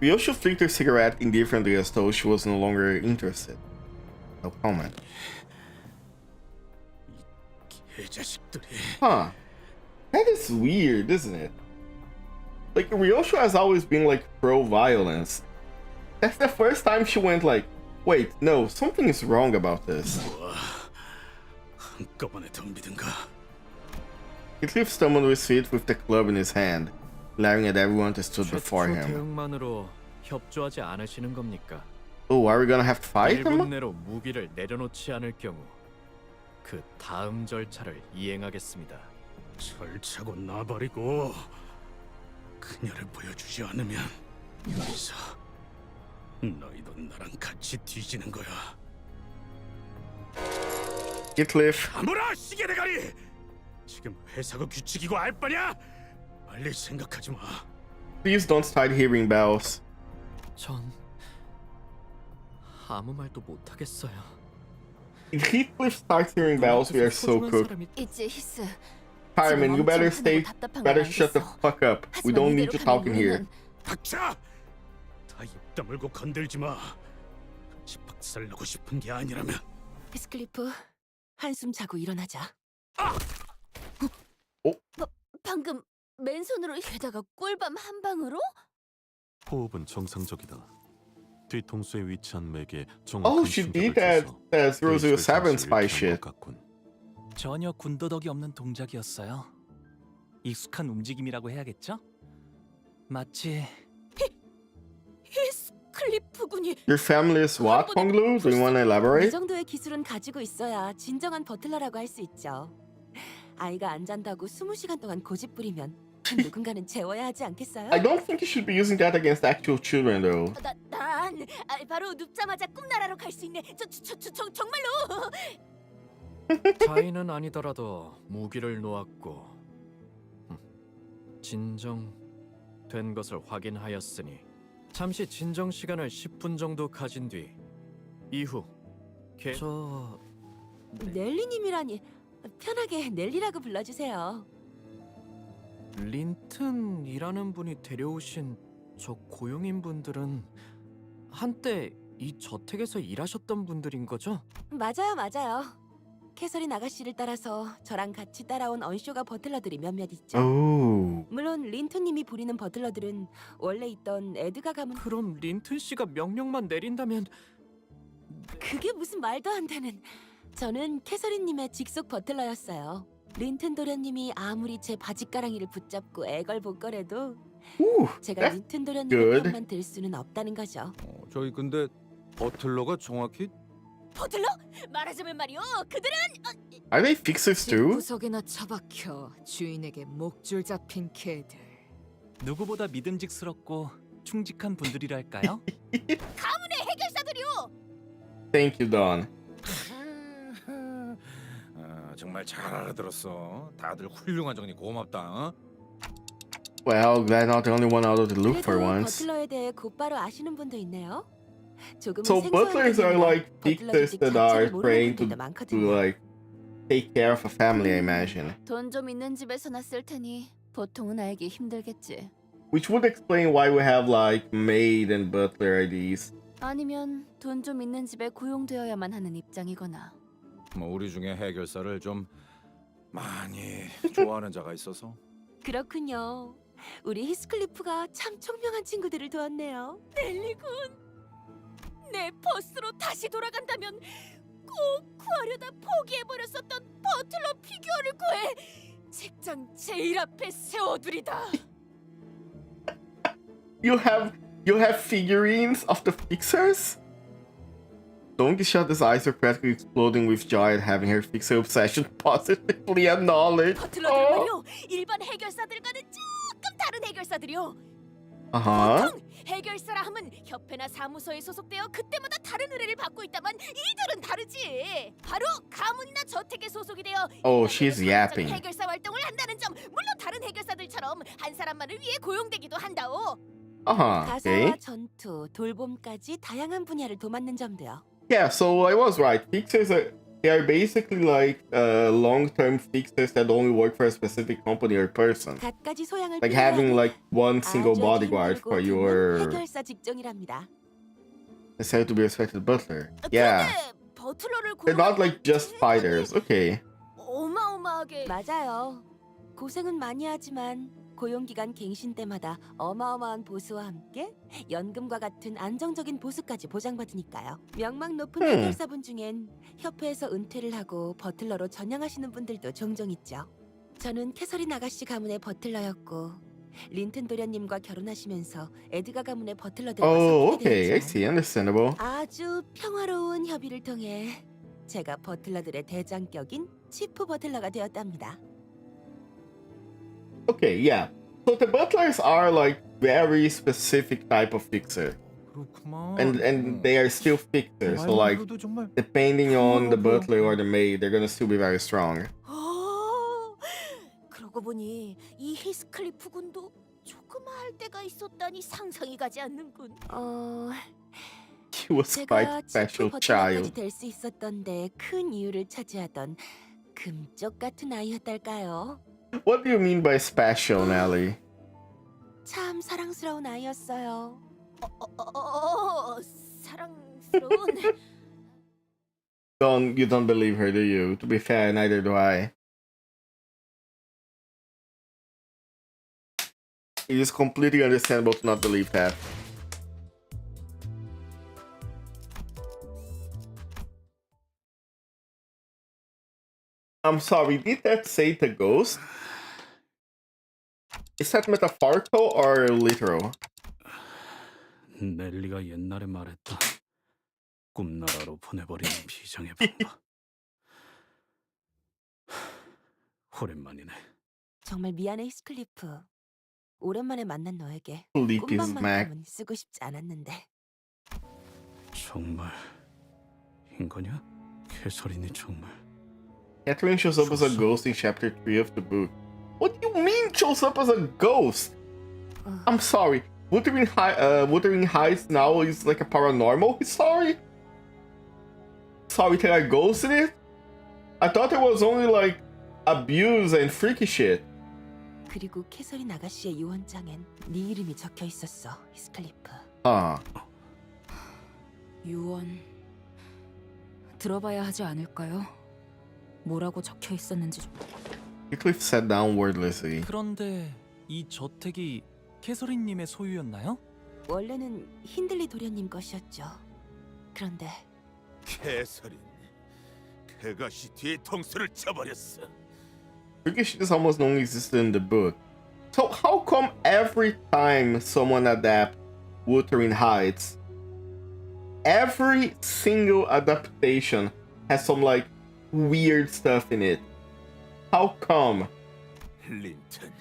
Ryoshu flicked her cigarette indifferently as though she was no longer interested. No comment. 개자식들이. Huh. That is weird, isn't it? Like, Ryoshu has always been, like, pro-violence. That's the first time she went like, wait, no, something is wrong about this. 한꺼번에 덤비든가. Heathcliff stumbled to his feet with the club in his hand, glaring at everyone that stood before 최초 him. 대응만으로 협조하지 않으시는 겁니까? Oh, are we gonna have to fight 1분 him? 내로 무기를 내려놓지 않을 경우 그 다음 절차를 이행하겠습니다. 절차고 나발이고 그녀를 보여주지 않으면 여기서 너희도 나랑 같이 뒤지는 거야. Heathcliff. 아무라 시계 대가리! 지금 회사가 규칙이고 알 바냐? 빨리 생각하지 마. Please don't start hearing bells. 전 아무 말도 못 하겠어요. If Heathcliff starts hearing bells, we are so cooked. 있지 히스. Fireman, you better shut the fuck up. We don't need to talk in here. 닥쳐! 다 입 다물고 건들지 마. 같이 박살나고 싶은 게 아니라면. 히스클리프, 한숨 자고 일어나자. 방금 맨손으로 게다가 꿀밤 한 방으로? 호흡은 정상적이다. 뒤통수에 위치한 맥에 Oh, 정확한 she did 충격을 that 줘서 007 spy 의식을 shit. 것 같군. 전혀 군더더기 없는 동작이었어요. 익숙한 움직임이라고 해야겠죠? 마치 히스클리프군이 Your family is what, Honglu? Do you want to 이 elaborate? 정도의 기술은 가지고 있어야 진정한 버틀러라고 할 수 있죠. 아이가 안 잔다고 20시간 동안 고집 부리면 누군가는 재워야 하지 않겠어요? I don't think you should be using that against actual children, though. 난 바로 눕자마자 꿈나라로 갈 수 있네. 정말로. 자인은 아니더라도 무기를 놓았고 진정된 것을 확인하였으니 잠시 진정 시간을 10분 정도 가진 뒤 이후 넬리님이라니 편하게 넬리라고 불러주세요. 린튼이라는 분이 데려오신 저 고용인 분들은 한때 이 저택에서 일하셨던 분들인 거죠? 맞아요. 캐서린 아가씨를 따라서 저랑 같이 따라온 언쇼가 버틀러들이 몇몇 있죠. Oh. 물론 린튼님이 부리는 버틀러들은 원래 있던 에드가 가문. 그럼 린튼 씨가 명령만 내린다면 그게 무슨 말도 안 되는. 저는 캐서린님의 직속 버틀러였어요. 린튼 도련님이 아무리 제 바지가랑이를 붙잡고 애걸복걸해도 제가 린튼 도련님의 편만 들 수는 없다는 거죠. 저희 근데 버틀러가 정확히 버틀러? 말하자면 말이요. 그들은 Are they fixers too? 구석에나 처박혀 주인에게 목줄 잡힌 개들. 누구보다 믿음직스럽고 충직한 분들이랄까요? 가문의 해결사들이요. Thank you, Don. 정말 잘 알아들었어. 다들 훌륭한 정리 고맙다. 어? Well, glad not the only one out of the loop for 그래도 once. 버틀러에 대해 곧바로 아시는 분도 있네요. 조금은 So butlers are like fixers that are trained to like take care of a family, I imagine. 돈 좀 있는 집에서 났을 테니 보통은 알기 힘들겠지. Which would explain why we have like maid and butler IDs. 아니면 돈 좀 있는 집에 고용되어야만 하는 입장이거나. 우리 중에 해결사를 좀 많이 좋아하는 자가 있어서. 그렇군요. 우리 히스클리프가 참 총명한 친구들을 도왔네요. 넬리군, 내 버스로 다시 돌아간다면 꼭 구하려다 포기해버렸었던 버틀러 피규어를 구해 책장 제일 앞에 세워두리다. You have figurines of the fixers? Donkey shot his eyes are practically exploding with joy at having her fixer obsession positively acknowledged. 버틀러들은 말이요, 일반 해결사들과는 조금 다른 해결사들이요. Uh-huh. 보통 해결사라 하면 협회나 사무소에 소속되어 그때마다 다른 의뢰를 받고 있다만 이들은 다르지. 바로 가문이나 저택에 소속이 되어 Oh, she's yapping. 해결사 활동을 한다는 점. 물론 다른 해결사들처럼 한 사람만을 위해 고용되기도 한다오. Uh-huh. Okay. 가사와 전투, 돌봄까지 다양한 분야를 도맡는 점도요. Yeah, so I was right. Fixers are basically like long-term fixers that only work for a specific company or person. 갖가지 소양을 Like having like one single bodyguard for your 해결사 직종이랍니다. necessary to be respected butler. Yeah. 버틀러를 They're not like just fighters. Okay. 어마어마하게. 맞아요. 고생은 많이 하지만 고용기간 갱신 때마다 어마어마한 보수와 함께 연금과 같은 안정적인 보수까지 보장받으니까요. 명망 높은 해결사분 중엔 협회에서 은퇴를 하고 버틀러로 전향하시는 분들도 종종 있죠. 저는 캐서린 아가씨 가문의 버틀러였고 린튼 도련님과 결혼하시면서 에드가 가문의 버틀러들과 Oh, 섞이게 okay. I 되었죠. see. Understandable. 아주 평화로운 협의를 통해 제가 버틀러들의 대장격인 치프 버틀러가 되었답니다. Okay, yeah. So the butlers are like very specific type of fixer. And they are still fixers. So like depending on the butler or the maid, they're gonna still be very strong. 그러고 보니 이 히스클리프 군도 조그마할 때가 있었다니 상상이 가지 않는군. He was quite 제가 special 치프 버틀러까지 child. 될 수 있었던데 큰 이유를 차지하던 금쪽 같은 아이였달까요? What do you mean by special, Nelly? 참 사랑스러운 아이였어요. 사랑스러운. You don't believe her, do you? To be fair, neither do I. It is completely understandable to not believe that. I'm sorry, did that say the ghost? Is that metaphorical or literal? 넬리가 옛날에 말했던 꿈나라로 보내버리는 비장의 방법. 오랜만이네. 정말 미안해 히스클리프. 오랜만에 만난 너에게 Sleep is 꿈만큼은 쓰고 싶지 않았는데. 정말 인거냐? 캐서린이 정말. Catherine shows up as a ghost in chapter 3 of the book. What do you mean shows up as a ghost? I'm sorry. Wuthering Heights now is like a paranormal story? Sorry, there are ghosts in it? I thought it was only like abuse and freaky shit. 그리고 캐서린 아가씨의 유언장엔 네 이름이 적혀 있었어, 히스클리프. 유언 들어봐야 하지 않을까요? 뭐라고 적혀 있었는지 좀. Heathcliff sat down wordlessly. 그런데 이 저택이 캐서린님의 소유였나요? 원래는 힌들리 도련님 것이었죠. 그런데 캐서린, 그것이 뒤통수를 쳐버렸어. Turkish is almost no existed in the book. So how come every time someone adapts Wuthering Heights, every single adaptation has some like weird stuff in it? How come? 린턴,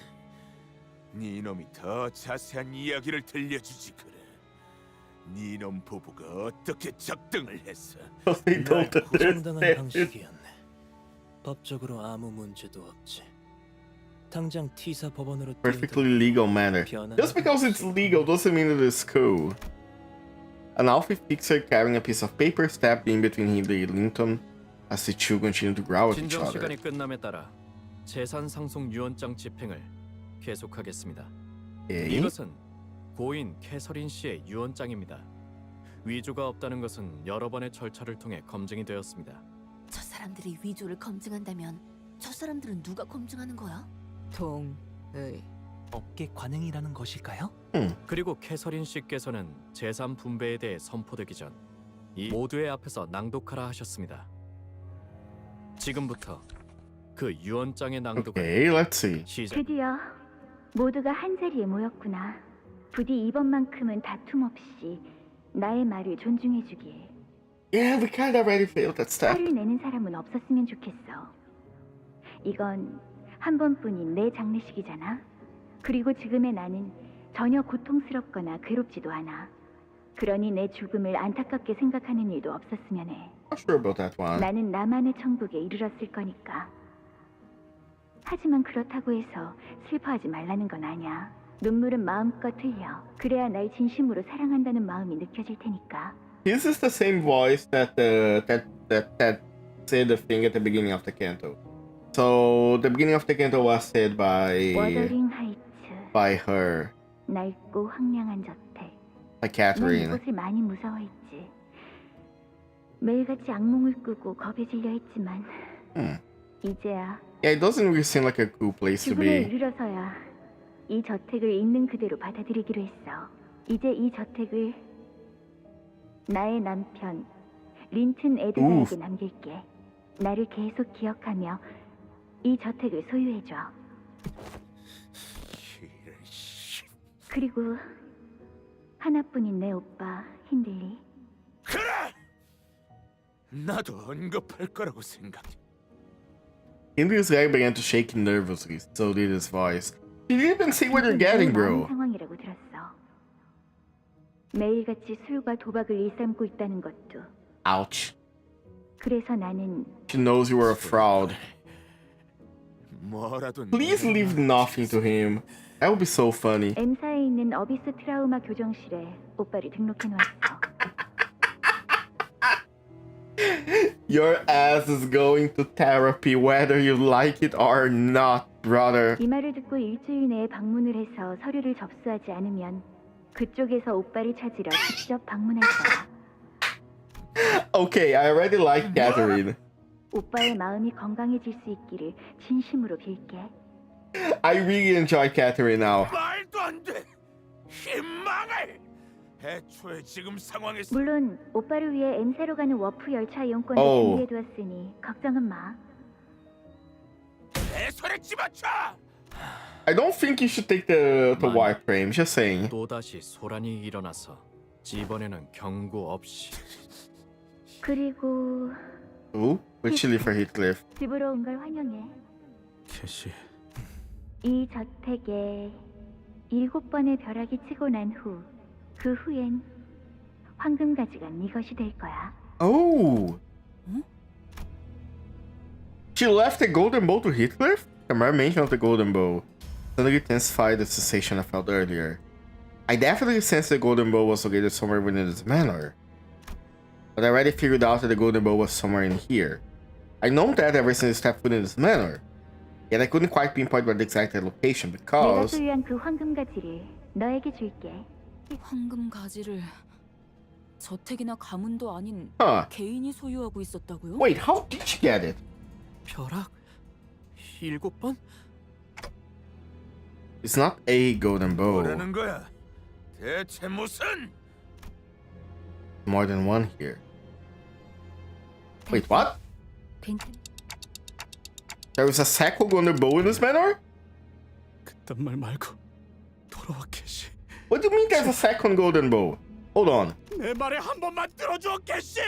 네 놈이 더 자세한 이야기를 들려주지 그래. 네 놈 부부가 어떻게 적등을 했어? They don't 고정당한 understand. 방식이었네. 법적으로 아무 문제도 없지. 당장 T사 법원으로 Perfectly legal manner. Just because it's legal doesn't mean it is cool. An Alfie fixer carrying a piece of paper stabbed in between Hindley and Linton as the two continue to growl at each 진정 other. 시간이 끝남에 따라 재산 상속 유언장 집행을 계속하겠습니다. 이것은 고인 캐서린 씨의 유언장입니다. 위조가 없다는 것은 여러 번의 절차를 통해 검증이 되었습니다. 저 사람들이 위조를 검증한다면 저 사람들은 누가 검증하는 거야? 동의. 업계 관행이라는 것일까요? 그리고 캐서린 씨께서는 재산 분배에 대해 선포되기 전 이 모두의 앞에서 낭독하라 하셨습니다. 지금부터 그 유언장의 낭독을 Okay, let's see. 시작. 드디어 모두가 한자리에 모였구나. 부디 이번만큼은 다툼 없이 나의 말을 존중해주길. Yeah, we kind of already failed that step. 화를 내는 사람은 없었으면 좋겠어. 이건 한 번뿐인 내 장례식이잖아. 그리고 지금의 나는 전혀 고통스럽거나 괴롭지도 않아. 그러니 내 죽음을 안타깝게 생각하는 일도 없었으면 해. Not sure about that one. 나는 나만의 천국에 이르렀을 거니까. 하지만 그렇다고 해서 슬퍼하지 말라는 건 아니야. 눈물은 마음껏 흘려. 그래야 날 진심으로 사랑한다는 마음이 느껴질 테니까. This is the same voice that said the thing at the beginning of the canto. So the beginning of the canto was said by 워더링 하이츠. her, 낡고 황량한 저택. by 난 Catherine. 이곳을 많이 무서워했지. 매일같이 악몽을 꾸고 겁에 질려 했지만 이제야 Yeah, it doesn't really seem like a cool place to 죽음에 be. 이르러서야 이 저택을 있는 그대로 받아들이기로 했어. 이제 이 저택을 나의 남편 린튼 에드가에게 남길게. 나를 계속 기억하며 이 저택을 소유해줘. 그리고 하나뿐인 내 오빠 힌들리. 나도 언급할 거라고 생각해. Hindley's guy began to shake nervously, so did his voice. You didn't even say what you're getting, bro. 상황이라고 들었어. 매일같이 술과 도박을 일삼고 있다는 것도. Ouch. 그래서 나는 She knows you were a fraud. 뭐라도 Please leave nothing to him. That would be so funny. M사에 있는 어비스 트라우마 교정실에 오빠를 등록해 놓았어. Your ass is going to therapy whether you like it or not, brother. 이 말을 듣고 일주일 내에 방문을 해서 서류를 접수하지 않으면 그쪽에서 오빠를 찾으러 직접 방문할 거야. Okay, I already like Catherine. 오빠의 마음이 건강해질 수 있기를 진심으로 빌게. I really enjoy Catherine now. 말도 안 돼. 희망을. 애초에 지금 상황에서 물론 오빠를 위해 M사로 가는 워프 열차 이용권도 Oh. 준비해두었으니 걱정은 마. 내 손에 집어쳐. I don't think you should take the wireframe. Just saying. 또다시 소란이 일어나서 이번에는 경고 없이 그리고 Ooh, we're chilly for Heathcliff. 집으로 온 걸 환영해. 캐시. 이 저택에 7번의 벼락이 치고 난 후, 그 후엔 황금가지가 네 것이 될 거야. Oh. She left the golden bow to Heathcliff? The mere mention of the golden bow suddenly intensified the sensation I felt earlier. I definitely sensed the golden bow was located somewhere within this manor. But I already figured out that the golden bow was somewhere in here. I known that ever since I stepped foot in this manor. Yet I couldn't quite pinpoint where the exact location 내가 because... 소유한 그 황금가지를 너에게 줄게. 황금가지를 저택이나 가문도 아닌 Huh. 개인이 소유하고 있었다고요? Wait, how did she get it? 벼락 7번? It's not a golden bow. 뭐라는 거야? 대체 무슨? More than one here. Wait, what? 괜찮. There was a second golden bow in this manor? 그딴 말 말고 돌아와 캐시. What do you mean there's a second golden bow? Hold on. 내 말에 한 번만 들어줘, 캐시.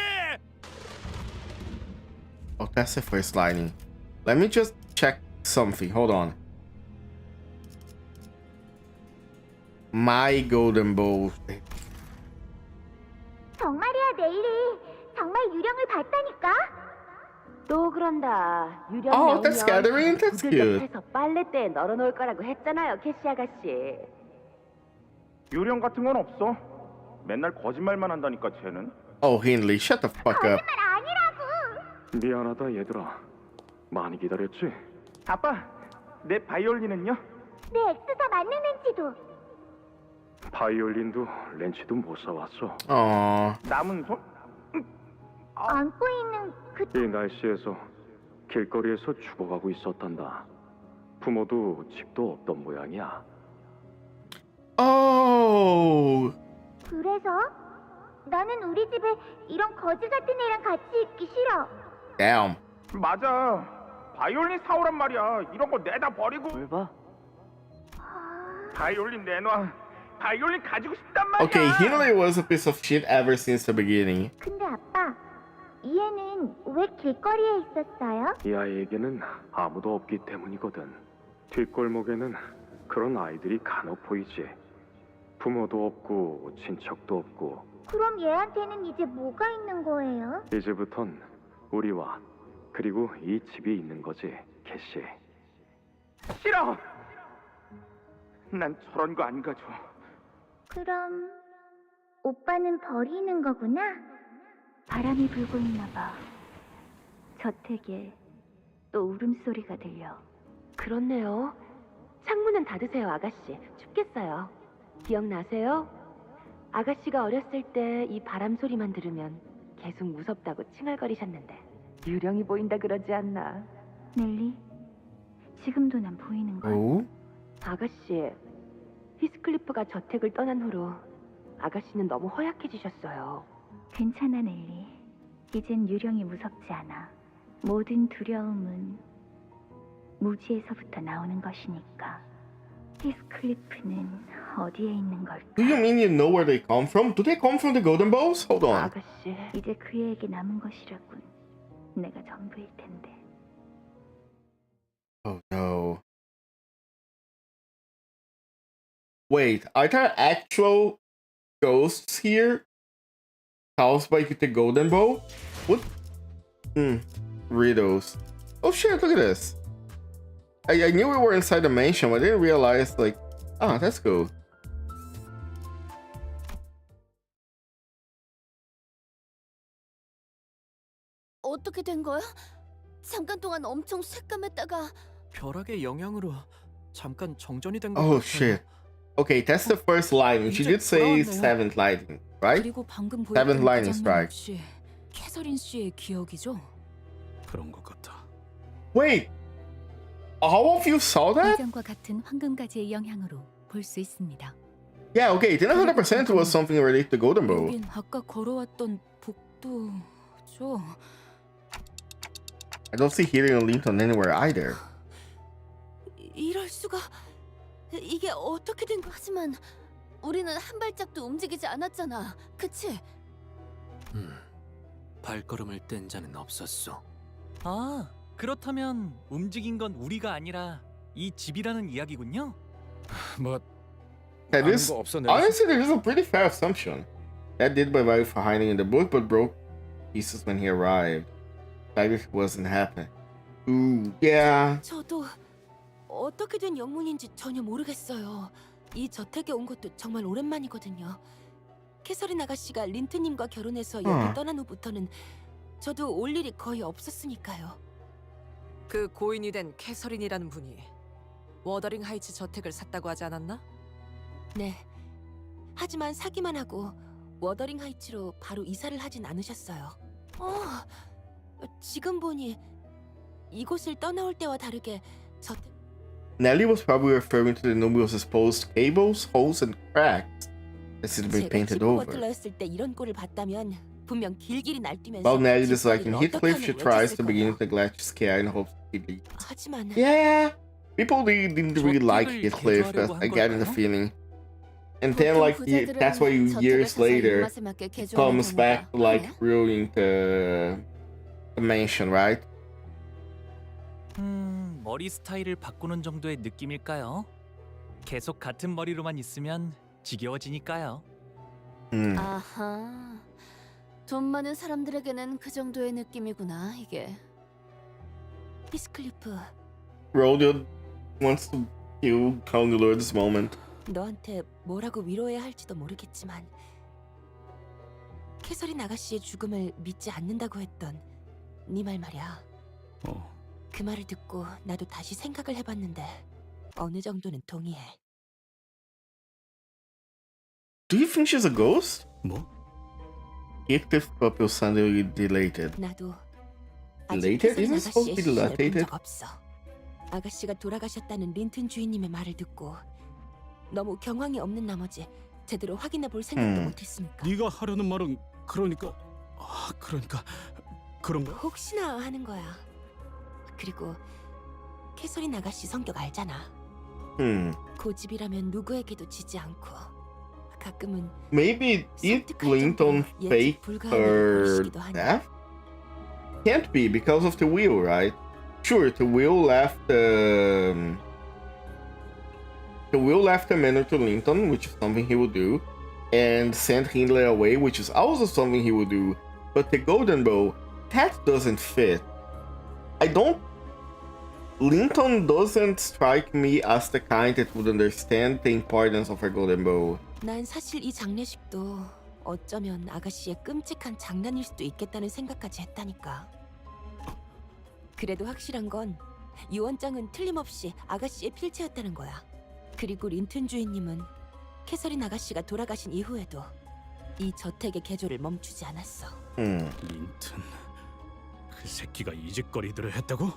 Oh, that's the first lining. Let me just check something. Hold on. My golden bow. 정말이야, 내일이 정말 유령을 봤다니까. 또 그런다. 유령 Oh, that's Catherine. That's good. 옆에서 빨래대에 널어놓을 거라고 했잖아요, 캐시 아가씨. 유령 같은 건 없어. 맨날 거짓말만 한다니까 쟤는. Oh, Hindley, shut the fuck up. 미안하다 얘들아. 많이 기다렸지? 아빠, 내 바이올린은요? 내 엑스사 맞는 렌치도. 바이올린도 렌치도 못 사왔어. 남은 손? 안고 있는 그 이 날씨에서 길거리에서 죽어가고 있었단다. 부모도 집도 없던 모양이야. Oh. 그래서 나는 우리 집에 이런 거지 같은 애랑 같이 있기 싫어. Damn. 맞아. 바이올린 사오란 말이야. 이런 거 내다 버리고. 뭘 봐? 바이올린 내놔. 바이올린 가지고 싶단 말이야. Okay, Hindley was a piece of shit ever since the beginning. 근데 아빠, 이 애는 왜 길거리에 있었어요? 이 아이에게는 아무도 없기 때문이거든. 뒷골목에는 그런 아이들이 간혹 보이지. 부모도 없고 친척도 없고. 그럼 얘한테는 이제 뭐가 있는 거예요? 이제부턴 우리와 그리고 이 집이 있는 거지, 캐시. 싫어. 난 저런 거 안 가져. 그럼 오빠는 버리는 거구나? 바람이 불고 있나 봐. 저택에 또 울음소리가 들려. 그렇네요. 창문은 닫으세요, 아가씨. 춥겠어요. 기억나세요? 아가씨가 어렸을 때 이 바람 소리만 들으면 계속 무섭다고 칭얼거리셨는데 유령이 보인다 그러지 않나? 넬리, 지금도 난 보이는 거야. Oh? 아가씨, 히스클리프가 저택을 떠난 후로 아가씨는 너무 허약해지셨어요. 괜찮아, 넬리. 이젠 유령이 무섭지 않아. 모든 두려움은 무지에서부터 나오는 것이니까. 히스클리프는 어디에 있는 걸까? Do you mean you know where they come from? Do they come from the Golden Bows? Hold on. 아가씨, 이제 그에게 남은 것이라군. 내가 전부일 텐데. Oh no. Wait, are there actual ghosts here? Caused by the Golden Bow? What? Riddles. Oh shit, look at this. I knew we were inside the mansion, but I didn't realize, like, ah, that's cool. 어떻게 된 거야? 잠깐 동안 엄청 새까맸다가 벼락의 영향으로 잠깐 정전이 된 거 Oh 같아요. shit. Okay, that's the first lightning. She did say seventh lightning, right? 그리고 방금 Seventh 보였던 lightning 그 장면 strike. 역시 캐서린 씨의 기억이죠? 그런 것 같아. Wait, all of you saw that? 이전과 같은 황금가지의 영향으로 볼 수 있습니다. Yeah, okay, then 100% it was something related to Golden Bow. 여긴 아까 걸어왔던 복도죠. I don't see Hare and Linton anywhere either. 이럴 수가. 이게 어떻게 된 거? 하지만 우리는 한 발짝도 움직이지 않았잖아. 그치? 발걸음을 뗀 자는 없었어. 아, 그렇다면 움직인 건 우리가 아니라 이 집이라는 이야기군요. 뭐 That is, honestly, that is a pretty fair assumption. That did by value for hiding in the book, but broke pieces when he arrived. Like it wasn't happening. Ooh, yeah. 저도 어떻게 된 영문인지 전혀 모르겠어요. 이 저택에 온 것도 정말 오랜만이거든요. 캐서린 아가씨가 린트님과 결혼해서 여기 떠난 후부터는 저도 올 일이 거의 없었으니까요. 그 고인이 된 캐서린이라는 분이 워더링 하이츠 저택을 샀다고 하지 않았나? 네. 하지만 사기만 하고 워더링 하이츠로 바로 이사를 하진 않으셨어요. 지금 보니 이곳을 떠나올 때와 다르게 저택... Nellie was probably referring to the Nubios' exposed cables, holes, and cracks that had been 제가 painted 키프 over. 버틀러였을 때 이런 꼴을 봤다면 분명 길길이 날뛰면서 While Nellie 집 disliking 관리를 Heathcliff, 어떻게 she 하면 tries to 외쳤을 begin 거예요. to neglect his care in hopes he leaves. 하지만 Yeah, people didn't really like Heathcliff. I get the feeling. And then, like, that's why years later comes back to like ruining the mansion, right? 머리 스타일을 바꾸는 정도의 느낌일까요? 계속 같은 머리로만 있으면 지겨워지니까요. 아하. 돈 많은 사람들에게는 그 정도의 느낌이구나, 이게. 히스클리프, Rodeo wants to kill Congalore this moment. 너한테 뭐라고 위로해야 할지도 모르겠지만 캐서린 아가씨의 죽음을 믿지 않는다고 했던 네 말 말이야. 그 말을 듣고 나도 다시 생각을 해봤는데 어느 정도는 동의해. Do you think she's a ghost? 뭐? Heathcliff's pupil suddenly dilated. 나도 Dilated? Isn't it supposed to be dilated? 본 적 없어. 아가씨가 돌아가셨다는 린튼 주인님의 말을 듣고 너무 경황이 없는 나머지 제대로 확인해 볼 생각도 못했으니까. 네가 하려는 말은 그러니까 그런 거? 혹시나 하는 거야. 그리고 캐서린 아가씨 성격 알잖아. 고집이라면 누구에게도 지지 않고 가끔은 Maybe did Linton fake her death? Can't be because of the wheel, right? Sure, the wheel left the wheel left a manor to Linton, which is something he would do, and sent Hindley away, which is also something he would do. But the Golden Bow, that doesn't fit. Linton doesn't strike me as the kind that would understand the importance of her Golden Bow. 난 사실 이 장례식도 어쩌면 아가씨의 끔찍한 장난일 수도 있겠다는 생각까지 했다니까. 그래도 확실한 건 유언장은 틀림없이 아가씨의 필체였다는 거야. 그리고 린튼 주인님은 캐서린 아가씨가 돌아가신 이후에도 이 저택의 개조를 멈추지 않았어. 린튼, 그 새끼가 이 짓거리들을 했다고?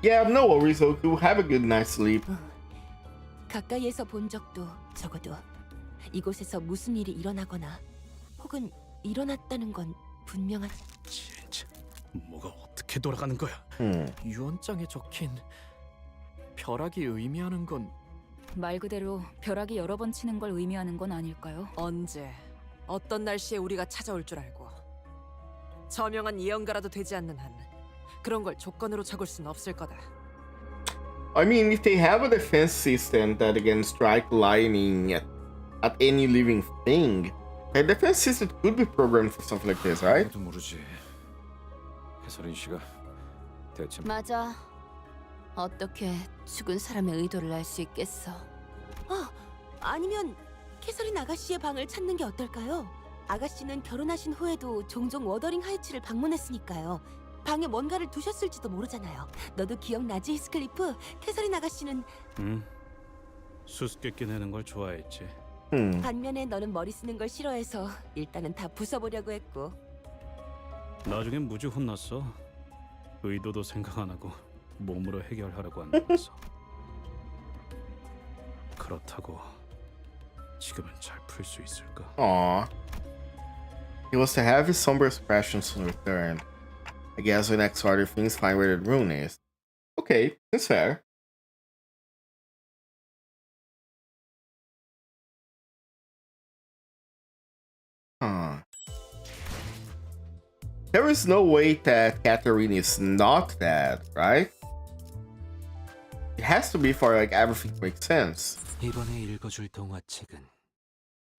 Yeah, no worries, Oku. Have a good night's sleep. 가까이에서 본 적도 적어도 이곳에서 무슨 일이 일어나거나 혹은 일어났다는 건 분명한. 진짜 뭐가 어떻게 돌아가는 거야? 유언장에 적힌 벼락이 의미하는 건 말 그대로 벼락이 여러 번 치는 걸 의미하는 건 아닐까요? 언제 어떤 날씨에 우리가 찾아올 줄 알고 저명한 예언가라도 되지 않는 한 그런 걸 조건으로 적을 수는 없을 거다. I mean, if they have a defense system that can strike lightning at any living thing, a defense system could be programmed for stuff like this, right? 나도 모르지. 해설인 씨가 대체 맞아. 어떻게 죽은 사람의 의도를 알 수 있겠어? 아니면 캐서린 아가씨의 방을 찾는 게 어떨까요? 아가씨는 결혼하신 후에도 종종 워더링 하이츠를 방문했으니까요. 방에 뭔가를 두셨을지도 모르잖아요. 너도 기억나지, 히스클리프? 캐서린 아가씨는 수수께끼 내는 걸 좋아했지. 반면에 너는 머리 쓰는 걸 싫어해서 일단은 다 부숴보려고 했고. 나중엔 무지 혼났어. 의도도 생각 안 하고 몸으로 해결하라고 한다면서. 그렇다고 지금은 잘 풀 수 있을까? Aww. He was to have his somber expressions returned. I guess when next order things find where the rune is. Okay, that's fair. Huh. There is no way that Catherine is not dead, right? It has to be for like everything to make sense. 이번에 읽어줄 동화책은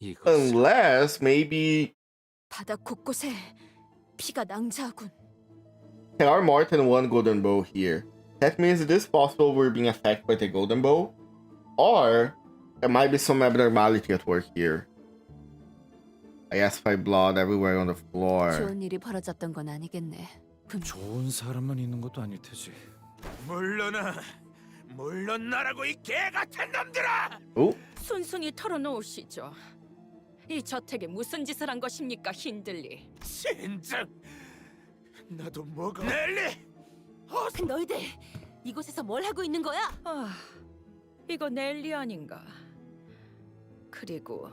이거. Unless maybe 바닥 곳곳에 피가 낭자하군. there are more than one golden bow here. That means it is possible we're being affected by the golden bow, or there might be some abnormality at work here. I asked by blood everywhere on the floor. 좋은 일이 벌어졌던 건 아니겠네. 좋은 사람만 있는 것도 아닐 테지. 물론 나라고 이 개 같은 놈들아! 순순히 털어놓으시죠. 이 저택에 무슨 짓을 한 것입니까, 힌들리? 진짜 나도 뭐가... 넬리! 너희들 이곳에서 뭘 하고 있는 거야? 이거 넬리 아닌가? 그리고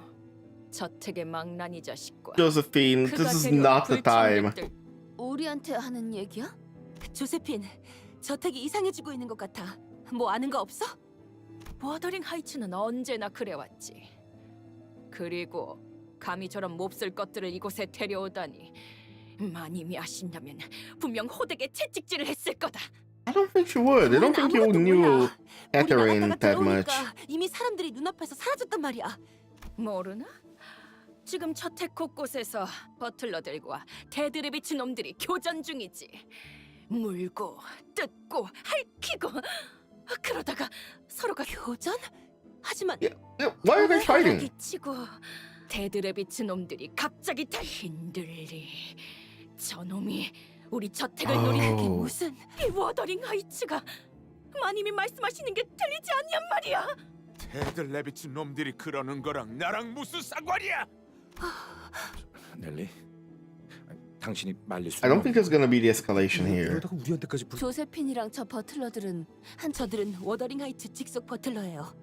저택의 망나니 자식과 Josephine, this is not the time. 우리한테 하는 얘기야? 조세핀, 저택이 이상해지고 있는 것 같아. 뭐 아는 거 없어? 워더링 하이츠는 언제나 그래왔지. 그리고 감히 저런 몹쓸 것들을 이곳에 데려오다니 마님이 아신다면 분명 호되게 채찍질을 했을 거다. I don't think she would. I don't think you knew Catherine that much. 이미 사람들이 눈앞에서 사라졌단 말이야. 모르나? 지금 저택 곳곳에서 버틀러들과 데드레비치 놈들이 교전 중이지. 물고 뜯고 핥히고 그러다가 서로가 교전? 하지만 Why are they fighting? 치고 데드레비치 놈들이 갑자기 다 힌들리 저놈이 우리 저택을 노리는 게 무슨 이 워더링 하이츠가 마님이 말씀하시는 게 들리지 않냔 말이야. 애들 레비치 놈들이 그러는 거랑 나랑 무슨 상관이야? 넬리, 당신이 말릴 수. I don't think there's gonna be the escalation here. 우리한테까지 조세핀이랑 저 버틀러들은 저들은 워더링 하이츠 직속 버틀러예요.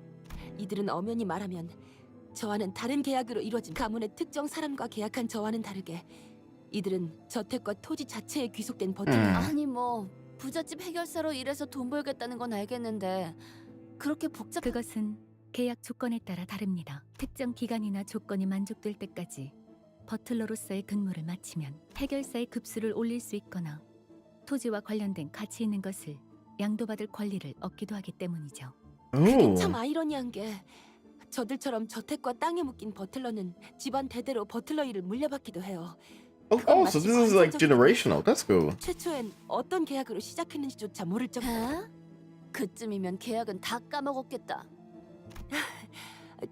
이들은 엄연히 말하면 저와는 다른 계약으로 이루어진 가문의 특정 사람과 계약한 저와는 다르게 이들은 저택과 토지 자체에 귀속된 버틀러. 아니 뭐 부잣집 해결사로 일해서 돈 벌겠다는 건 알겠는데 그렇게 복잡... 그것은 계약 조건에 따라 다릅니다. 특정 기간이나 조건이 만족될 때까지 버틀러로서의 근무를 마치면 해결사의 급수를 올릴 수 있거나 토지와 관련된 가치 있는 것을 양도받을 권리를 얻기도 하기 때문이죠. 그게 참 아이러니한 게 저들처럼 저택과 땅에 묶인 버틀러는 집안 대대로 버틀러 일을 물려받기도 해요. Oh, so this is like generational. That's cool. 최초엔 어떤 계약으로 시작했는지조차 모를 정도로. 그쯤이면 계약은 다 까먹었겠다.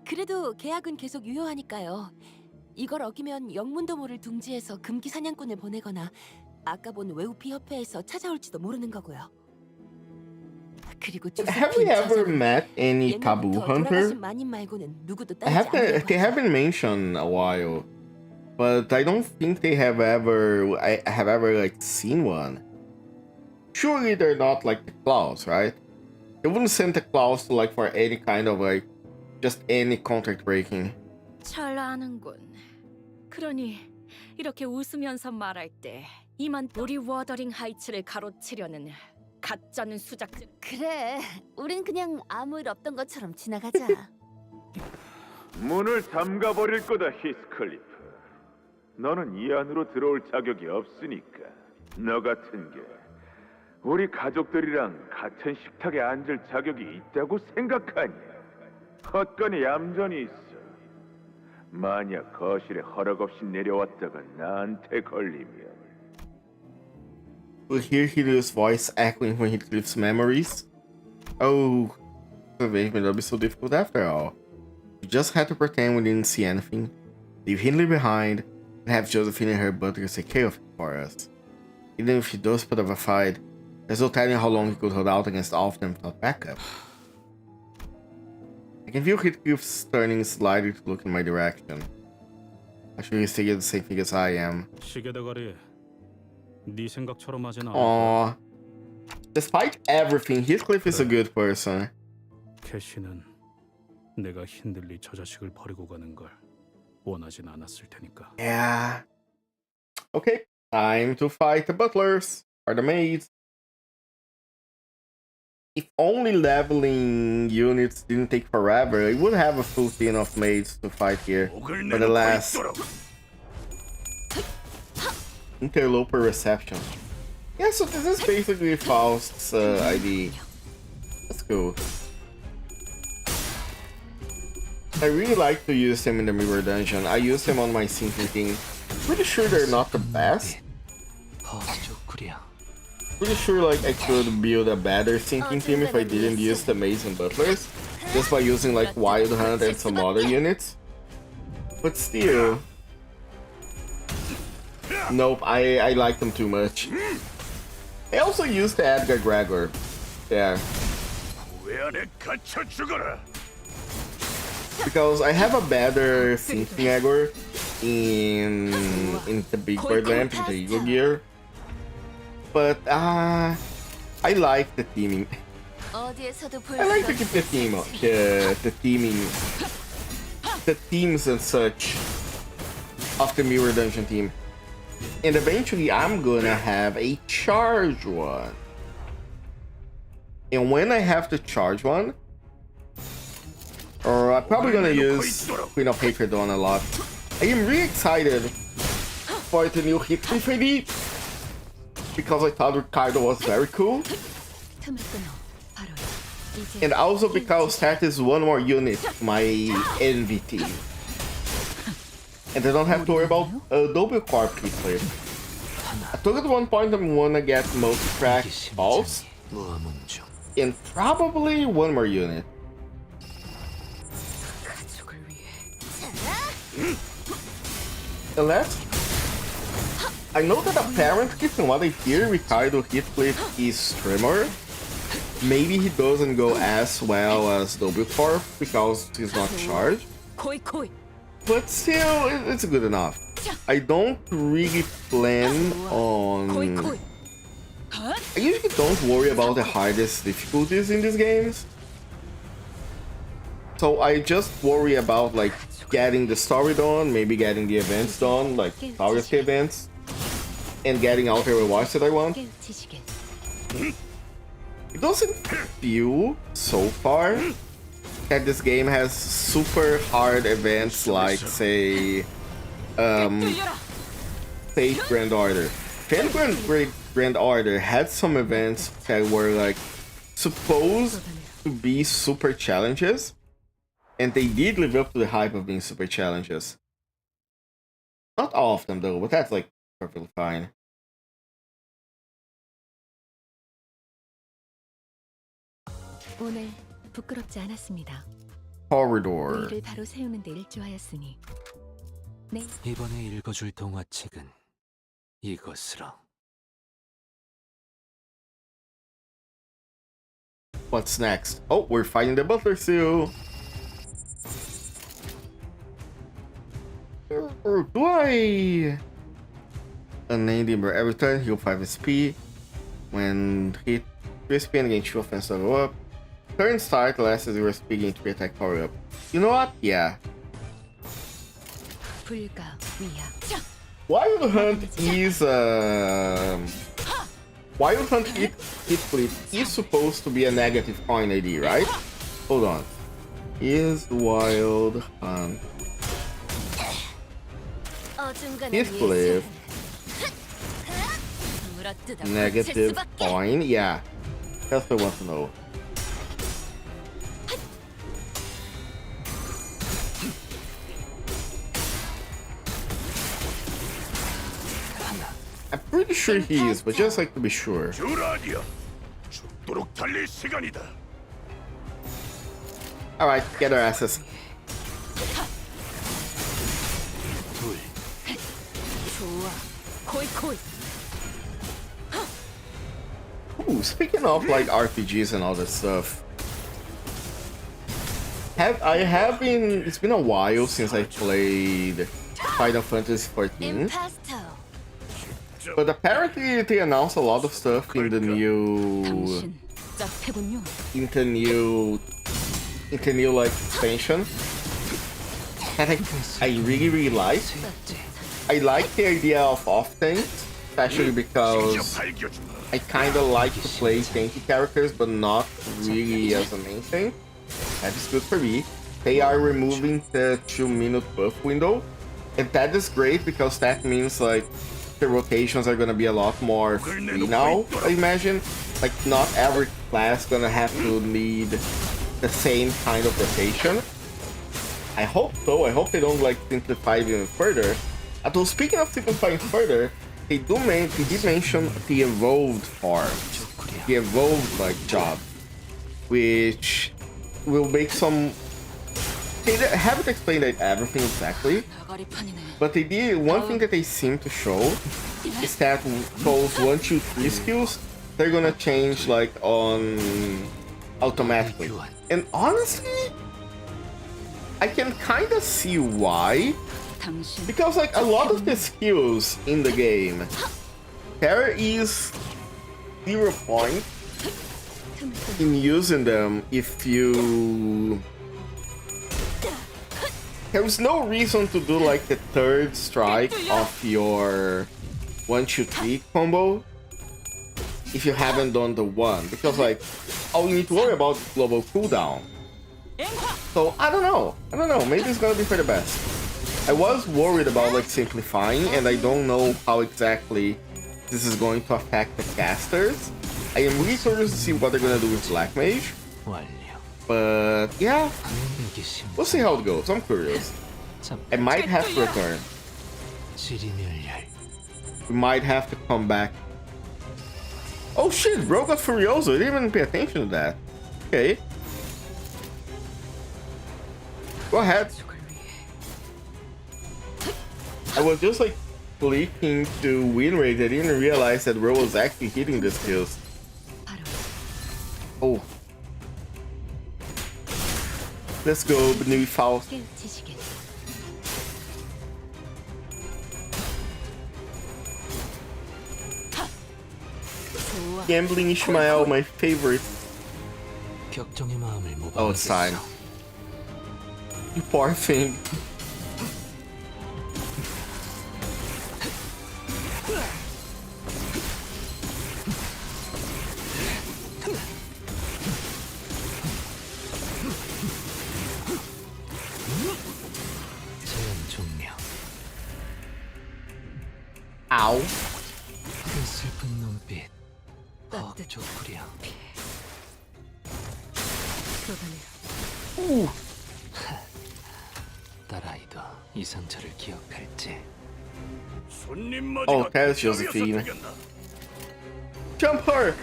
그래도 계약은 계속 유효하니까요. 이걸 어기면 영문도 모를 둥지에서 금기 사냥꾼을 보내거나 아까 본 외우피 협회에서 찾아올지도 모르는 거고요. 그리고 Have we ever met any taboo hunter? 마님 말고는 누구도 They haven't mentioned a while, but I don't think they have ever. I have ever like seen one. Surely they're not like the Klaus, right? They wouldn't send the Klaus to like for any kind of like just any contract breaking. 잘 아는군. 그러니 이렇게 웃으면서 말할 때 이만 우리 워더링 하이츠를 가로채려는 가짜는 수작질. 그래, 우린 그냥 아무 일 없던 것처럼 지나가자. 문을 잠가버릴 거다, 히스클리프. 너는 이 안으로 들어올 자격이 없으니까. 너 같은 게 우리 가족들이랑 같은 식탁에 앉을 자격이 있다고 생각하니? 헛간에 얌전히 있어. 만약 거실에 허락 없이 내려왔다가 나한테 걸리면. We'll hear Helios' voice echoing from Heathcliff's memories. Oh, the wave may not be so difficult after all. You just had to pretend we didn't see anything, leave Hindley behind, and have Josephine and her butlers take care of it for us. Even if he does put up a fight, there's no telling how long he could hold out against all of them without backup. I can feel Heathcliff's turning slightly to look in my direction. I'm sure he's thinking the same thing as I am. 시계대가리, 네 생각처럼 하진 않아. Aww. Despite everything, Heathcliff is a good person. 캐시는 내가 힌들리 저 자식을 버리고 가는 걸 원하진 않았을 테니까. Yeah. Okay, time to fight the butlers or the maids. If only leveling units didn't take forever, I would have a full team of maids to fight here. But alas, interloper reception. Yeah, so this is basically Faust's ID. That's cool. I really like to use him in the mirror dungeon. I use him on my sinking team. Pretty sure they're not the best. Pretty sure like I could build a better sinking team if I didn't use the maids and butlers, just by using like Wild Hunt and some other units. But still, nope, I like them too much. I also used the Edgar Gregor. Yeah. Because I have a better sinking Edgar in the Big Bird Lamp, in the Eagle Gear. But I like the teaming. I like to keep the team up, the teaming, the teams and such of the Mirror Dungeon team. And eventually I'm gonna have a charge one. And when I have to charge one, I'm probably gonna use Queen of Hatred on a lot. I am really excited for the new Heathcliff ID, because I thought Ricardo was very cool. And also because that is one more unit to my envy team. And I don't have to worry about T-Corp Heathcliff. I thought at one point I wanna get multi-crack balls. And probably one more unit. Unless I know that apparently from what I hear, Ricardo Heathcliff is trimmer. Maybe he doesn't go as well as T-Corp because he's not charged. But still, it's good enough. I don't really plan on... I usually don't worry about the hardest difficulties in these games. So I just worry about like getting the story done, maybe getting the events done, like target events, and getting all the rewards that I want. It doesn't feel so far that this game has super hard events like, say, Fate Grand Order. Fate Grand Order had some events that were like supposed to be super challenges, and they did live up to the hype of being super challenges. Not all of them though, but that's like perfectly fine. 오늘 부끄럽지 않았습니다. Corridor. 우리를 바로 세우는 데 일조하였으니. 네. 이번에 읽어줄 동화책은 이것으로. What's next? Oh, we're fighting the Butler Seal. Do I unnamed him every turn? Heal 5 SP. When hit 3 SP and gain 2 offense level up. Turn start lasts 0 SP, gain 3 attack power up. You know what? Yeah. Wild Hunt is Wild Hunt Heathcliff is supposed to be a negative coin ID, right? Hold on. Is Wild Hunt Heathcliff negative coin? Yeah. That's what I want to know. I'm pretty sure he is, but just like to be sure. Alright, get our asses. Ooh, speaking of like RPGs and all that stuff. It's been a while since I played Final Fantasy XIV. But apparently they announced a lot of stuff in the new like expansion that I really like. I like the idea of off things, especially because I kinda like to play tanky characters but not really as a main thing. That is good for me. They are removing the 2-minute buff window, and that is great because that means like the rotations are gonna be a lot more free now, I imagine. Like, not every class gonna have to need the same kind of rotation. I hope so. I hope they don't like simplify it even further. Although speaking of simplifying further, they did mention the evolved farm, the evolved like job, which will make some. They haven't explained everything exactly, but they did. One thing that they seem to show is that those 1, 2, 3 skills, they're gonna change like on automatically. And honestly, I can kind of see why, because like a lot of the skills in the game, Hare is 0 point in using them if you. There's no reason to do like the 3rd strike of your 1, 2, 3 combo if you haven't done the 1, because like all you need to worry about is global cooldown. So I don't know, maybe it's gonna be for the best. I was worried about like simplifying, and I don't know how exactly this is going to affect the casters. I am really curious to see what they're gonna do with Black Mage. But yeah, we'll see how it goes. I'm curious. I might have to return. We might have to come back. Oh shit, bro got Furioso. I didn't even pay attention to that. Okay. Go ahead. I was just like clicking to win rate. I didn't realize that Ro was actually hitting the skills. Oh. Let's go, new foul. Gambling Ishmael, my favorite. Oh, it's time. You poor thing. Ow. Ooh. Oh, there's Josephine. Jump her!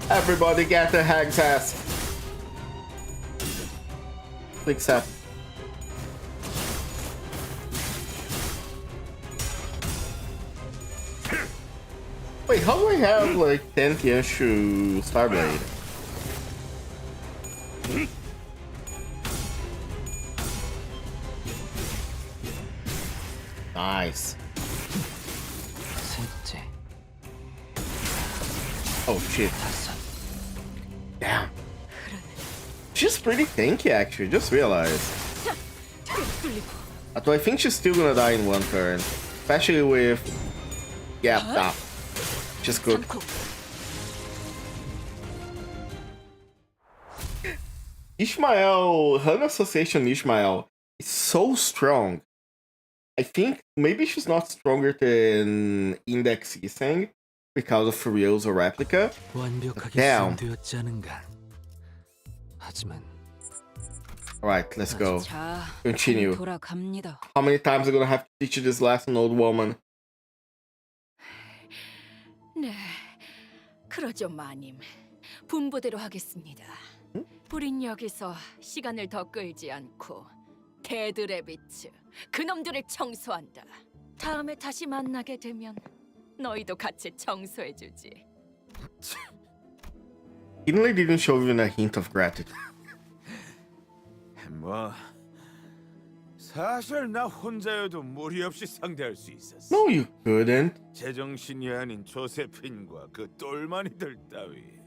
Everybody get the hag's ass. Except. Wait, how do I have like 10 Kyushu Starblade? Nice. Oh shit. Damn. She's pretty tanky actually, just realized. Although I think she's still gonna die in 1 turn. Especially with Yeah, nah. Just good. Ishmael, Hun Association Ishmael is so strong. I think maybe she's not stronger than Index Iseng because of Furiosa replica. 완벽하게 Damn. 수용되었지 않은가. 하지만 Alright, let's go. 자, Continue. 돌아갑니다. How many times am I gonna have to teach you this lesson, old woman? 네, 그러죠, 마님. 분부대로 하겠습니다. 우린 여기서 시간을 더 끌지 않고 데드레비츠, 그놈들을 청소한다. 다음에 다시 만나게 되면 너희도 같이 청소해주지. Italy didn't show even a hint of gratitude. 뭐 사실 나 혼자여도 무리 없이 상대할 수 있었어. No, you couldn't. 제정신이 아닌 조세핀과 그 똘마니들 따위.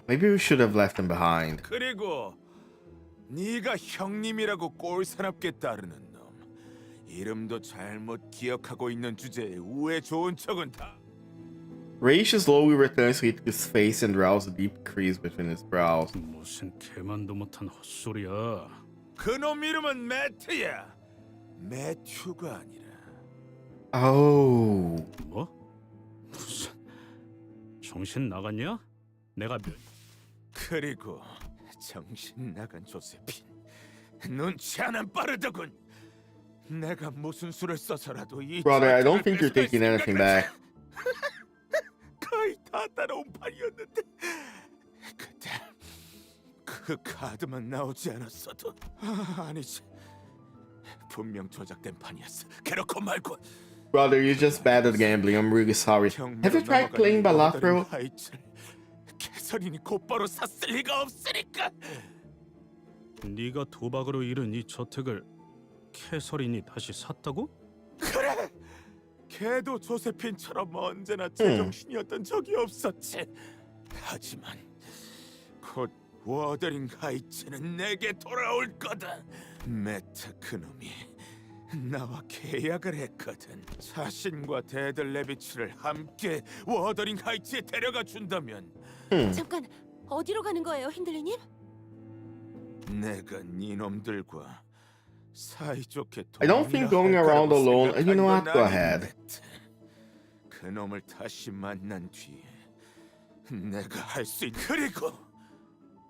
Maybe we should have left them behind. 그리고 네가 형님이라고 꼴사납게 따르는 놈. 이름도 잘못 기억하고 있는 주제에 우애 좋은 척은 다. Rage slowly returns to his face and draws a deep crease between his brows. 무슨 개만도 못한 헛소리야. 그놈 이름은 매트야. 매튜가 아니라. Oh. 뭐? 무슨 정신 나갔냐? 내가 그리고 정신 나간 조세핀. 눈치 하나 빠르더군. 내가 무슨 수를 써서라도 이 Brother, I don't think you're taking anything back. 거의 다 따라온 판이었는데 그때 그 카드만 나오지 않았어도 아니지 분명 조작된 판이었어. 그렇고 말고. Brother, you're just bad at gambling. I'm really sorry. Have you tried playing bilateral? 캐서린이 곧바로 샀을 리가 없으니까. 네가 도박으로 잃은 이 저택을 캐서린이 다시 샀다고? 그래. 걔도 조세핀처럼 언제나 제정신이었던 적이 없었지. 하지만 곧 워더링 하이츠는 내게 돌아올 거다. 매트 그놈이 나와 계약을 했거든. 자신과 데들레비츠를 함께 워더링 하이츠에 데려가 준다면. 잠깐, 어디로 가는 거예요, 힌들리님? 내가 니놈들과 사이좋게 I don't think going around alone. You know what? Go ahead. 그놈을 다시 만난 뒤에 내가 할 수 있는. 그리고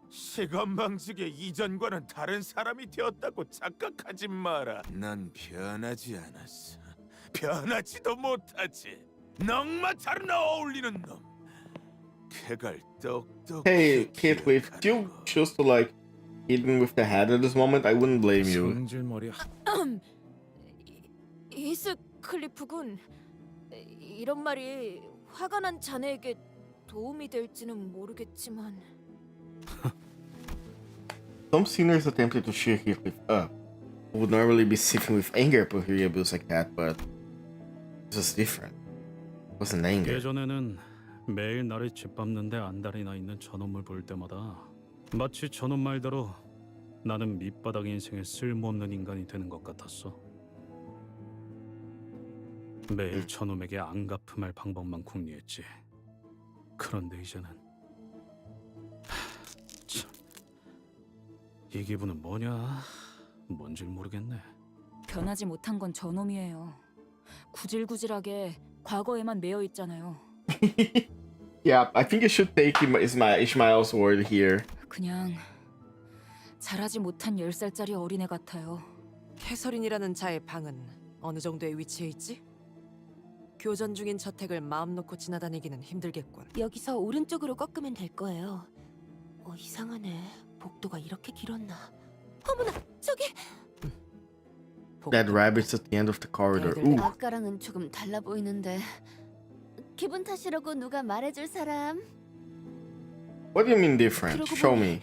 시간 방식의 이전과는 다른 사람이 되었다고 착각하지 마라. 난 변하지 않았어. 변하지도 못하지. 넉마 잘 어울리는 놈. 그걸 똑똑히. Hey, Heathcliff, if you choose to like hit me with the head at this moment, I wouldn't blame you. 히스클리프군, 이런 말이 화가 난 자네에게 도움이 될지는 모르겠지만. Some sinners attempted to cheer Heathcliff up. Who would normally be seething with anger for hearing abuse like that, but this was different. It wasn't anger. 예전에는 매일 나를 짓밟는데 안달이 나 있는 저놈을 볼 때마다 마치 저놈 말대로 나는 밑바닥 인생에 쓸모없는 인간이 되는 것 같았어. 매일 저놈에게 안 갚음할 방법만 궁리했지. 그런데 이제는 참, 이 기분은 뭐냐? 뭔질 모르겠네. 변하지 못한 건 저놈이에요. 구질구질하게 과거에만 매여 있잖아요. Yeah, I think you should take Ishmael's word here. 그냥 자라지 못한 10살짜리 어린애 같아요. 캐서린이라는 자의 방은 어느 정도의 위치에 있지? 교전 중인 저택을 마음 놓고 지나다니기는 힘들겠군. 여기서 오른쪽으로 꺾으면 될 거예요. 이상하네. 복도가 이렇게 길었나? 어머나, 저기! That rabbit's at the end of the corridor. Ooh. 아까랑은 조금 달라 보이는데 기분 탓이라고 누가 말해줄 사람? What do you mean different? 그러고 Show 보니 me.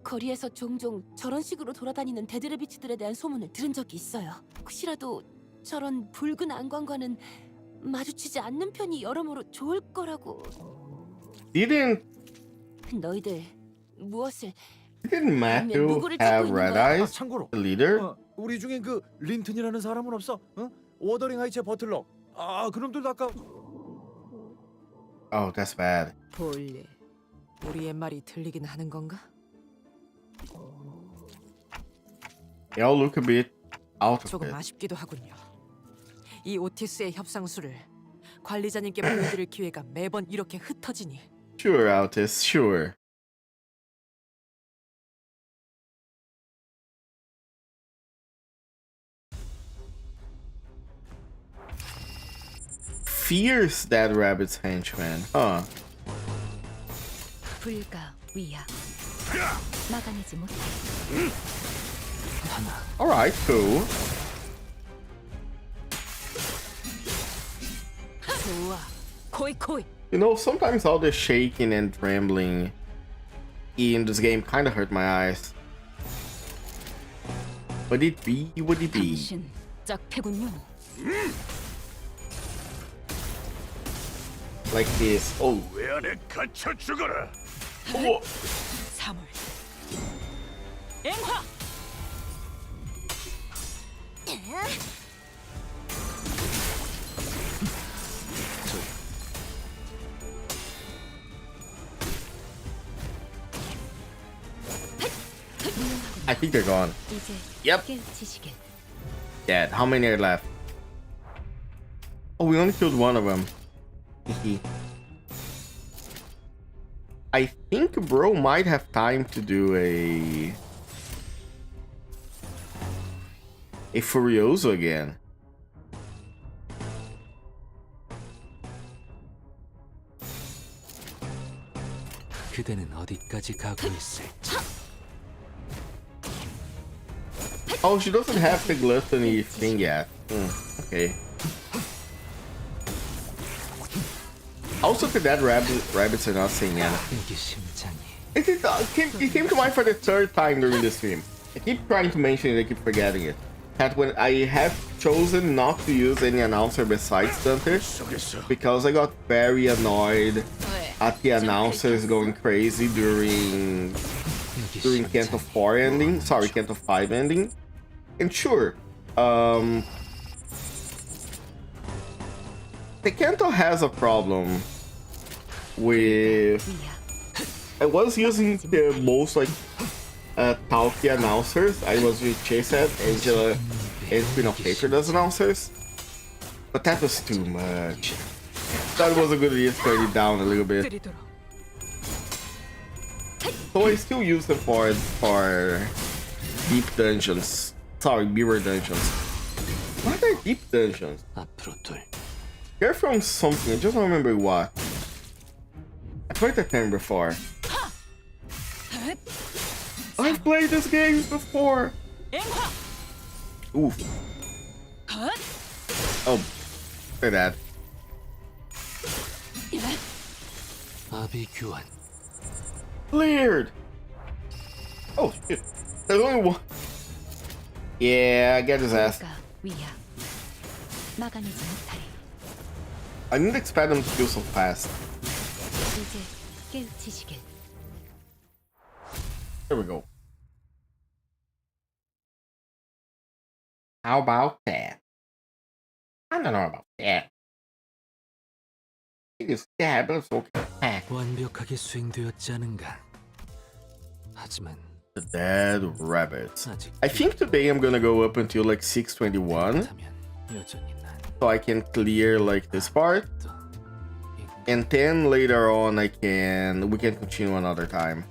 거리에서 종종 저런 식으로 돌아다니는 데드레비츠들에 대한 소문을 들은 적이 있어요. 혹시라도 저런 붉은 안광과는 마주치지 않는 편이 여러모로 좋을 거라고. Didn't 너희들 무엇을 Matthew 누구를 have 찾고 red 있는 거야? eyes? 참고로 The leader? 우리 중에 그 린튼이라는 사람은 없어? 워더링 하이츠의 버틀러 아, 그놈들 아까 Oh, that's bad. 볼일. 우리의 말이 들리긴 하는 건가? They all look a bit out of 조금 it. 아쉽기도 하군요. 이 오티스의 협상수를 관리자님께 보여드릴 기회가 매번 이렇게 흩어지니. Sure, Altis, sure. Fears that rabbit's henchman, huh? 불가 위야 막아내지 못해. Alright, cool. 좋아. 코이. You know, sometimes all the shaking and trembling in this game kind of hurt my eyes. Would it be? 당신 짝패군요. Like this. Oh. 왜 안에 갇혀 죽어라. Oh. 사물. 앵화. I think they're gone. Yep. Dead. How many are left? Oh, we only killed one of them. I think bro might have time to do a Furioso again. 그대는 어디까지 가고 있을지. Oh, she doesn't have the gluttony thing yet. Okay. Also, to that rabbits are not saying anything. It came to mind for the third time during the stream. I keep trying to mention it, I keep forgetting it. That when I have chosen not to use any announcer besides Dunter, because I got very annoyed at the announcers going crazy during Canto 4 ending. Sorry, Canto 5 ending. And sure, the Canto has a problem with... I was using the most like talky announcers. I was with Chased, Angela, and Queen of Hatred as announcers. But that was too much. That was a good idea to turn it down a little bit. So I still use them for deep dungeons. Sorry, mirror dungeons. What are deep dungeons? They're from something, I just don't remember what. I played that game before. I've played this game before! Oof. Oh, look at that. Cleared! Oh shit, there's only one. Yeah, get his ass. I didn't expect him to kill so fast. There we go. How about that? I don't know about that. It is bad, but it's okay. 완벽하게 수행되었지 않은가. 하지만 The dead rabbits. I think today I'm gonna go up until like 621. So I can clear like this part. And then later on we can continue another time.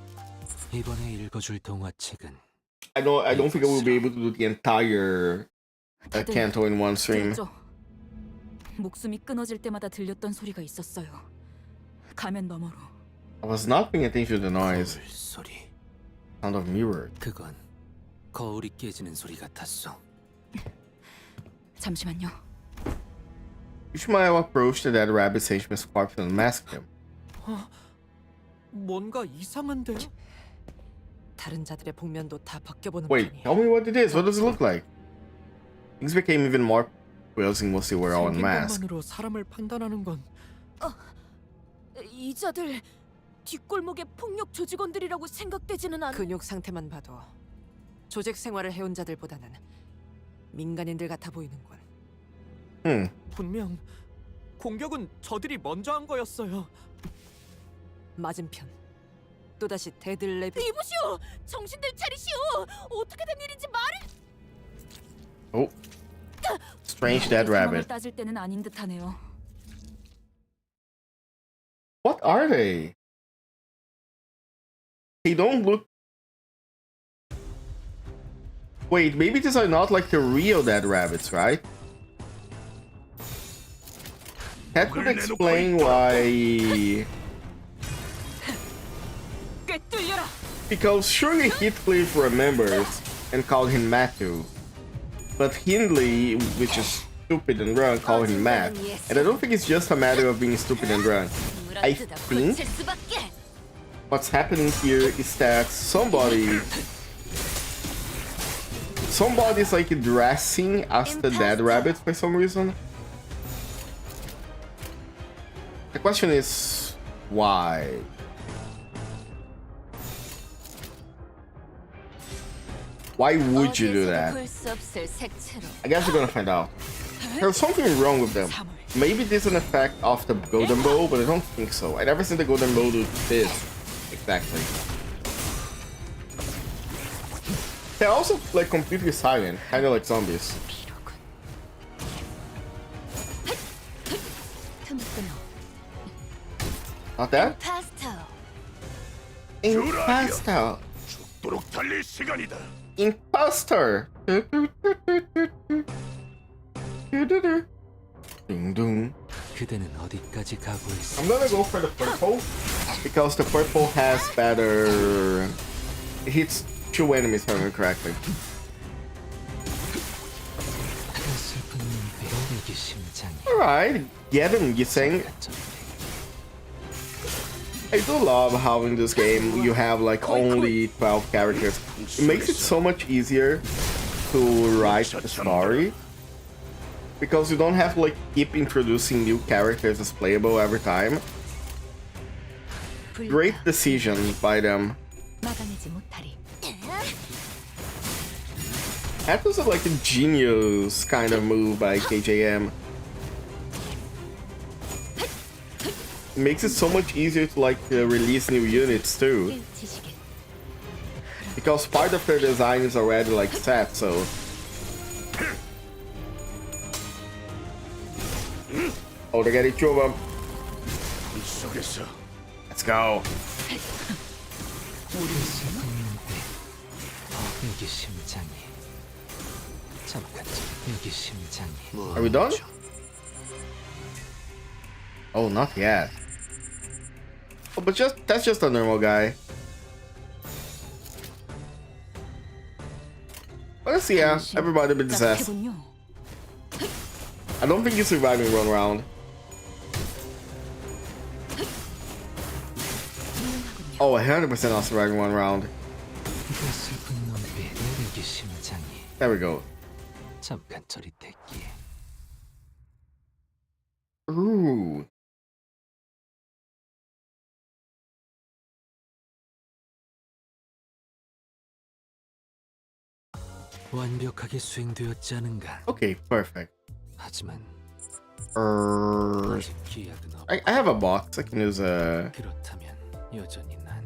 이번에 읽어줄 동화책은 I don't think I will be able to do the entire Canto in one stream. 목숨이 끊어질 때마다 들렸던 소리가 있었어요. 가면 너머로. I was not paying attention to the noise. 소리. Sound of mirror. 그건 거울이 깨지는 소리 같았어. 잠시만요. Ishmael approached the dead rabbit's henchman's corpse and unmasked him. 뭔가 이상한데? 다른 자들의 복면도 다 벗겨보는 Wait, tell me what it is. What does it look like? Things became even more confusing once they were all unmasked. 생긴 것만으로 사람을 판단하는 건 이자들 뒷골목의 폭력 조직원들이라고 생각되지는 않아. 근육 상태만 봐도 조직 생활을 해온 자들보다는 민간인들 같아 보이는군. 분명 공격은 저들이 먼저 한 거였어요. 맞은편. 또다시 데들레. 이보시오, 정신들 차리시오. 어떻게 된 일인지 말을. Oh, strange dead 상황을 rabbit. 따질 때는 아닌 듯하네요. What are they? They don't look. Wait, maybe these are not like the real dead rabbits, right? That could explain why. Because surely Heathcliff remembers and called him Matthew. But Hindley, which is stupid and drunk, called him Matt. And I don't think it's just a matter of being stupid and drunk. I think what's happening here is that somebody's like dressing as the dead rabbit for some reason. The question is why? Why would you do that? I guess we're gonna find out. There's something wrong with them. Maybe this is an effect of the golden bow, but I don't think so. I never seen the golden bow do this exactly. They're also like completely silent, kind of like zombies. Not that? Imposter. Imposter. Ding dong. 그대는 어디까지 가고 있어? I'm gonna go for the purple because the purple has better. It hits 2 enemies, if I remember correctly. Alright, get him, you saying? I do love how in this game you have like only 12 characters. It makes it so much easier to write the story because you don't have to like keep introducing new characters as playable every time. Great decision by them. That was like a genius kind of move by KJM. It makes it so much easier to like release new units too. Because part of their design is already like set, so. Oh, they're getting 2 of them. Let's go. Are we done? Oh, not yet. Oh, but that's just a normal guy. Let's see, yeah, everybody been possessed. I don't think he's surviving 1 round. Oh, 100% not surviving 1 round. There we go. Ooh. 완벽하게 수행되었지 않은가? Okay, perfect. 하지만 I have a box. I can use a. 그렇다면 여전히 난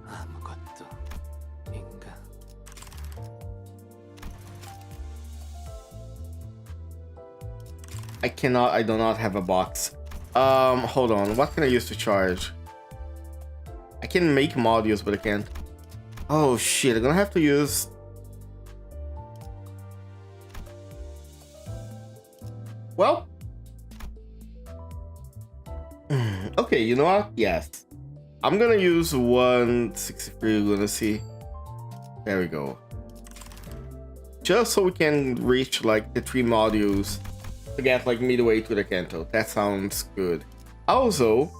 아무것도 인가? I do not have a box. Hold on. What can I use to charge? I can make modules, but I can't. Oh shit! I'm gonna have to use. Well. Okay, you know what? Yes. I'm gonna use 163. We're gonna see. There we go. Just so we can reach like the 3 modules to get like midway to the CANTO. That sounds good. Also,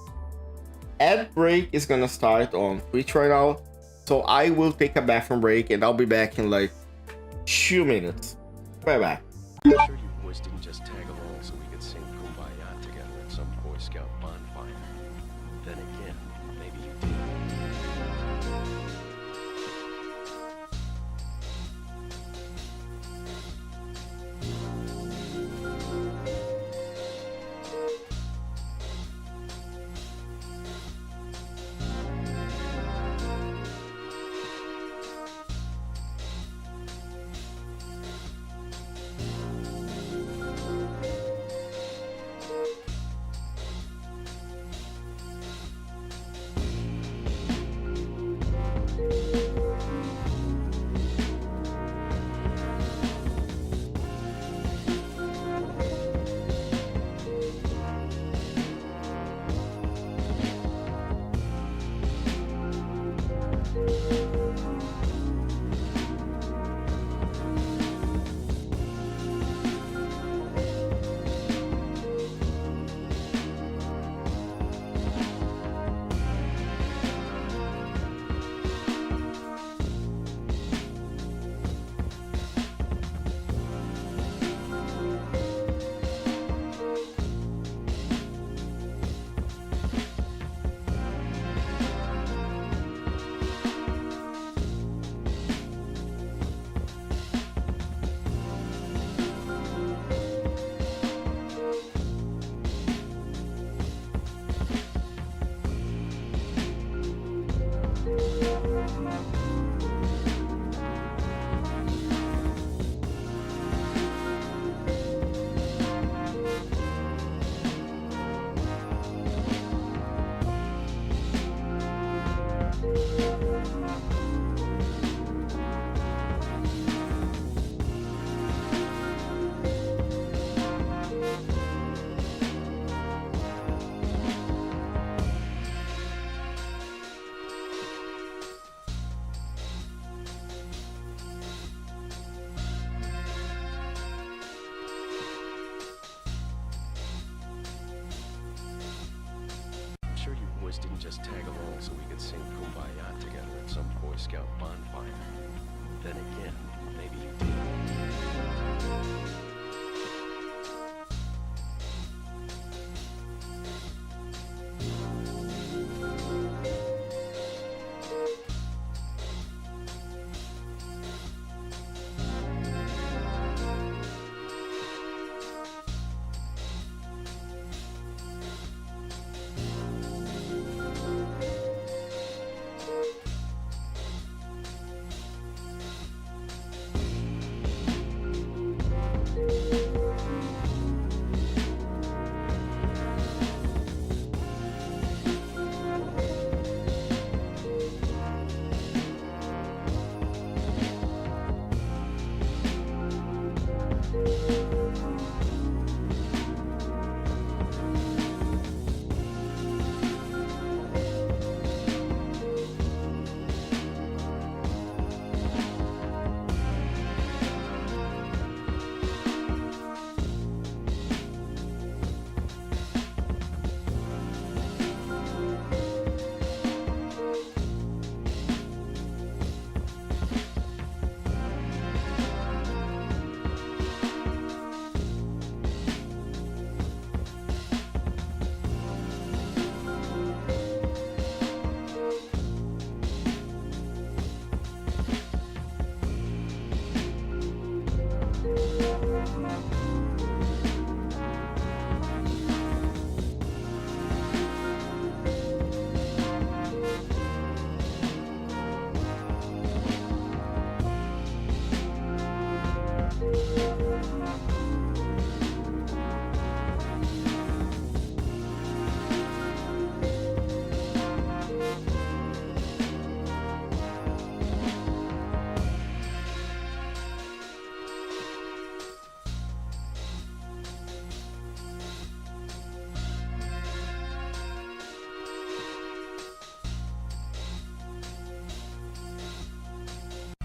ad break is gonna start on Twitch right now. So I will take a bathroom break and I'll be back in like 2 minutes. Bye bye. I'm sure you boys didn't just tag along so we could sing Kumbaya together at some Boy Scout bonfire. Then again, maybe you did. I'm sure you boys didn't just tag along so we could sing Kumbaya together at some Boy Scout bonfire. Then again, maybe you did.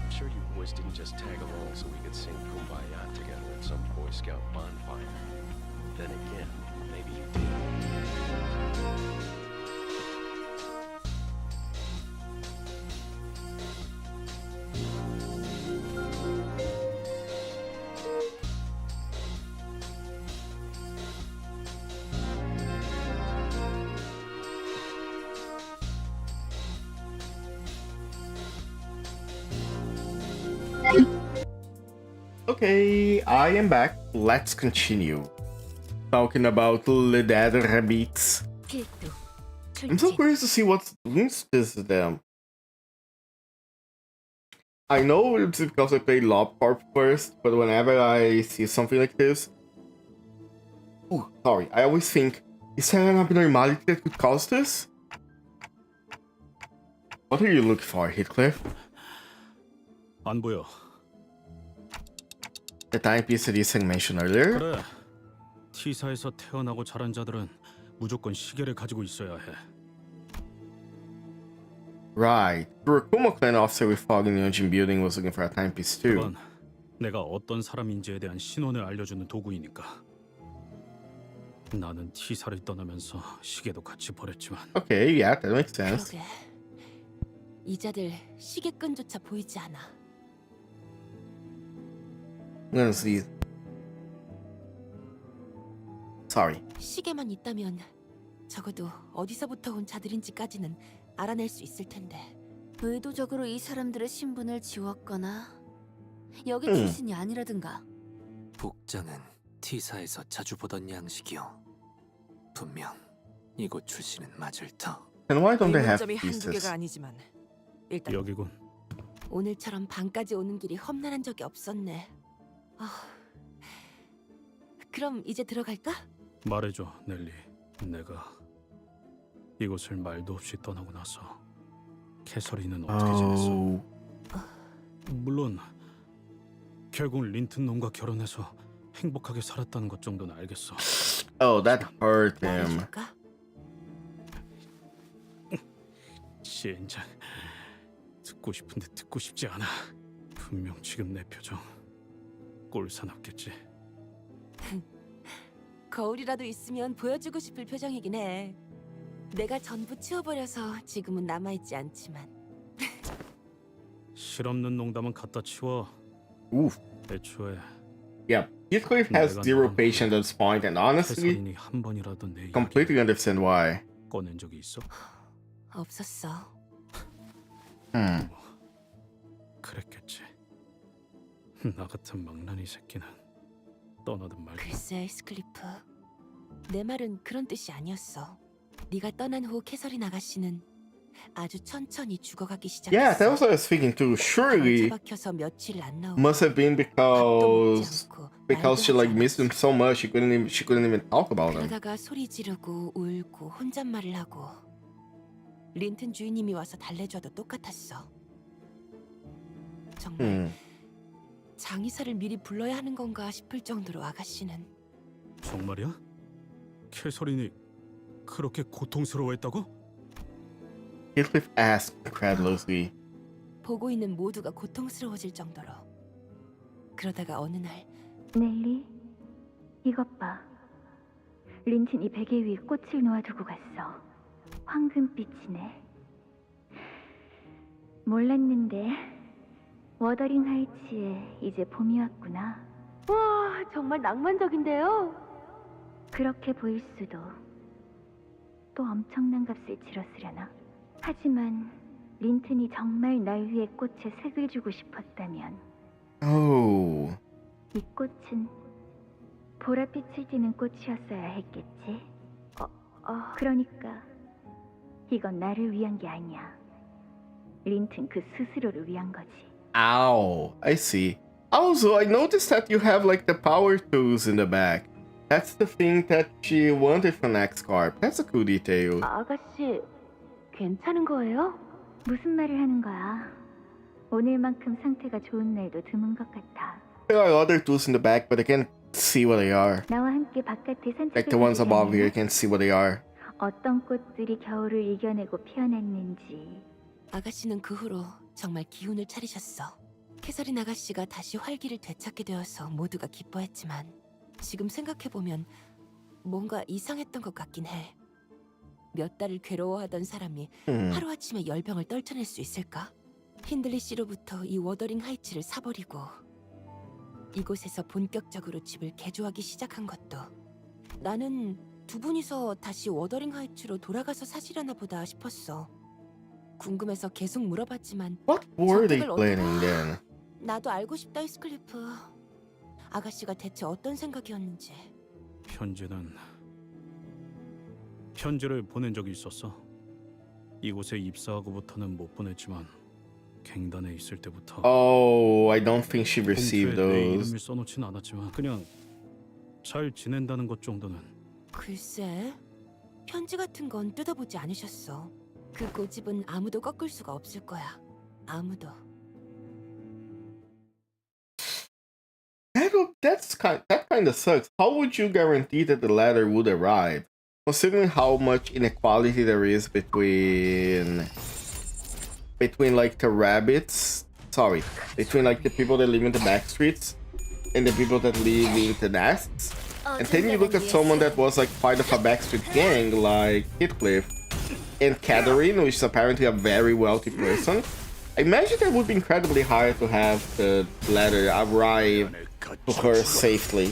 Sure you boys didn't just tag along so we could sing Kumbaya together at some Boy Scout bonfire. Then again, maybe you did. Okay, I am back. Let's continue. Talking about the dead rabbits. I'm so curious to see what's doing this to them. I know it's because I played LobCorp first, but whenever I see something like this... Oh, sorry, I always think, is there an abnormality that could cause this? What are you looking for, Heathcliff? 안 보여. The timepiece that you mentioned earlier? 그래. T사에서 태어나고 자란 자들은 무조건 시계를 가지고 있어야 해. Right. The Rakuma clan officer we fought in the engine building was looking for a timepiece too. 그건 내가 어떤 사람인지에 대한 신원을 알려주는 도구이니까. 나는 T사를 떠나면서 시계도 같이 버렸지만. Okay, yeah, that makes sense. 그러게. 이자들 시계끈조차 보이지 않아. I'm gonna see. Sorry. 시계만 있다면 적어도 어디서부터 온 자들인지까지는 알아낼 수 있을 텐데. 의도적으로 이 사람들의 신분을 지웠거나 여기 출신이 아니라든가. 복장은 T사에서 자주 보던 양식이요. 분명 이곳 출신은 맞을 터. And why don't they have 의문점이 한두 pieces? 개가 아니지만 일단 여기군. 오늘처럼 밤까지 오는 길이 험난한 적이 없었네. 그럼 이제 들어갈까? 말해줘, 넬리. 내가 이곳을 말도 없이 떠나고 나서 캐서린은 어떻게 지냈어? 물론 결국 린튼 놈과 결혼해서 행복하게 살았다는 것 정도는 알겠어. Oh, that hurt him. 시인장, 듣고 싶은데 듣고 싶지 않아. 분명 지금 내 표정 꼴사납겠지. 거울이라도 있으면 보여주고 싶을 표정이긴 해. 내가 전부 치워버려서 지금은 남아있지 않지만. 실없는 농담은 갖다 치워. Oof. 애초에 Yeah, Heathcliff has zero patience at this point, and honestly, 캐서린이 한 번이라도 내 completely understand why. 꺼낸 적이 있어? 없었어. 그랬겠지. 나 같은 망나니 새끼는 떠나든 말든. 글쎄, 히스클리프. 내 말은 그런 뜻이 아니었어. 네가 떠난 후 캐서린 아가씨는 아주 천천히 죽어가기 시작했어. Yeah, that was what I was thinking too. Surely 박혀서 며칠 안 나오고 must have been because she like missed him so much she couldn't even talk about him. 그러다가 소리 지르고 울고 혼잣말을 하고 린튼 주인님이 와서 달래줘도 똑같았어. 정말 장의사를 미리 불러야 하는 건가 싶을 정도로 아가씨는. 정말이야? 캐서린이 그렇게 고통스러워했다고? Heathcliff asked incredulously. 보고 있는 모두가 고통스러워질 정도로. 그러다가 어느 날 넬리, 이것 봐. 린튼이 베개 위에 꽃을 놓아두고 갔어. 황금빛이네. 몰랐는데 워더링 하이츠에 이제 봄이 왔구나. 와, 정말 낭만적인데요? 그렇게 보일 수도. 또 엄청난 값을 치렀으려나? 하지만 린튼이 정말 날 위해 꽃에 색을 주고 싶었다면 Oh. 이 꽃은 보랏빛을 띠는 꽃이었어야 했겠지. 그러니까 이건 나를 위한 게 아니야. 린튼 그 스스로를 위한 거지. Ow, I see. Also, I noticed that you have like the power tools in the back. That's the thing that she wanted from X-Corp. That's a cool detail. 아가씨, 괜찮은 거예요? 무슨 말을 하는 거야? 오늘만큼 상태가 좋은 날도 드문 것 같아. There are other tools in the back, but I can't see what they are. 나와 함께 바깥에 산책을 Like the ones above here, I 가자면 can't see what they are. 어떤 꽃들이 겨울을 이겨내고 피어났는지. 아가씨는 그 후로 정말 기운을 차리셨어. 캐서린 아가씨가 다시 활기를 되찾게 되어서 모두가 기뻐했지만 지금 생각해보면 뭔가 이상했던 것 같긴 해. 몇 달을 괴로워하던 사람이 하루아침에 열병을 떨쳐낼 수 있을까? 힌들리 씨로부터 이 워더링 하이츠를 사버리고 이곳에서 본격적으로 집을 개조하기 시작한 것도 나는 두 분이서 다시 워더링 하이츠로 돌아가서 사시려나 보다 싶었어. 궁금해서 계속 물어봤지만 What were they 선택을 planning then? 나도 알고 싶다, 히스클리프. 아가씨가 대체 어떤 생각이었는지. 편지를 보낸 적이 있었어. 이곳에 입사하고부터는 못 보냈지만 갱단에 있을 때부터. Oh, I don't think she received 내 those. 이름을 써놓진 않았지만 그냥 잘 지낸다는 것 정도는. 글쎄, 편지 같은 건 뜯어보지 않으셨어. 그 고집은 아무도 꺾을 수가 없을 거야. 아무도. That kind of sucks. How would you guarantee that the letter would arrive? Considering how much inequality there is between like the between like the people that live in the back streets and the people that live in the nests. And then you look at someone that was like part of a backstreet gang like Heathcliff and Catherine, which is apparently a very wealthy person. I imagine that would be incredibly hard to have the letter arrive to her safely.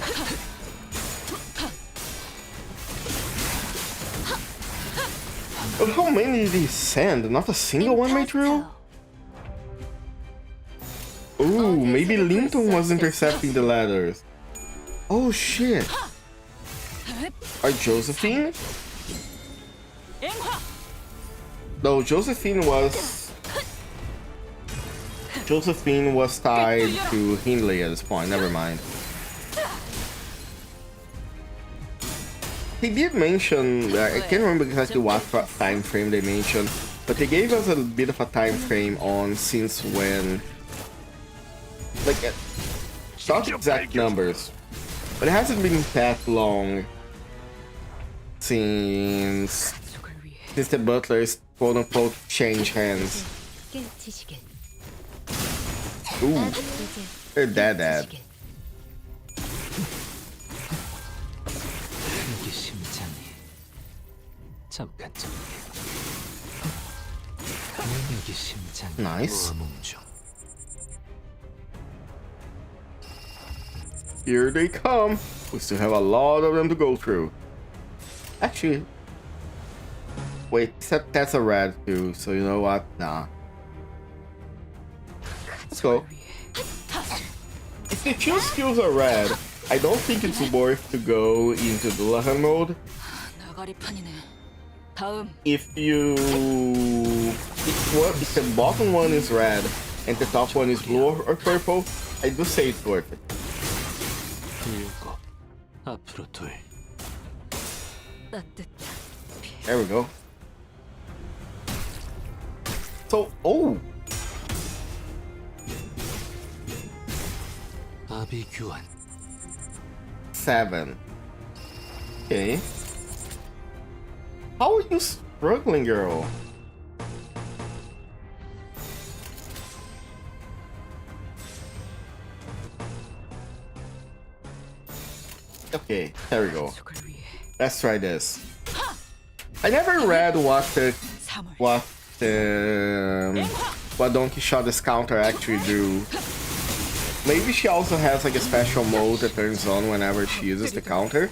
But how many did he send? Not a single one made through? Ooh, maybe Linton was intercepting the letters. Oh shit. Are Josephine? No, Josephine was tied to Hindley at this point, never mind. He did mention, I can't remember exactly what time frame they mentioned, but they gave us a bit of a time frame on since when, like, not exact numbers, but it hasn't been that long since the butlers quote unquote change hands. Ooh, they're dead. Nice. Here they come. We still have a lot of them to go through. Actually, wait, except that's a red too, so you know what? Nah. Let's go. If the two skills are red, I don't think it's worth to go into the Lahan mode. If the bottom one is red and the top one is blue or purple, I do say it's worth it. There we go. So, oh! Seven. Okay. How are you struggling, girl? Okay, there we go. Let's try this. I never read what Don Quixote's counter actually do. Maybe she also has like a special mode that turns on whenever she uses the counter.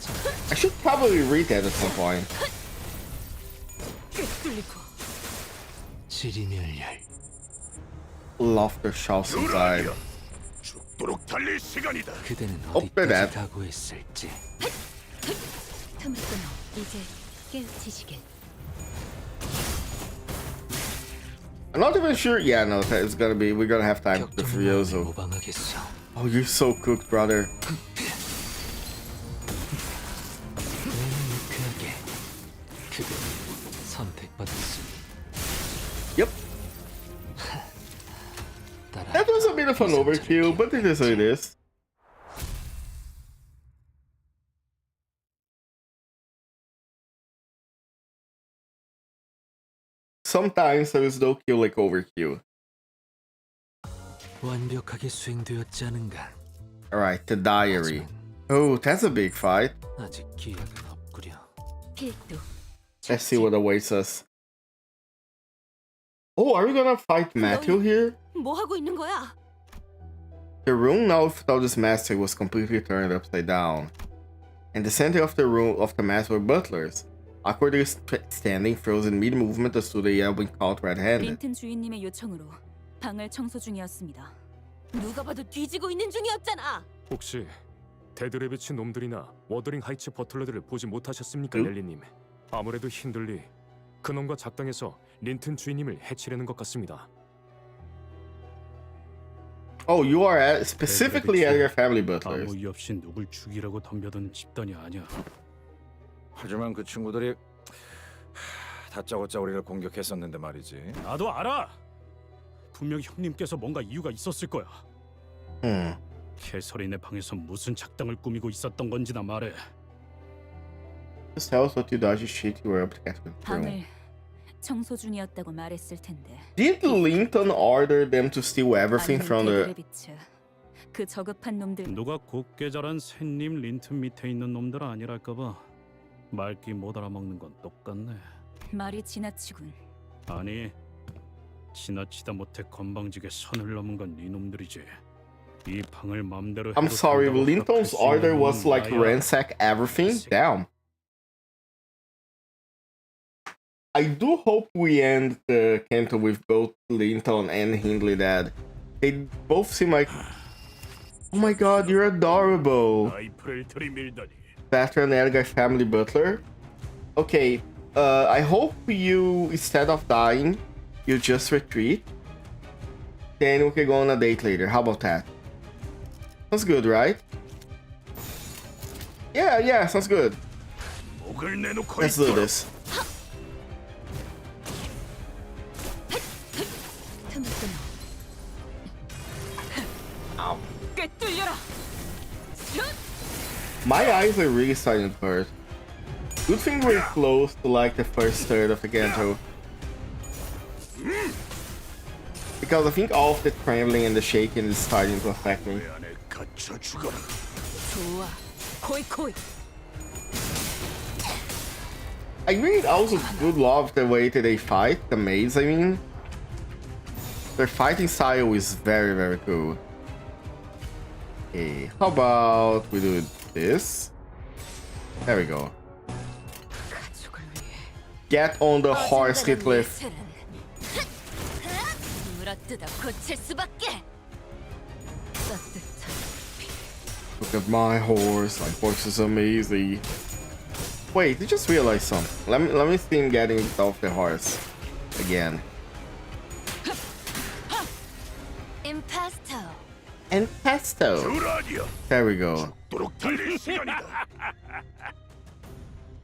I should probably read that at some point. Laughter shall survive. Open that. I'm not even sure. Yeah, no, it's gonna be. We're gonna have time for Furioso. Oh, you're so cooked, brother. Yep. That was a bit of an overkill, but it is what it is. Sometimes there is no kill like overkill. Alright, the diary. Oh, that's a big fight. Let's see what awaits us. Oh, are we gonna fight Matthew here? 뭐 하고 있는 거야? The room now without this master was completely turned upside down. In the center of the room of the mass were butlers, awkwardly standing frozen mid-movement as stood a yelling caught red-handed. 린튼 주인님의 요청으로 방을 청소 중이었습니다. 누가 봐도 뒤지고 있는 중이었잖아. 혹시 데드레비치 놈들이나 워더링 하이츠 버틀러들을 보지 못하셨습니까, 넬리님? 아무래도 힌들리 그놈과 작당해서 린튼 주인님을 해치려는 것 같습니다. Oh, you are specifically at your family butlers. 아무 이유 없이 누굴 죽이라고 덤벼든 집단이 아니야. 하지만 그 친구들이 다짜고짜 우리를 공격했었는데 말이지. 나도 알아. 분명히 형님께서 뭔가 이유가 있었을 거야. 캐서린의 방에서 무슨 작당을 꾸미고 있었던 건지나 말해. Just tell us what you dodgy shit you were up to get with. 방을 청소 중이었다고 말했을 텐데. Did Linton order them to steal everything from the? 그 저급한 놈들. 누가 곱게 자란 샌님 린튼 밑에 있는 놈들 아니랄까봐 말귀 못 알아먹는 건 똑같네. 말이 지나치군. 아니, 지나치다 못해 건방지게 선을 넘은 건 네 놈들이지. 이 방을 맘대로. I'm sorry, Linton's order was like ransack everything. Damn. I do hope we end the CANTO with both Linton and Hindley dead. They both seem like... Oh my god, you're adorable. Veteran Edgar family butler. Okay, I hope you, instead of dying, you just retreat. Then we can go on a date later. How about that? Sounds good, right? Yeah, sounds good. Let's do this. My eyes are really starting to hurt. Good thing we're close to like the first third of the CANTO. Because I think all of the trembling and the shaking is starting to affect me. I really also do love the way that they fight, the maze, I mean. Their fighting style is very, very cool. Okay, how about we do this? There we go. Get on the horse, Heathcliff. Look at my horse. My horse is amazing. Wait, I just realized something. Let me see him getting off the horse again. Impasto. And pesto. There we go.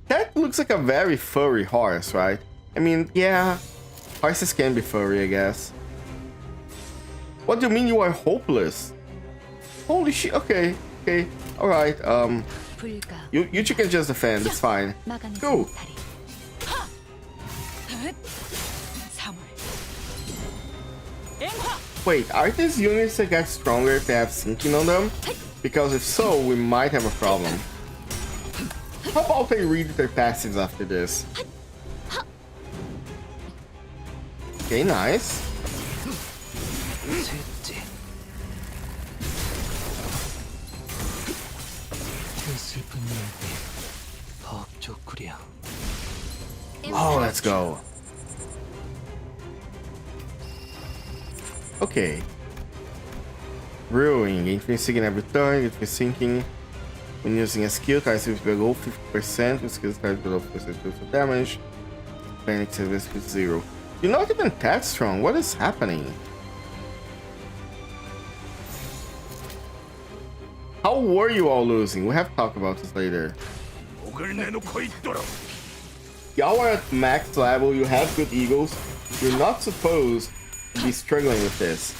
That looks like a very furry horse, right? I mean, yeah, horses can be furry, I guess. What do you mean you are hopeless? Holy shit, okay, alright, you two can just defend, it's fine. Go! Wait, are these units that get stronger if they have sinking on them? Because if so, we might have a problem. How about they read their passives after this? Okay, nice. Oh, let's go. Okay. Brewing, infinite sinking every turn, infinite sinking. When using a skill, cards below 50%, with skills cards below 50% of damage. Panic service with 0. You're not even that strong, what is happening? How were you all losing? We have to talk about this later. Y'all are at max level, you have good eagles. You're not supposed to be struggling with this.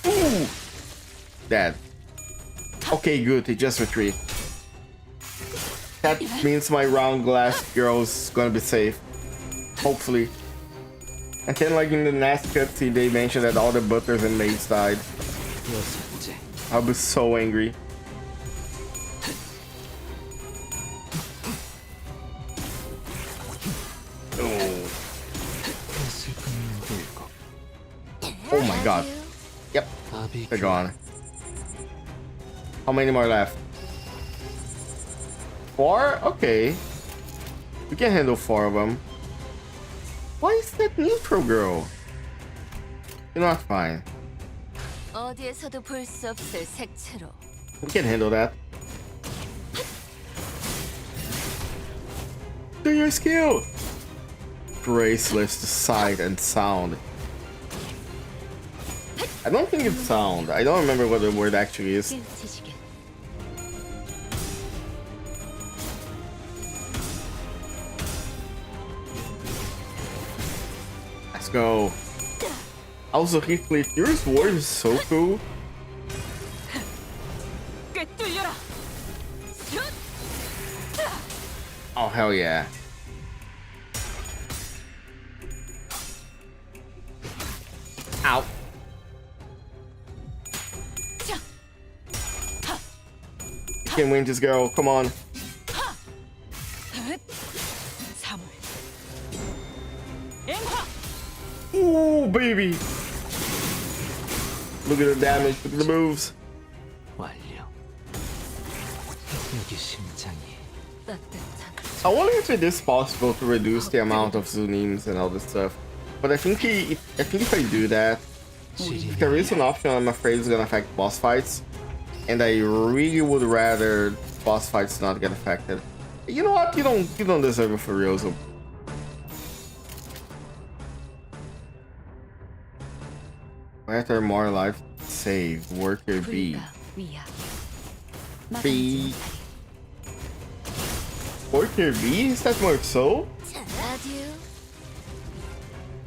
Ooh! Dead. Okay, good, they just retreat. That means my round glass girl is gonna be safe. Hopefully. And then like in the last cutscene they mentioned that all the butlers and maids died. I'll be so angry. Oh my god. Yep, they're gone. How many more left? 4? Okay. We can handle 4 of them. Why is that neutral girl? You're not fine. We can handle that. Do your skill! Bracelets to sight and sound. I don't think it's sound. I don't remember what the word actually is. Let's go. Also, Heathcliff, your sword is so cool. Oh, hell yeah. Ow. You can win this girl, come on. Ooh, baby. Look at the damage, look at the moves. I wonder if it is possible to reduce the amount of Zunims and all this stuff. But I think if I do that, if there is an option, I'm afraid it's gonna affect boss fights. And I really would rather boss fights not get affected. You know what? You don't deserve it for real, so. Better, more life, save, worker B. B. Worker B? Is that more so?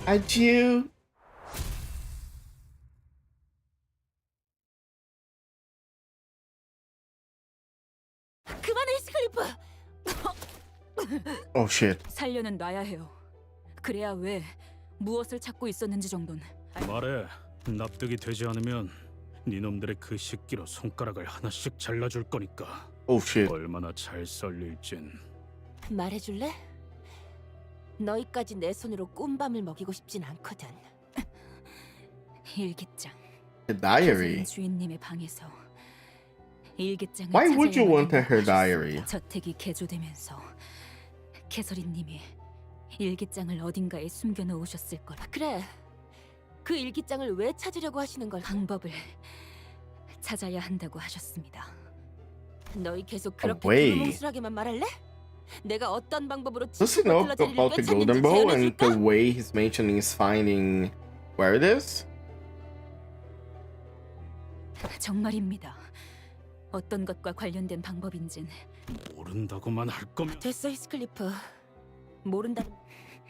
Adieu. Oh shit. 살려는 놔야 해요. 그래야 왜 무엇을 찾고 있었는지 정도는. 말해. 납득이 되지 않으면 니놈들의 그 식기로 손가락을 하나씩 잘라줄 거니까. Oh shit. 얼마나 잘 썰릴진. 말해줄래? 너희까지 내 손으로 꿀밤을 먹이고 싶진 않거든. 일기장. The diary. 주인님의 방에서 일기장을 Why would you want 찾아야만 her 한다고 diary? 하셨습니다. 저택이 개조되면서 캐서린님이 일기장을 어딘가에 숨겨 놓으셨을 거라. 그래. 그 일기장을 왜 찾으려고 하시는 걸? 방법을 찾아야 한다고 하셨습니다. 너희 계속 그렇게 way. 두루뭉술하게만 말할래? 내가 어떤 방법으로 Does he know about the golden bow and the way he's mentioning is finding where it is? 정말입니다. 어떤 것과 관련된 방법인진 모른다고만 할 거면. 됐어, 히스클리프. 모른다.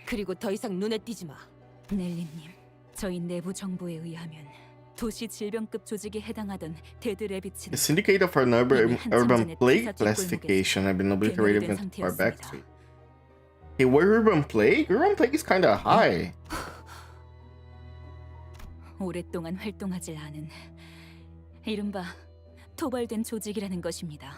그리고 더 이상 눈에 띄지 마. 넬리님, 저희 내부 정보에 의하면 도시 질병급 조직에 해당하던 데드 레비츠는 The syndicate of our urban 전에 plague 기사 classification have been obliterated 괴멸된 with our 상태였습니다. backstreet. Hey, what urban plague? Urban plague is kinda high. 오랫동안 활동하지 않은 이른바 토벌된 조직이라는 것입니다.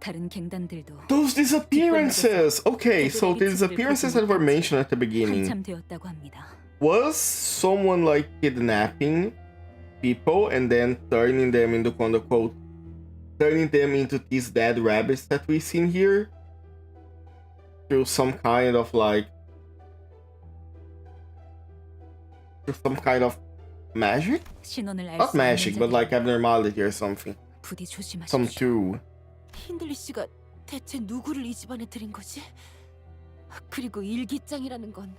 다른 갱단들도 Those disappearances! Okay, so the disappearances that were mentioned at the beginning. 한참 되었다고 합니다. Was someone like kidnapping people and then turning them into quote unquote turning them into these dead rabbits that we've seen here? Through some kind of like magic? 신원을 알 Not 수 magic, but 없는 like abnormality or something. 부디 조심하십시오. Some true. 힌들리 씨가 대체 누구를 이 집안에 들인 거지? 그리고 일기장이라는 건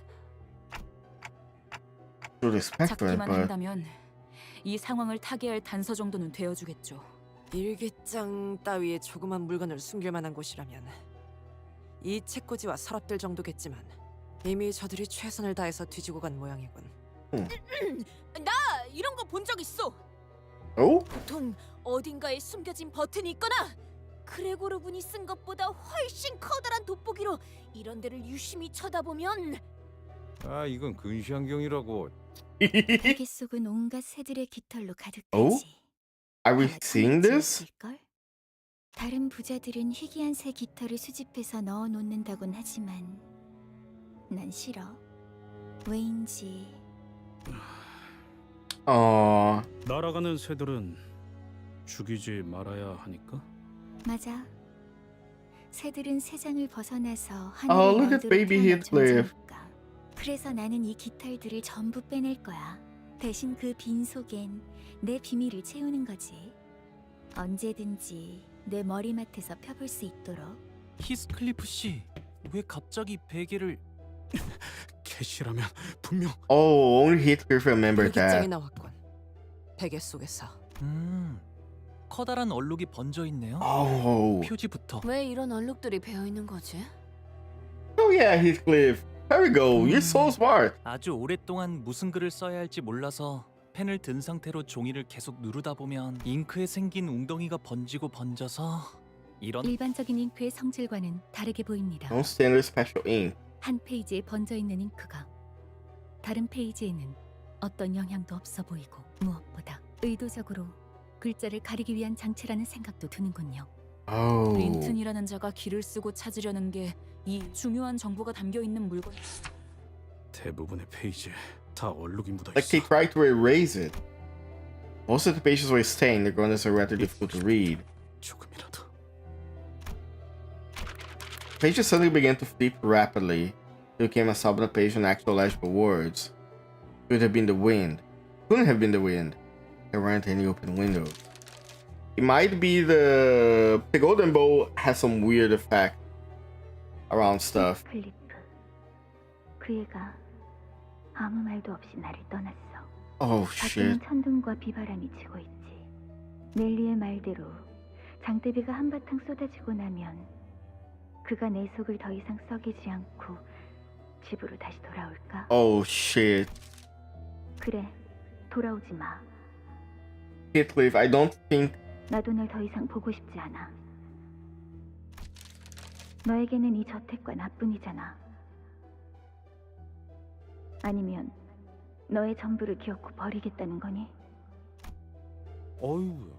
To respect her, 잡기만 but 한다면 이 상황을 타개할 단서 정도는 되어주겠죠. 일기장 따위의 조그만 물건을 숨길 만한 곳이라면 이 책꽂이와 서랍들 정도겠지만 이미 저들이 최선을 다해서 뒤지고 간 모양이군. 나 이런 거 본 적 있어. Oh? 보통 어딘가에 숨겨진 버튼이 있거나 그레고르 군이 쓴 것보다 훨씬 커다란 돋보기로 이런 데를 유심히 쳐다보면 아, 이건 근시안경이라고. 베개 속은 온갖 새들의 깃털로 가득하지. Oh? Are we seeing this? 걸? 다른 부자들은 희귀한 새 깃털을 수집해서 넣어 놓는다곤 하지만 난 싫어. 왜인지. 날아가는 새들은 죽이지 말아야 하니까. 맞아. 새들은 새장을 벗어나서 Oh, 하늘의 look at 영도로 baby 태어난 Heathcliff. 존재니까. 그래서 나는 이 깃털들을 전부 빼낼 거야. 대신 그 빈 속엔 내 비밀을 채우는 거지. 언제든지 내 머리맡에서 펴볼 수 있도록. 히스클리프 씨, 왜 갑자기 베개를? 캐시라면 분명. Oh, only Heathcliff remembered 일기장이 that. 나왔군. 베개 속에서. 커다란 얼룩이 번져 있네요. Oh. 표지부터. 왜 이런 얼룩들이 배어 있는 거지? Oh yeah, Heathcliff. There we go. You're so smart. 아주 오랫동안 무슨 글을 써야 할지 몰라서 펜을 든 상태로 종이를 계속 누르다 보면 잉크에 생긴 웅덩이가 번지고 번져서 이런. 일반적인 잉크의 성질과는 다르게 보입니다. No standard special ink. 한 페이지에 번져 있는 잉크가 다른 페이지에는 어떤 영향도 없어 보이고 무엇보다 의도적으로 글자를 가리기 위한 장치라는 생각도 드는군요. Oh. 린튼이라는 자가 길을 쓰고 찾으려는 게 이 중요한 정보가 담겨 있는 물건. 대부분의 페이지에 다 얼룩이 묻어 Like 있어. they tried to erase it. Most of the pages were stained. The corners are rather difficult to read. 조금이라도. Pages suddenly began to flip rapidly. It became a subtle page on actual legible words. Could have been the wind. Couldn't have been the wind. There weren't any open windows. It might be the golden bow has some weird effect around stuff. 클리프. 그 애가 아무 말도 없이 나를 떠났어. Oh 밖에는 shit. 천둥과 비바람이 치고 있지. 넬리의 말대로 장대비가 한바탕 쏟아지고 나면 그가 내 속을 더 이상 썩이지 않고 집으로 다시 돌아올까? Oh shit. 그래, 돌아오지 마. Heathcliff, I don't think 나도 널 더 이상 보고 싶지 않아. 너에게는 이 저택과 나뿐이잖아. 아니면 너의 전부를 기어코 버리겠다는 거니? 어휴,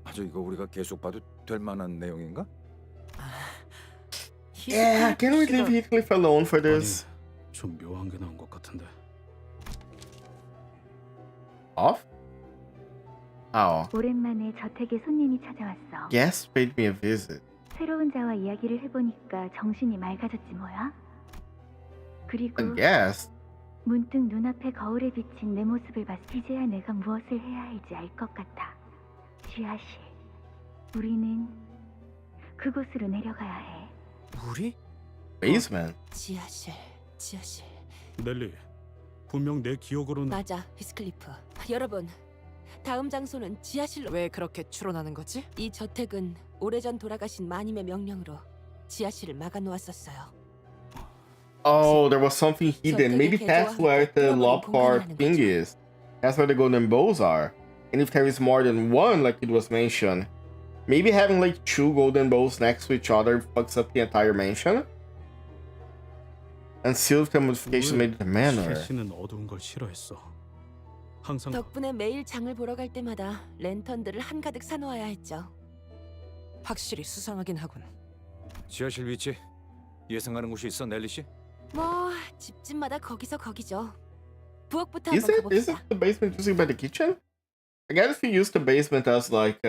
아주 이거 우리가 계속 봐도 될 만한 내용인가? Yeah, can we leave Heathcliff alone for this? 좀 묘한 게 나온 것 같은데. Off? Oh. 오랜만에 저택에 손님이 찾아왔어. Guest paid me a visit. 새로운 자와 이야기를 해보니까 정신이 맑아졌지 뭐야? 그리고 A guest? 문득 눈앞에 거울에 비친 내 모습을 봤을 때 이제야 내가 무엇을 해야 할지 알 것 같아. 지하실. 우리는 그곳으로 내려가야 해. 우리? Basement. 지하실. 넬리, 분명 내 기억으로는 맞아, 히스클리프. 여러분, 다음 장소는 지하실로. 왜 그렇게 추론하는 거지? 이 저택은 오래전 돌아가신 마님의 명령으로 지하실을 막아놓았었어요. Oh, there was something hidden. Maybe that's where the Lockhart thing is. That's where the golden bows are. And if there is more than one, like it was mentioned, maybe having like 2 golden bows next to each other fucks up the entire mansion? And seal the modifications made to the manor. 캐시는 어두운 걸 싫어했어. 항상 덕분에 매일 장을 보러 갈 때마다 랜턴들을 한가득 사놓아야 했죠. 확실히 수상하긴 하군. 지하실 위치 예상하는 곳이 있어, 넬리 씨? 뭐 집집마다 거기서 거기죠. 부엌부터 Is 한번 it 가봅시다. the basement using by the kitchen? I guess if you use the basement as like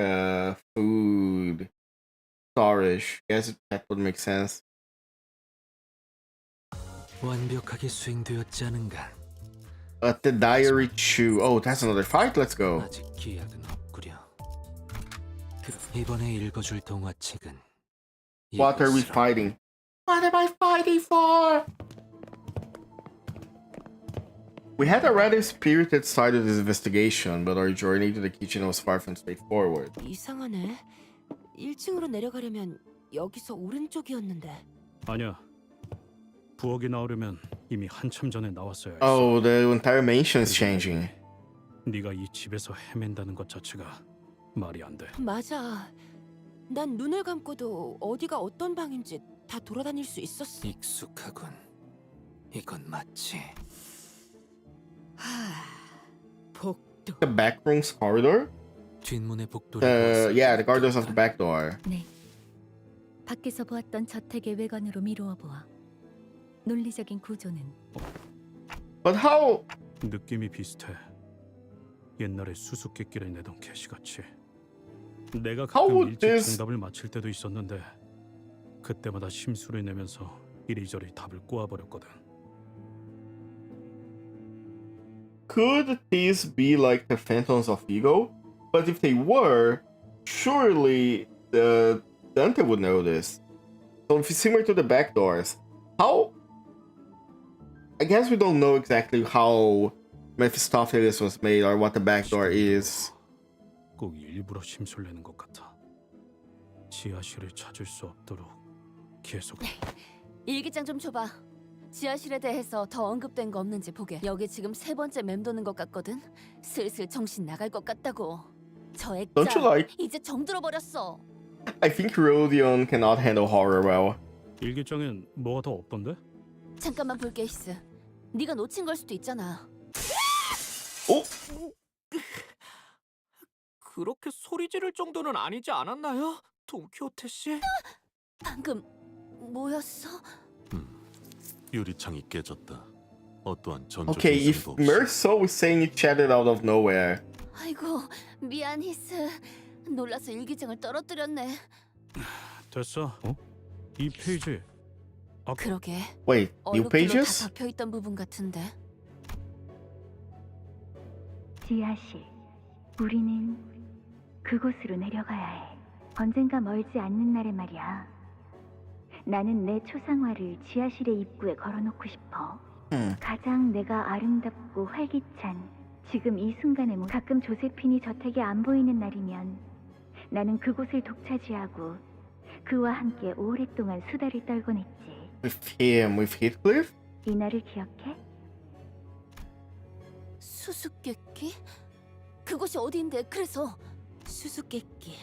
food storage, I guess that would make sense. 완벽하게 수행되었지 않은가? But the diary chew. Oh, that's another fight. Let's go. 아직 기약은 없구려. 이번에 읽어줄 동화책은 What are we fighting? What am I fighting for? We had a rather spirited start to this investigation, but our journey to the kitchen was far from straightforward. 이상하네. 1층으로 내려가려면 여기서 오른쪽이었는데. 아니야. 부엌에 나오려면 이미 한참 전에 나왔어야 했어. Oh, the entire mansion is changing. 네가 이 집에서 헤맨다는 것 자체가 말이 안 돼. 맞아. 난 눈을 감고도 어디가 어떤 방인지 다 돌아다닐 수 있었어. 익숙하군. 이건 마치 복도. The back rooms corridor? 뒷문의 복도를 Yeah, the corridors of the back door. 네. 밖에서 보았던 저택의 외관으로 미루어 보아 논리적인 구조는 But how? 느낌이 비슷해. 옛날에 수수께끼를 내던 캐시같이. 내가 How 가끔 would 일찍 this- 정답을 맞힐 때도 있었는데 그때마다 심수를 내면서 이리저리 답을 꼬아버렸거든. Could these be like the phantoms of ego? But if they were, surely Dante would know this. So if it's similar to the back doors, how? I guess we don't know exactly how Mephistopheles was made or what the back door is. 꼭 일부러 심술 내는 것 같아. 지하실을 찾을 수 없도록 계속. 일기장 좀 줘봐. 지하실에 대해서 더 언급된 거 없는지 보게. 여기 지금 3번째 맴도는 것 같거든. 슬슬 정신 나갈 것 같다고. 저 Don't you 액자 like? 이제 정들어 버렸어. I think Rodion cannot handle horror well. 일기장엔 뭐가 더 없던데? 잠깐만 볼게, 히스. 네가 놓친 걸 수도 있잖아. 그렇게 소리 지를 정도는 아니지 않았나요? 돈키호테 씨? 방금 뭐였어? 유리창이 깨졌다. 어떠한 전조 Okay, if 증상도 없이. Merso was saying it chatted out of nowhere. 아이고, 미안, 히스. 놀라서 일기장을 떨어뜨렸네. 됐어. 어? 이 페이지. 그러게. Wait, new 얼룩들로 pages? 다 덮여 있던 부분 같은데. 지하실. 우리는 그곳으로 내려가야 해. 언젠가 멀지 않는 날에 말이야. 나는 내 초상화를 지하실의 입구에 걸어놓고 싶어. 가장 내가 아름답고 활기찬 지금 이 순간의 모습. 가끔 조세핀이 저택에 안 보이는 날이면 나는 그곳을 독차지하고 그와 함께 오랫동안 수다를 떨곤 했지. With Heathcliff? 이 날을 기억해? 수수께끼? 그곳이 어디인데? 그래서 수수께끼.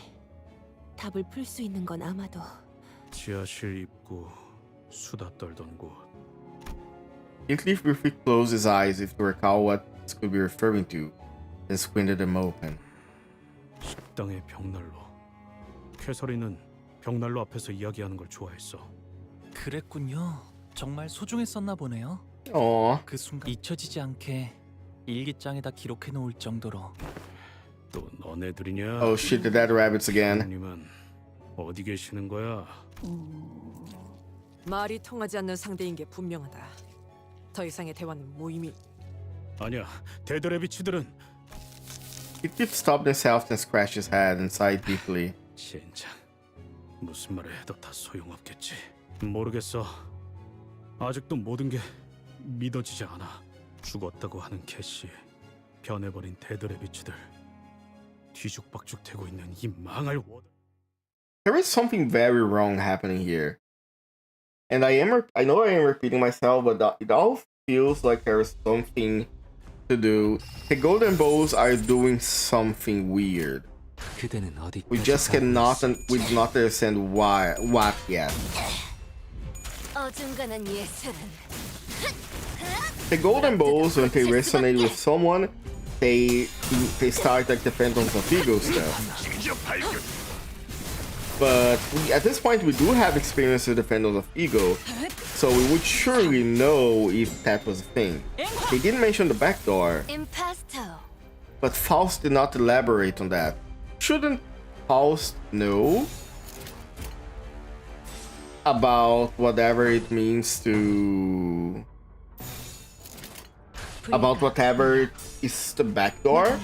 답을 풀 수 있는 건 아마도 지하실 입구 수다 떨던 곳. Heathcliff briefly closed his eyes if to recall what this could be referring to, then squinted them open. 식당의 벽난로. 캐서린은 벽난로 앞에서 이야기하는 걸 좋아했어. 그랬군요. 정말 소중했었나 보네요. 그 순간 잊혀지지 않게 일기장에다 기록해 놓을 정도로. 또 너네들이냐? Oh shit, the dead rabbits again. 님은 어디 계시는 거야? 말이 통하지 않는 상대인 게 분명하다. 더 이상의 대화는 무의미. 아니야, 데드레비치들은. Heathcliff stopped himself and scratched his head and sighed deeply. 젠장, 무슨 말을 해도 다 소용없겠지. 모르겠어. 아직도 모든 게 믿어지지 않아. 죽었다고 하는 캐시, 변해버린 데드레비치들, 뒤죽박죽되고 있는 이 망할 워. There is something very wrong happening here. And I know I am repeating myself, but it all feels like there is something to do. The Golden Bows are doing something weird. We just cannot, we do not understand why, what yet. 어중간한 예술은 The Golden Bows, when they resonate with someone, they start like the Phantoms of Ego stuff. But at this point, we do have experience with the Phantoms of Ego, so we would surely know if that was a thing. They didn't mention the back door, but Faust did not elaborate on that. Shouldn't Faust know about whatever it means to... about whatever is the back door?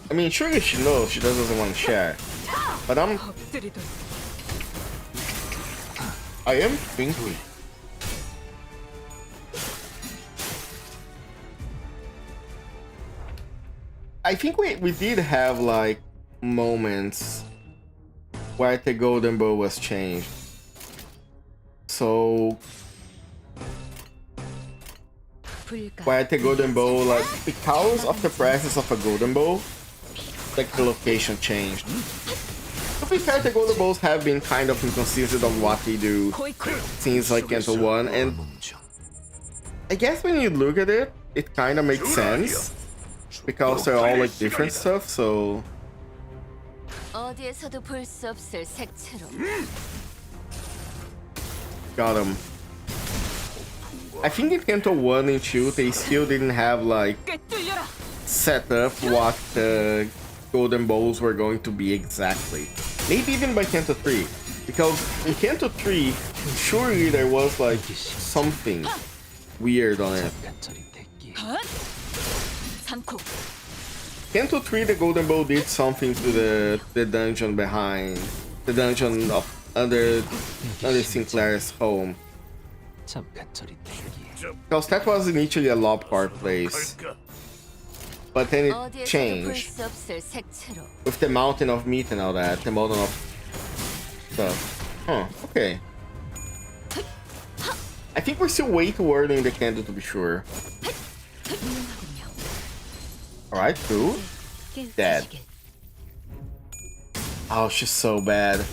I mean, surely she knows, she just doesn't want to share. But I am thinking. I think we did have like moments where the Golden Bow was changed. So where the Golden Bow, like because of the presence of a Golden Bow, like the location changed. To be fair, the Golden Bows have been kind of inconsistent of what they do since like CANTO 1, and I guess when you look at it, it kind of makes sense because they're all like different stuff. So 어디에서도 볼 수 없을 색채로. got him. I think in CANTO 1 and 2 they still didn't have like set up what the Golden Bows were going to be exactly. Maybe even by CANTO 3. Because in CANTO 3, surely there was like something weird on it. CANTO 3, the Golden Bow did something to the dungeon behind the dungeon of under Sinclair's home. Because that was initially a Lobcar place, but then it changed with the mountain of meat and all that, the mountain of stuff. Huh, okay. I think we're still way too early in the CANTO to be sure. Alright, cool. Dead. Oh, she's so bad.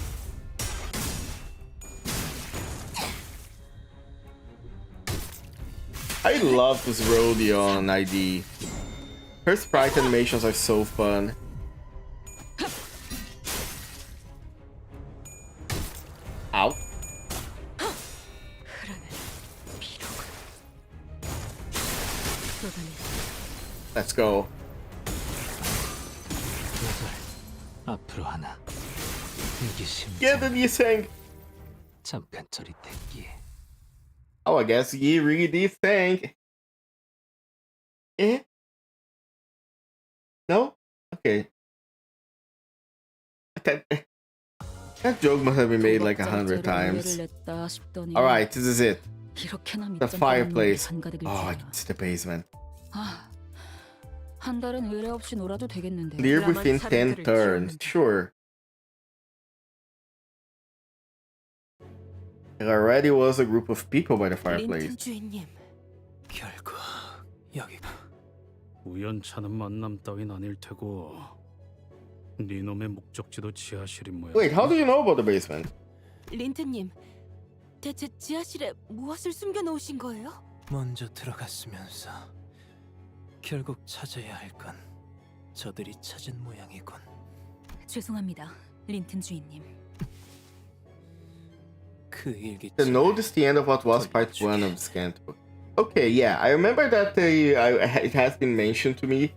I love this Rodion ID. Her sprite animations are so fun. Ow. Let's go. Get the Yiseng! Oh, I guess ye really did think. Eh? No? Okay. That joke must have been made like 100 times. Alright, this is it. The fireplace. Oh, I can see the basement. 한 달은 의뢰 없이 놀아도 되겠는데. Clear within 10 turns. Sure. There already was a group of people by the fireplace. 결국 여기가 우연찮은 만남 따윈 아닐 테고 네 놈의 목적지도 지하실인 모양. Wait, how do you know about the basement? 린트님, 대체 지하실에 무엇을 숨겨놓으신 거예요? 먼저 들어갔으면서 결국 찾아야 할 건 저들이 찾은 모양이군. 죄송합니다, 린튼 주인님. 그 일기. The note is the end of what was part 1 of CANTO. Okay, yeah, I remember that it has been mentioned to me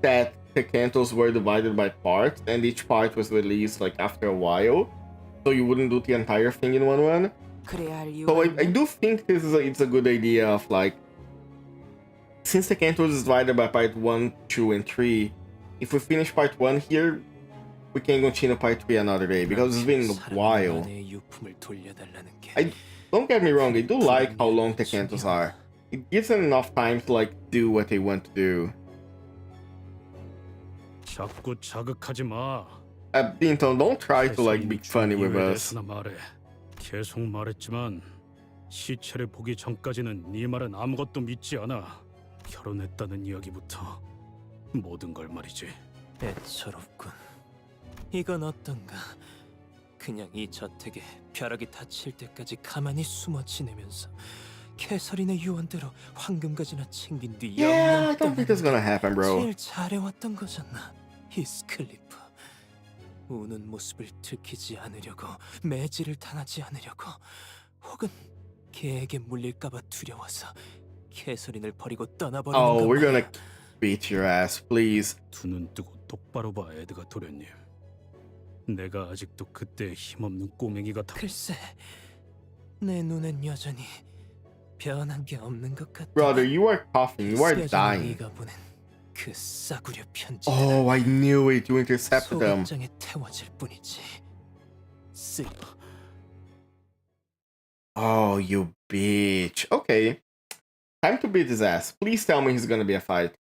that the CANTOs were divided by parts, and each part was released like after a while, so you wouldn't do the entire thing in one run. So I do think it's a good idea of like, since the CANTO is divided by part 1, 2, and 3, if we finish part 1 here, we can continue part 3 another day, because it's been a while. Don't get me wrong, I do like how long the CANTOs are. It gives them enough time to like do what they want to do. 자꾸 자극하지 마. Dinton, don't try to like be funny with us. 말해. 계속 말했지만 시체를 보기 전까지는 네 말은 아무것도 믿지 않아. 결혼했다는 이야기부터 모든 걸 말이지. 애처롭군. 이건 어떤가? 그냥 이 저택에 벼락이 닫힐 때까지 가만히 숨어 지내면서 캐서린의 유언대로 황금가지나 챙긴 뒤 Yeah, I don't think that's gonna happen, bro. 제일 잘해왔던 거잖아, 히스클리프. 우는 모습을 들키지 않으려고, 매질을 당하지 않으려고, 혹은 개에게 물릴까봐 두려워서 캐서린을 버리고 떠나버리는 Oh, we're 건가? gonna beat your ass, please. 두 눈 뜨고 똑바로 봐, 에드가 도련님. 내가 아직도 그때 힘없는 꼬맹이 같아. 글쎄, 내 눈엔 여전히 변한 게 없는 것 같아. Brother, you are coughing. You are dying. 네가 보낸 그 싸구려 편지. Oh, I knew it. You intercepted them. 소각장에 태워질 뿐이지. Oh, you bitch. Okay. Time to beat his ass. Please tell me he's gonna be a fight.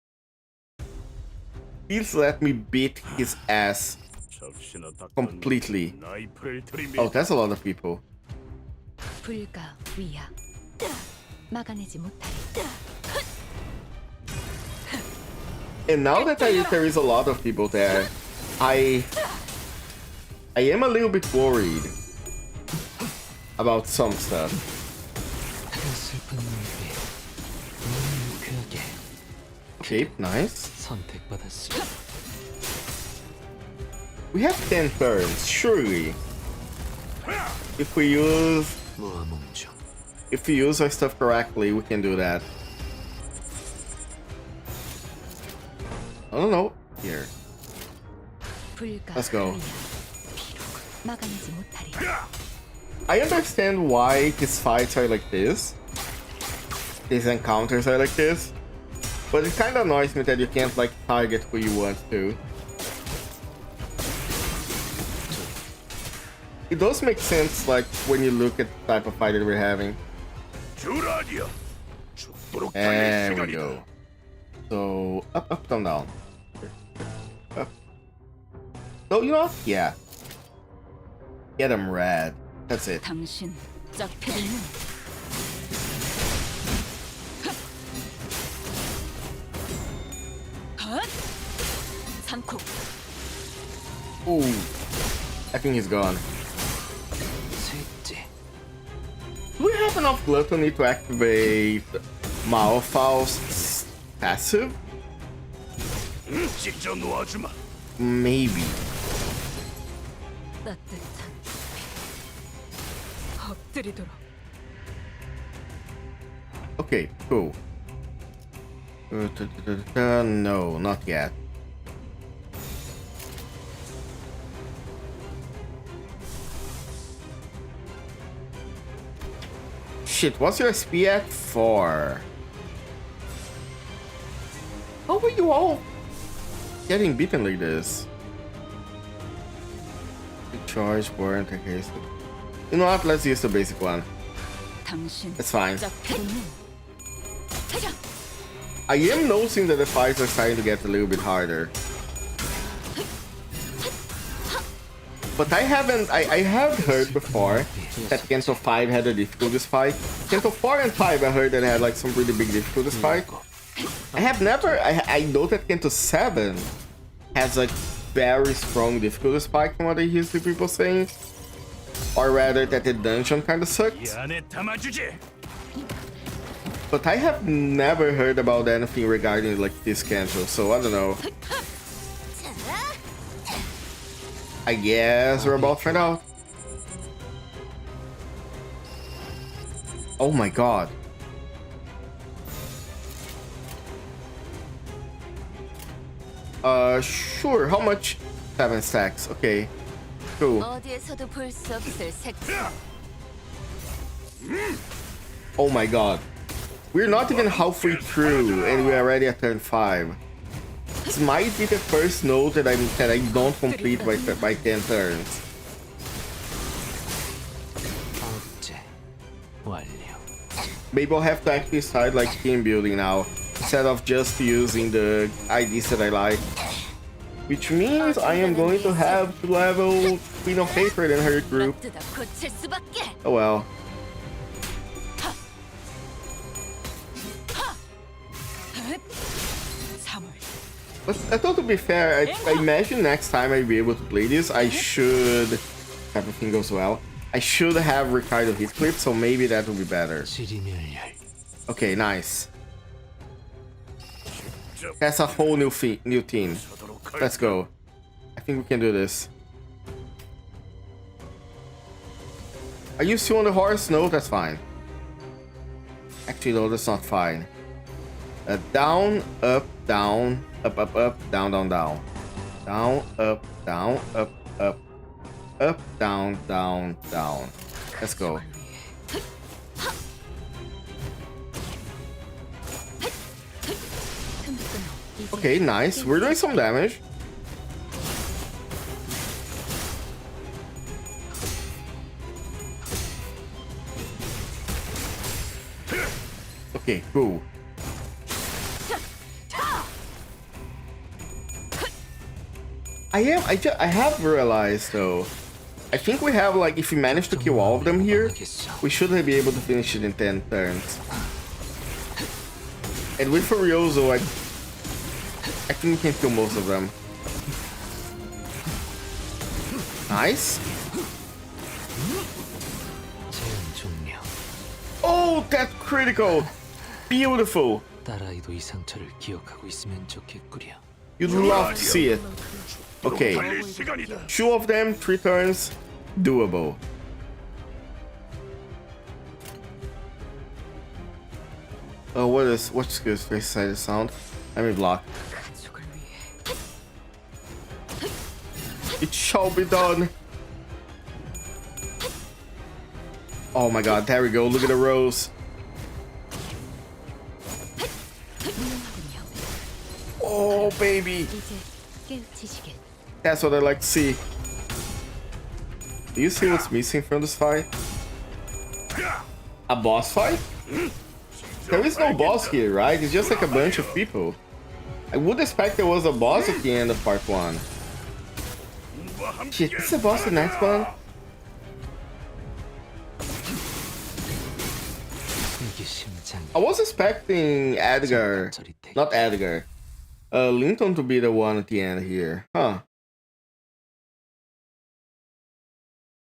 Please let me beat his ass completely. Oh, that's a lot of people. 불가 위야. 막아내지 못하리. And now that there is a lot of people there, I am a little bit worried about some stuff. Okay, nice. We have 10 turns, surely. If we use our stuff correctly, we can do that. Oh no, here. Let's go. 막아내지 못하리. I understand why his fights are like this. His encounters are like this. But it kinda annoys me that you can't like target who you want to. It does make sense like when you look at the type of fight that we're having. There we go. So up, up, down, down. Up. So you know what? Yeah. Get him red. That's it. 당신 짝패는 Ooh. I think he's gone. Do we have enough gluttony to activate Malfau's passive? Maybe. 따뜻한 엎드리도록. Okay, cool. No, not yet. Shit, what's your SP at? 4. How are you all getting beaten like this? Charge, burn, take haste. You know what? Let's use the basic one. It's fine. I am noticing that the fights are starting to get a little bit harder. But I have heard before that CANTO 5 had a difficulties fight. CANTO 4 and 5 I heard that had like some pretty big difficulties fight. I know that CANTO 7 has like very strong difficulty spike from what I hear the people saying. Or rather that the dungeon kinda sucks. But I have never heard about anything regarding like this CANTO, so I don't know. I guess we're about to find out. Oh my god. Sure. How much? 7 stacks. Okay. Cool. 어디에서도 볼 수 없을 색깔. Oh my god. We're not even halfway through and we're already at turn 5. This might be the first node that I don't complete by 10 turns. Maybe I'll have to actually start like team building now instead of just using the IDs that I like. Which means I am going to have to level Queen of Hatred in her group. Oh well. But I thought, to be fair, I imagine next time I'll be able to play this, I should, if everything goes well, I should have Ricardo Heathcliff, so maybe that will be better. Okay, nice. That's a whole new team. Let's go. I think we can do this. Are you still on the horse? No, that's fine. Actually, no, that's not fine. Down, up, down, up, up, up, down, down, down. Down, up, up, up, down, down, down. Let's go. Okay, nice. We're doing some damage. Okay, cool. I have realized though, I think we have like, if we manage to kill all of them here, we should be able to finish it in 10 turns. And with Furioso, I think we can kill most of them. Nice. Oh, that's critical. Beautiful. You'd love to see it. Okay, 2 of them, 3 turns, doable. Oh, what's good? Face side sound. Let me block. It shall be done. Oh my god, there we go. Look at the rows. Oh baby. That's what I like to see. Do you see what's missing from this fight? A boss fight? There is no boss here, right? It's just like a bunch of people. I would expect there was a boss at the end of part 1. Shit, is the boss the next one? I was expecting Edgar, not Edgar, Linton to be the one at the end here, huh?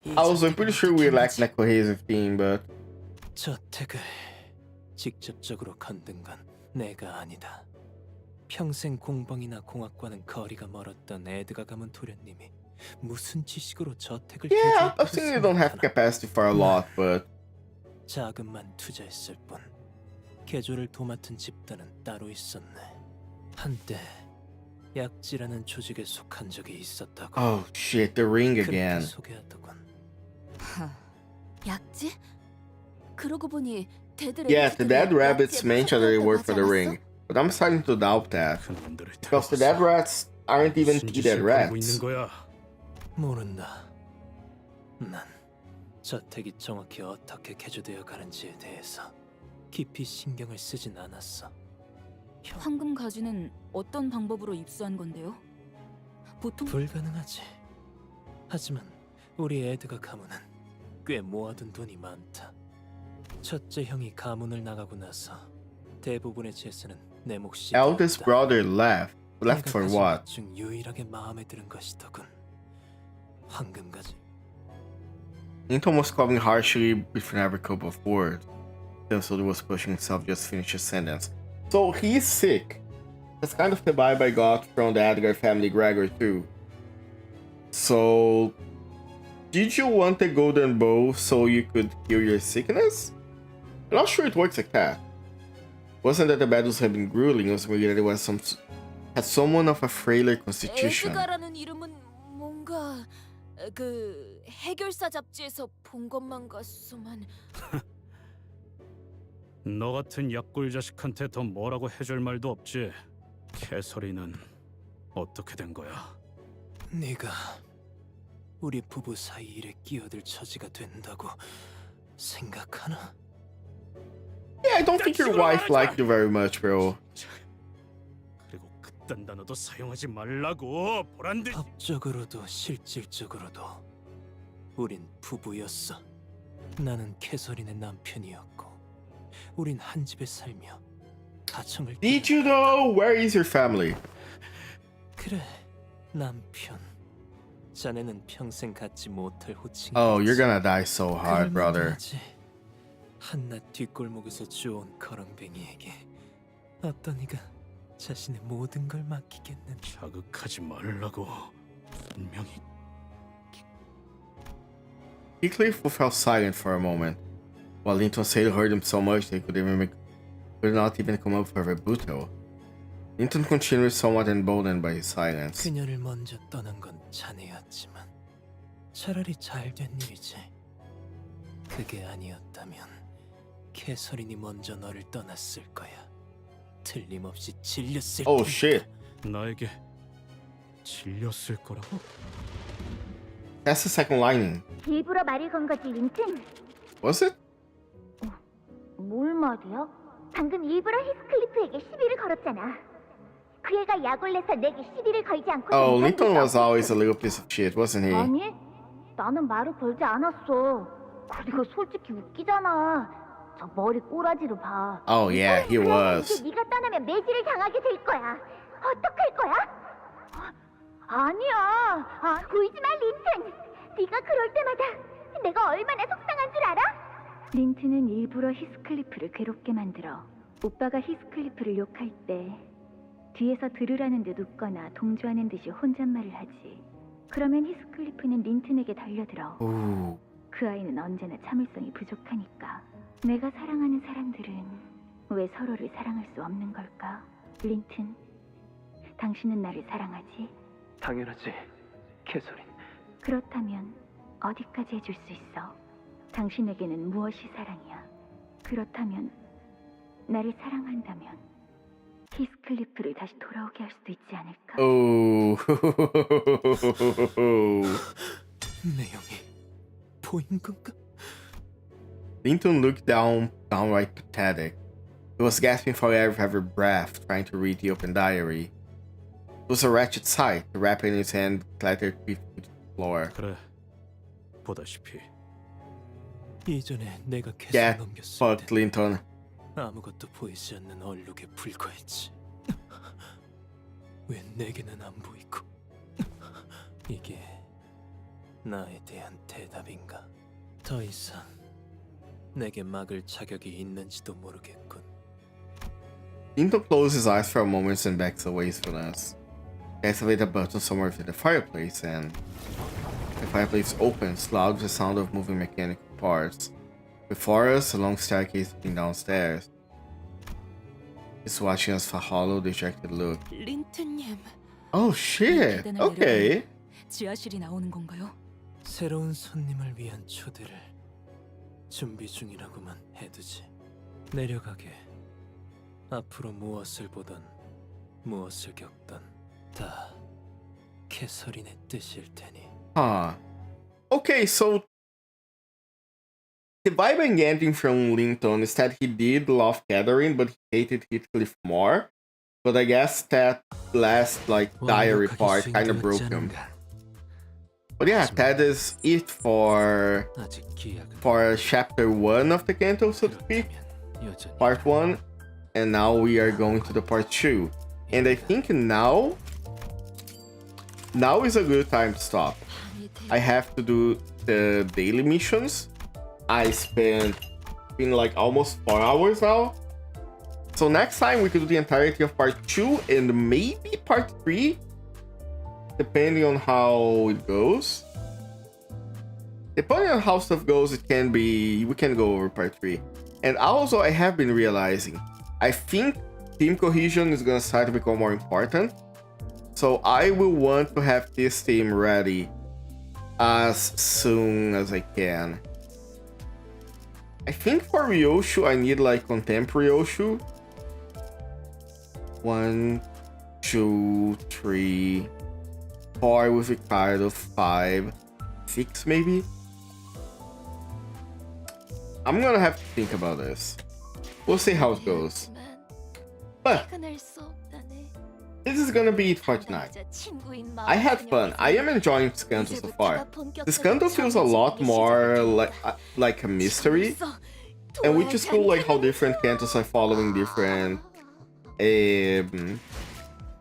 I'm pretty sure we lack a cohesive team, but... 저택을 직접적으로 건든 건 내가 아니다. 평생 공방이나 공학과는 거리가 멀었던 에드가 가문 도련님이 무슨 지식으로 저택을 Yeah, I think they don't have capacity for a lot, but... 자금만 투자했을 뿐 개조를 도맡은 집단은 따로 있었네. 한때 약지라는 조직에 속한 적이 있었다고. Oh shit, the ring again. 소개하더군. 약지? 그러고 보니 Yeah, the dead rabbits mentioned that they work for the ring, but I'm starting to doubt that. Because the dead rats aren't even T-dead rats. 모른다. 난 저택이 정확히 어떻게 개조되어 가는지에 대해서 깊이 신경을 쓰진 않았어. 황금 가지는 어떤 방법으로 입수한 건데요? 보통 불가능하지. 하지만 우리 에드가 가문은 꽤 모아둔 돈이 많다. 첫째 형이 가문을 나가고 나서 대부분의 재산은 내 몫이 Eldest brother left, left for what? 중 유일하게 마음에 드는 것이더군. 황금가지. Linton was coughing harshly with every couple of words. He was pushing himself just to finish his sentence. So he's sick. That's kind of the vibe I got from the Edgar family Gregor too. So, did you want the golden bow so you could heal your sickness? I'm not sure it works like that. Wasn't that the battles had been grueling? It was really that it was had someone of a frailer constitution. 에드가라는 이름은 뭔가 그 해결사 잡지에서 본 것만 같소만. 너 같은 약골 자식한테 더 뭐라고 해줄 말도 없지. 캐서린은 어떻게 된 거야? 네가 우리 부부 사이 일에 끼어들 처지가 된다고 생각하나? Yeah, I don't think your wife liked you very much, bro. 그리고 그딴 단어도 사용하지 말라고. 보란듯. 법적으로도 실질적으로도 우린 부부였어. 나는 캐서린의 남편이었고 우린 한 집에 살며 가정을. Did you know? Where is your family? 그래, 남편. 자네는 평생 갖지 못할 호칭이. Oh, you're gonna die so hard, brother. 한낱 뒷골목에서 주워온 거렁뱅이에게 어떤 이가 자신의 모든 걸 맡기겠는. 자극하지 말라고. 분명히. Heathcliff fell silent for a moment, while Linton's hail hurt him so much they could not even come up for a rebuttal. Linton continued somewhat emboldened by his silence. 그녀를 먼저 떠난 건 자네였지만 차라리 잘된 일이지. 그게 아니었다면 캐서린이 먼저 너를 떠났을 거야. 틀림없이 질렸을 Oh shit. 나에게 질렸을 거라고? That's the second lining. 일부러 말을 건 거지, 린튼? Was it? 뭘 말이야? 방금 일부러 히스클리프에게 시비를 걸었잖아. 그 애가 약을 내서 내게 시비를 걸지 않고. Oh, Linton was always a little piece of shit, wasn't he? 아니, 나는 말을 걸지 않았어. 그리고 솔직히 웃기잖아. 저 머리 꼬라지로 봐. Oh yeah, he was. 이제 네가 떠나면 매질을 당하게 될 거야. 어떡할 거야? 아니야. 보이지 마, 린튼. 네가 그럴 때마다 내가 얼마나 속상한 줄 알아? 린튼은 일부러 히스클리프를 괴롭게 만들어. 오빠가 히스클리프를 욕할 때 뒤에서 들으라는 듯 웃거나 동조하는 듯이 혼잣말을 하지. 그러면 히스클리프는 린튼에게 달려들어. Ooh. 그 아이는 언제나 참을성이 부족하니까. 내가 사랑하는 사람들은 왜 서로를 사랑할 수 없는 걸까? 린튼, 당신은 나를 사랑하지? 당연하지, 캐서린. 그렇다면 어디까지 해줄 수 있어? 당신에게는 무엇이 사랑이야? 그렇다면 나를 사랑한다면 히스클리프를 다시 돌아오게 할 수도 있지 않을까? Oh. 내용이 보인 건가? Linton looked downright pathetic. He was gasping for every breath, trying to read the open diary. It was a wretched sight. The wrapper in his hand clattered to the floor. 그래, 보다시피. 이전에 내가 캐서 Get 넘겼을 fucked, 때 Linton. 아무것도 보이지 않는 얼룩에 불과했지. 왜 내게는 안 보이고? 이게 나에 대한 대답인가? 더 이상 내게 막을 자격이 있는지도 모르겠군. Linton closed his eyes for a moment and backed away from us. He activated a button somewhere within the fireplace, and the fireplace opens, loud with the sound of moving mechanical parts. Before us, a long staircase leading downstairs. He's watching us with a hollow, dejected look. 린튼님. Oh shit! Okay. 지하실이 나오는 건가요? 새로운 손님을 위한 초대를 준비 중이라고만 해두지. 내려가게. 앞으로 무엇을 보던 무엇을 겪던 다 캐서린의 뜻일 테니. Huh. Okay, so the vibe I'm getting from Linton is that he did love Catherine, but he hated Heathcliff more. But I guess that last diary part kind of broke him. But yeah, that is it for chapter 1 of the CANTO, so to speak. Part 1. And now we are going to the part 2. And I think now is a good time to stop. I have to do the daily missions. I spent been like almost 4 hours now. So next time we could do the entirety of part 2 and maybe part 3, depending on how it goes. Depending on how stuff goes, it can be, we can go over part 3. And also I have been realizing, I think team cohesion is gonna start to become more important. So I will want to have this team ready as soon as I can. I think for Ryoshu, I need like contemporary Ryoshu. 1, 2, 3, 4 with Ricardo, 5, 6 maybe. I'm gonna have to think about this. We'll see how it goes. But this is gonna be it for tonight. I had fun. I am enjoying CANTO so far. This CANTO feels a lot more like a mystery, and which is cool, like how different CANTOs are following different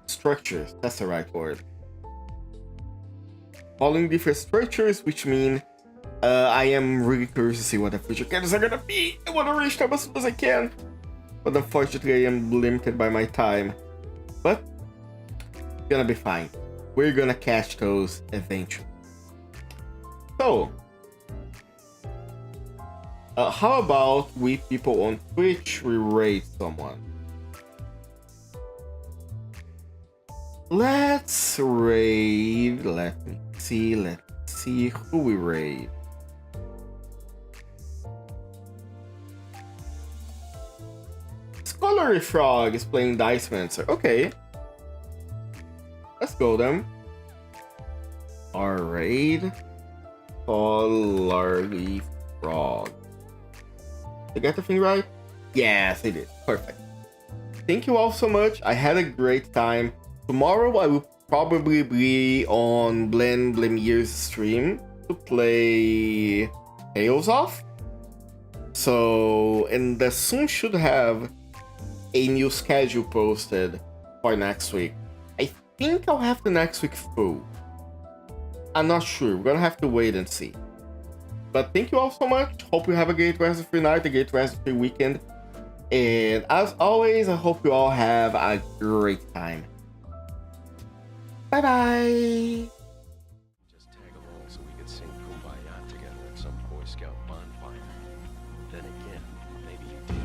structures. That's the right word. Following different structures, which mean I am really curious to see what the future CANTOs are gonna be. I want to reach them as soon as I can, but unfortunately I am limited by my time. But it's gonna be fine. We're gonna catch those eventually. So, how about we people on Twitch, we raid someone? Let's raid, let me see who we raid. Scholarly Frog is playing Dice Mancer. Okay. Let's go then. Our raid. Scholarly Frog. Did I get the thing right? Yes, I did. Perfect. Thank you all so much. I had a great time. Tomorrow I will probably be on Blemir's stream to play Tales Off. So, and I soon should have a new schedule posted for next week. I think I'll have the next week full. I'm not sure. We're gonna have to wait and see. But thank you all so much. Hope you have a great rest of your night, a great rest of your weekend. And as always, I hope you all have a great time. Bye bye. Just tag along so we could sing Kumbaya together at some Boy Scout bonfire. Then again, maybe you did.